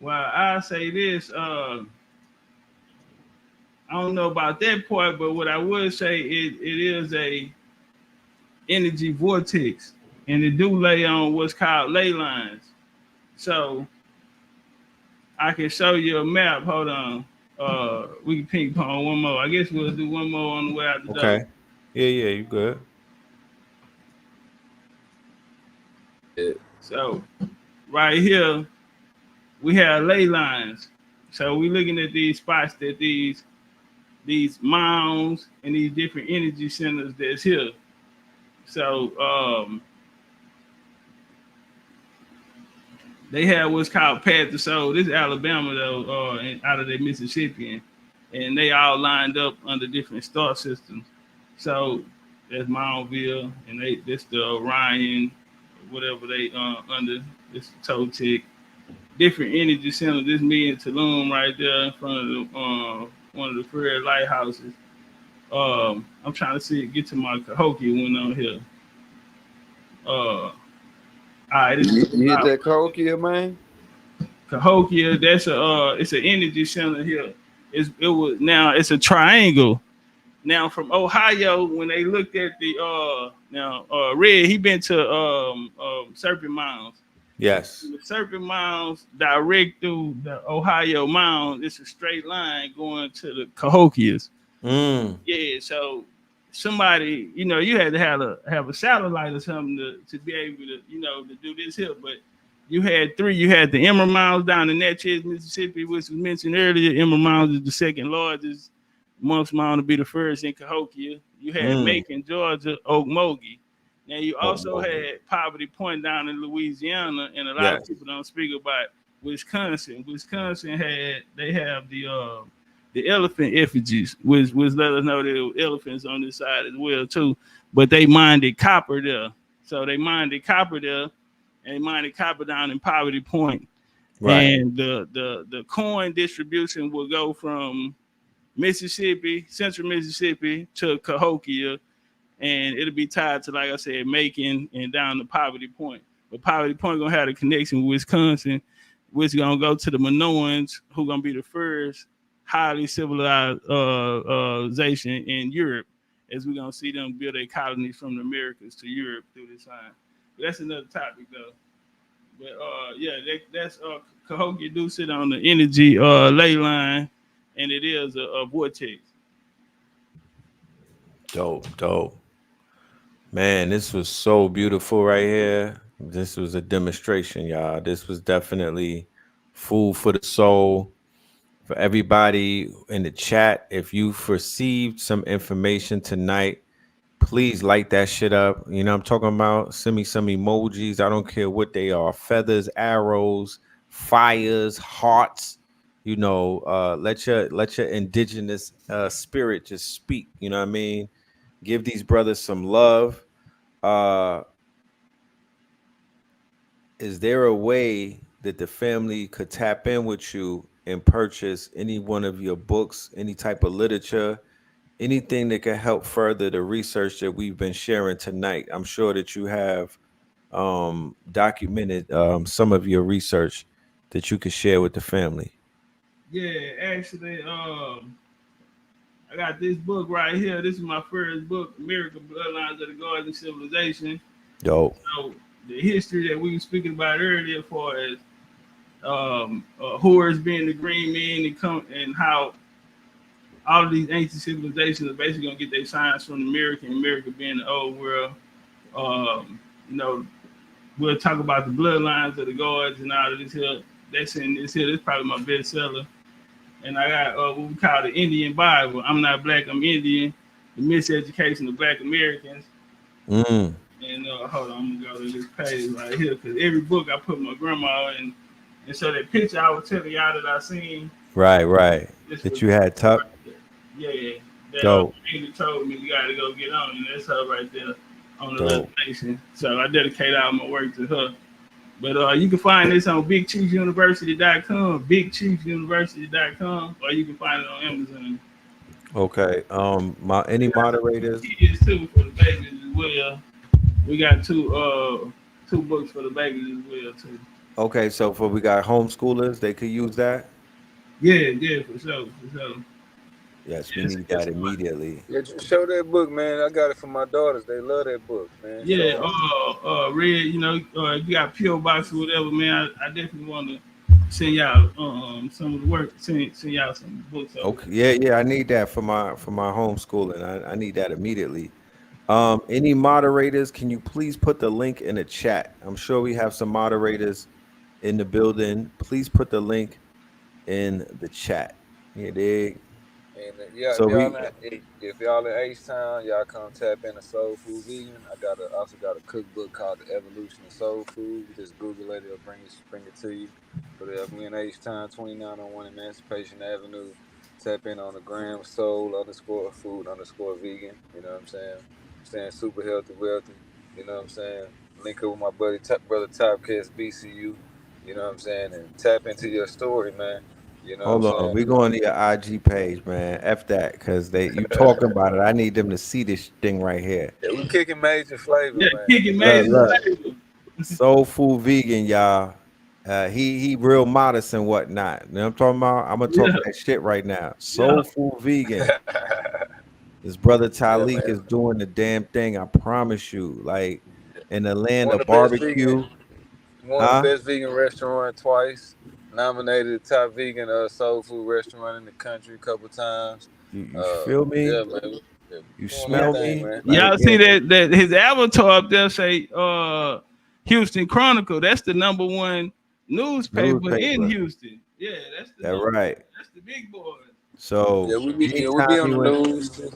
Well, I say this. I don't know about that part, but what I would say it is a energy vortex, and it do lay on what's called ley lines. So I can show you a map. Hold on. We can ping pong one more. I guess we'll do one more on the way out the door. Okay. Yeah, you good. So right here, we have ley lines. So we're looking at these spots that these mounds and these different energy centers that's here. So they have what's called Path to Soul. This is Alabama though, out of the Mississippi, and they all lined up under different star systems. So that's Moundville, and that's the Orion, whatever they under. This Toltec. Different energy centers. This me and Tulum right there in front of the one of the Frere lighthouses. I'm trying to get to my Cahokia one on here. All right, you hit that Cahokia, man? Cahokia, that's it's an energy center here. it was now it's a triangle. Now from Ohio, when they looked at the Red, he been to Serpent Mounds. Yes. The Serpent Mounds direct through the Ohio Mound. It's a straight line going to the Cahokias. Mm. Yeah, so somebody, you had to have a satellite or something to be able to, to do this here. But you had three. You had the Emerald Mounds down in Natchez, Mississippi, which was mentioned earlier. Emerald Mounds is the second largest. Monks Mound to be the first in Cahokia. You had Macon, Georgia, Okmulgee. Now you also had Poverty Point down in Louisiana, and a lot of people don't speak about Wisconsin. Wisconsin have the elephant effigies, which let us know there were elephants on this side as well too. But they mined copper there, so they mined copper there, and they mined copper down in Poverty Point. Right. And the coin distribution will go from Mississippi, central Mississippi to Cahokia, and it'll be tied to, like I said, Macon and down to Poverty Point. But Poverty Point gonna have a connection with Wisconsin, which is gonna go to the Minoans, who gonna be the first highly civilized zation in Europe, as we're gonna see them build their colonies from the Americas to Europe through this time. But that's another topic though. But that's Cahokia do sit on the energy ley line, and it is a vortex. Dope. Man, this was so beautiful right here. This was a demonstration, y'all. This was definitely food for the soul. For everybody in the chat, if you received some information tonight, please light that shit up. You know what I'm talking about? Send me some emojis. I don't care what they are. Feathers, arrows, fires, hearts. Let your indigenous spirit just speak. You know what I mean? Give these brothers some love. Is there a way that the family could tap in with you and purchase any one of your books, any type of literature, anything that can help further the research that we've been sharing tonight? I'm sure that you have documented some of your research that you could share with the family. Yeah, actually, I got this book right here. This is my first book, American Bloodlines of the Garden Civilization. Dope. So the history that we were speaking about earlier, as far as Horus being the green men, and how all of these ancient civilizations are basically gonna get their science from America being the old world. We'll talk about the bloodlines of the gods and all of this here. That's in this here. That's probably my bestseller. And I got what we call the Indian Bible. I'm not black, I'm Indian. The miseducation of Black Americans. And hold on, I'm gonna go to this page right here, because every book I put my grandma in. And so that picture I was telling y'all that I seen. Right. That you had tucked. Yeah. That Dope. Lady told me you gotta go get on, and that's her right there on the reservation. So I dedicate all my work to her. But you can find this on BigChiefsUniversity.com, BigChiefsUniversity.com, or you can find it on Amazon. Okay. Any moderators? Kids too for the babies as well. We got two books for the babies as well too. Okay, so we got homeschoolers, they could use that. Yeah, for sure. Yes, we need that immediately. Yeah, just show that book, man. I got it for my daughters. They love that book, man. Yeah, Red, if you got P.O. Box or whatever, man, I definitely want to send y'all some of the work, send y'all some books. Okay, yeah, I need that for my homeschooling. I need that immediately. Any moderators, can you please put the link in the chat? I'm sure we have some moderators in the building. Please put the link in the chat. You dig? And if y'all in H-Town, y'all come tap into Soul Food Vegan. I also got a cookbook called The Evolution of Soul Food. You just Google it, it'll bring it to you. But if we in H-Town, 2901 Emancipation Avenue, tap in on the gram, soul_food_vegan. You know what I'm saying? Super healthy, wealthy. You know what I'm saying? Link up with my buddy, brother Topcast BCU. You know what I'm saying? And tap into your story, man. You know Hold on, we going to your IG page, man. F that, because you talking about it. I need them to see this thing right here. Yeah, we kicking major flavor, man. Kicking major flavor. Soul Food Vegan, y'all. He real modest and whatnot. You know what I'm talking about? I'm gonna talk Yeah, that shit right now. yeah. Soul Food Vegan. His brother Yeah, Talik man. is doing the damn thing. I promise you. Like in the land One of of the best vegan, barbecue, one of huh? the best vegan restaurant twice. Nominated top vegan soul food restaurant in the country a couple times. You feel me? Yeah, man. Yeah, You doing our smell thing, me? man. Like Y'all yeah, see that his avatar up there say Houston Chronicle. That's the number one newspaper in newspaper. Houston. Yeah, that's the That number. right. That's the big boy. Yeah, So we be anytime on the you in news too.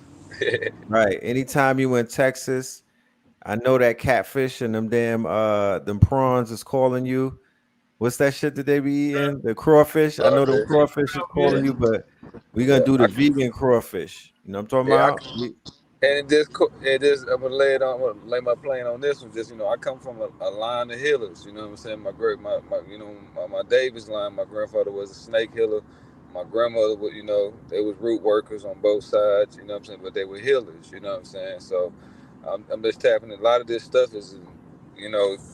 right, anytime you in Texas, I know that catfish and them prawns is calling you. What's that shit that they be eating? The crawfish. I know them Crawfish. crawfish is calling Yeah, you, but we gonna yeah. do the vegan crawfish. You know what I'm talking Yeah, about? and it just I'm gonna lay it on. I'm gonna lay my plane on this one. Just I come from a line of healers. You know what I'm saying? My Davis line. My grandfather was a snake healer. My grandmother was, they was root workers on both sides. You know what I'm saying? But they were healers. You know what I'm saying? So I'm just tapping. A lot of this stuff is,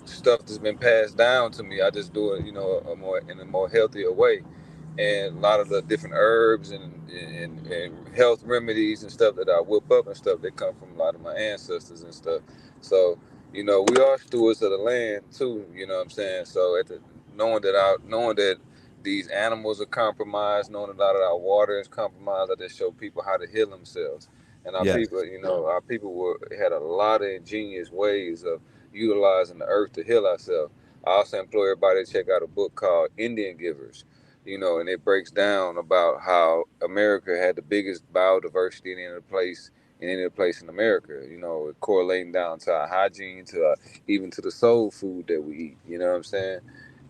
stuff that's been passed down to me. I just do it, in a more healthier way, and a lot of the different herbs and health remedies and stuff that I whip up and stuff, they come from a lot of my ancestors and stuff. So, we are stewards of the land too, you know what I'm saying? So knowing that these animals are compromised, knowing a lot of our water is compromised, I just show people how to heal themselves. And our Yes. people, had a lot of ingenious ways of utilizing the earth to heal ourselves. I also implore everybody to check out a book called Indian Givers, and it breaks down about how America had the biggest biodiversity in any place in America. Correlating down to our hygiene, to even to the soul food that we eat. You know what I'm saying?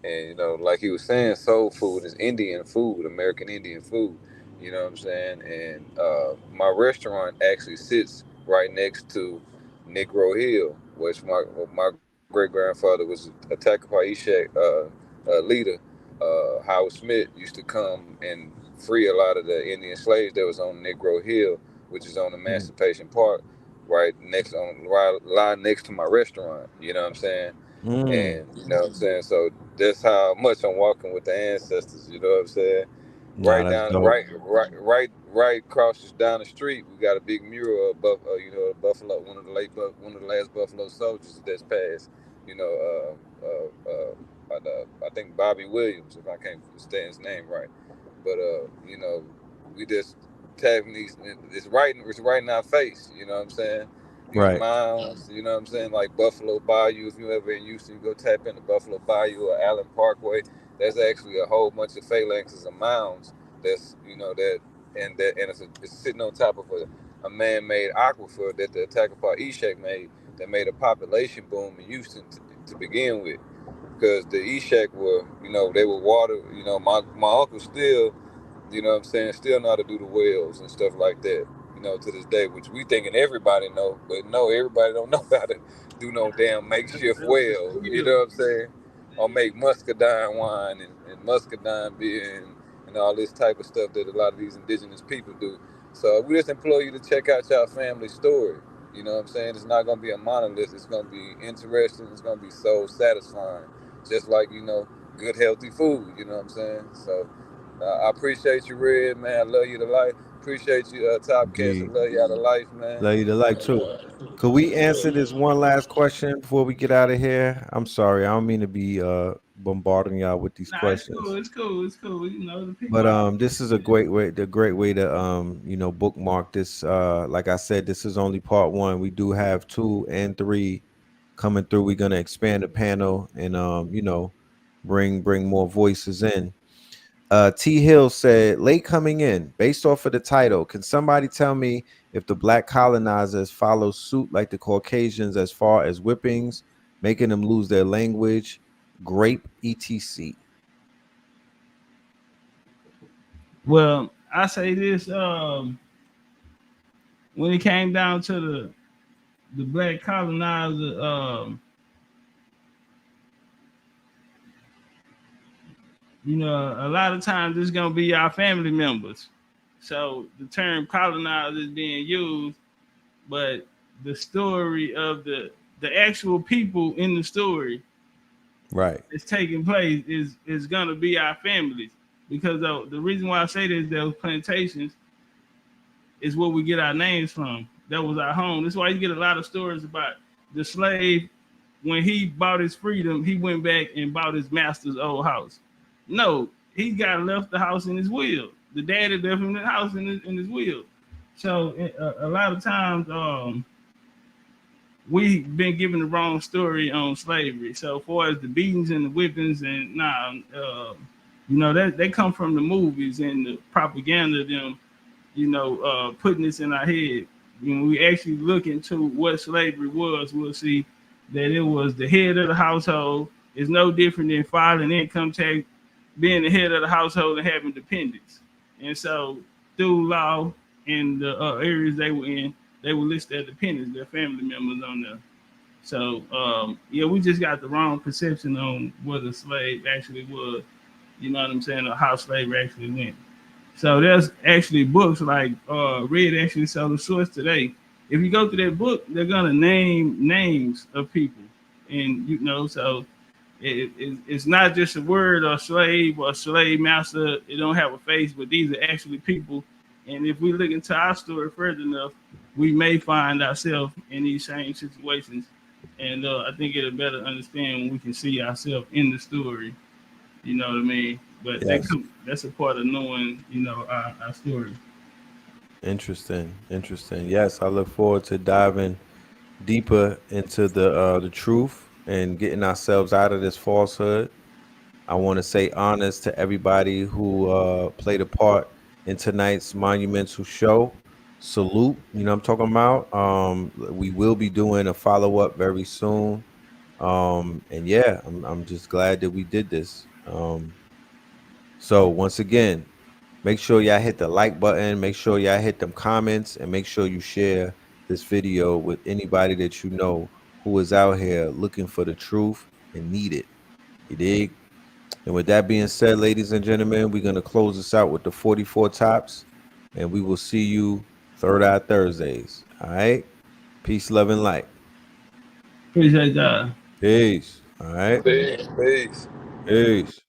And like he was saying, soul food is Indian food, American Indian food. You know what I'm saying? And my restaurant actually sits right next to Negro Hill, which my great grandfather was a Takapai leader. Howard Smith used to come and free a lot of the Indian slaves that was on Negro Hill, which is on Mm. Emancipation Park, right next to my restaurant. You know what I'm saying? Mm. And you know what I'm saying? So that's how much I'm walking with the ancestors, you know what I'm saying? Nah, that's dope. Right across down the street, we got a big mural of Buffalo, one of the last Buffalo soldiers that's passed. You know, I think Bobby Williams, if I can't say his name right. But we just tapping these. It's right in our face. You know what I'm saying? These Right. mounds. You know what I'm saying? Like Buffalo Bayou. If you ever in Houston, you go tap into Buffalo Bayou or Allen Parkway. There's actually a whole bunch of phalanxes of mounds. That's it's sitting on top of a man-made aquifer that the Takapaw Eshek made, that made a population boom in Houston to begin with, because the Eshek were, they were water. My uncle still, what I'm saying, still know how to do the wells and stuff like that, to this day, which we thinking everybody know, but no, everybody don't know how to do no damn makeshift well, you know Real. what I'm saying? Or make muscadine wine and muscadine beer and all this type of stuff that a lot of these indigenous people do. So we just implore you to check out your family story. You know what I'm saying? It's not gonna be a monolith. It's gonna be interesting. It's gonna be so satisfying, just like good healthy food. You know what I'm saying? So I appreciate you, Red, man. I love you to life. Appreciate you, Top Cats. I Indeed. love you out of life, man. Love you to life too. Could we answer this one last question before we get out of here? I'm sorry, I don't mean to be bombarding y'all with these Nah, it's cool. questions. It's cool. It's cool. The people But are this is the great way to bookmark this. Like I said, this is only part one. We do have 2 and 3 coming through. We're gonna expand the panel and bring more voices in. T Hill said, late coming in, based off of the title, can somebody tell me if the black colonizers follow suit like the Caucasians as far as whippings, making them lose their language, grape, etc.? well. I say this. When it came down to the black colonizer, a lot of times it's gonna be our family members. So the term colonizer is being used, but the story of the actual people in the story right. that's taking place is gonna be our families. Because the reason why I say this, those plantations is where we get our names from. That was our home. That's why you get a lot of stories about the slave. When he bought his freedom, he went back and bought his master's old house. No, he got left the house in his will. The daddy left him the house in his will. So a lot of times we've been given the wrong story on slavery. So far as the beatings and the whippings and you know, that come from the movies and the propaganda of them, you know, putting this in our head. When we actually look into what slavery was, we'll see that it was the head of the household. It's no different than filing income tax, being the head of the household and having dependents. And so through law in the areas they were in, they would list their dependents, their family members on there. So, yeah, we just got the wrong perception on what a slave actually was. You know what I'm saying? Or how slavery actually went. So there's actually books like Red actually sold a source today. If you go through that book, they're gonna name names of people, and you know, so it's not just a word or slave master. It don't have a face, but these are actually people. And if we look into our story further enough, we may find ourselves in these same situations. And I think it'll better understand when we can see ourselves in the story. You know what I mean? But Yes. that's a part of knowing, you know, our story. Interesting. Yes, I look forward to diving deeper into the truth and getting ourselves out of this falsehood. I want to say honest to everybody who played a part in tonight's monumental show. Salute, you know what I'm talking about. We will be doing a follow-up very soon. And yeah, I'm just glad that we did this. So once again, make sure y'all hit the like button, make sure y'all hit them comments, and make sure you share this video with anybody that you know who is out here looking for the truth and need it. You dig? And with that being said, ladies and gentlemen, we're going to close this out with the 44 tops, and we will see you Third Eye Thursdays. All right? Peace, love, and light. Appreciate that. Peace. All right? Peace. Peace.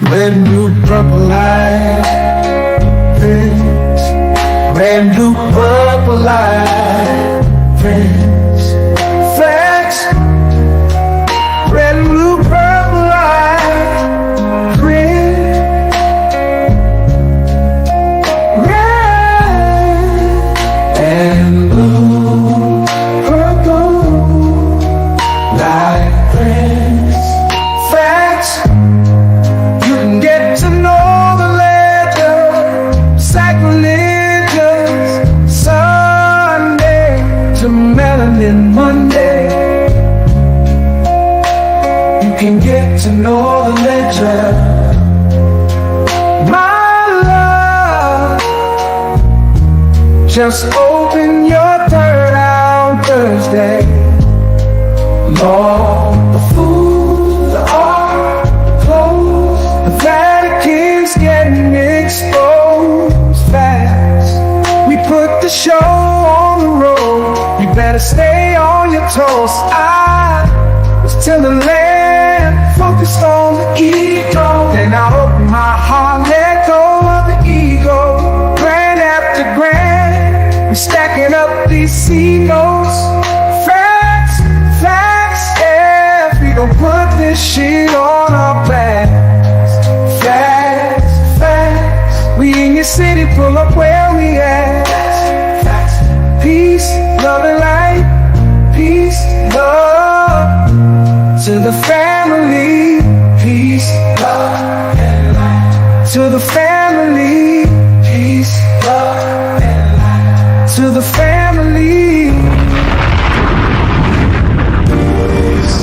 Brand new purple light, friends. Brand new purple light, friends. Facts. Brand new purple light, friends. Red and blue, purple light, friends. Facts. Get to know the legend, sacrilegious Sunday to melanin Monday. You can get to know the legend, my love. Just open your third eye on Thursday. Lord, the food, the art, the clothes, the Vatican's getting exposed fast. We put the show on the road. You better stay on your toes. I was till the land, focused on the ego. Then I open my heart, let go of the ego. Grand after grand, we're stacking up these C notes. Facts, facts, yeah. We gon' put this shit on our backs. Facts, facts. We in your city, pull up where we at. Facts. Peace, love and light. Peace, love to the family. Peace, love and light to the family. Peace, love and light to the family.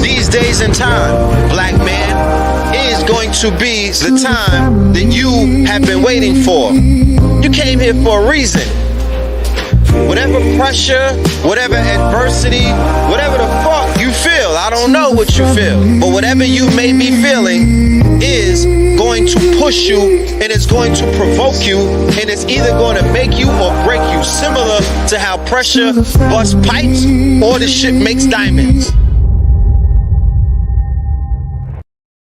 These days and time, black man, is going to be the time that you have been waiting for. You came here for a reason. Whatever pressure, whatever adversity, whatever the fuck you feel, I I don't know what you feel, but whatever you may be feeling is going to push you, and it's going to provoke you, and it's either going to make you or break you, similar to how pressure busts pipes or the shit makes diamonds.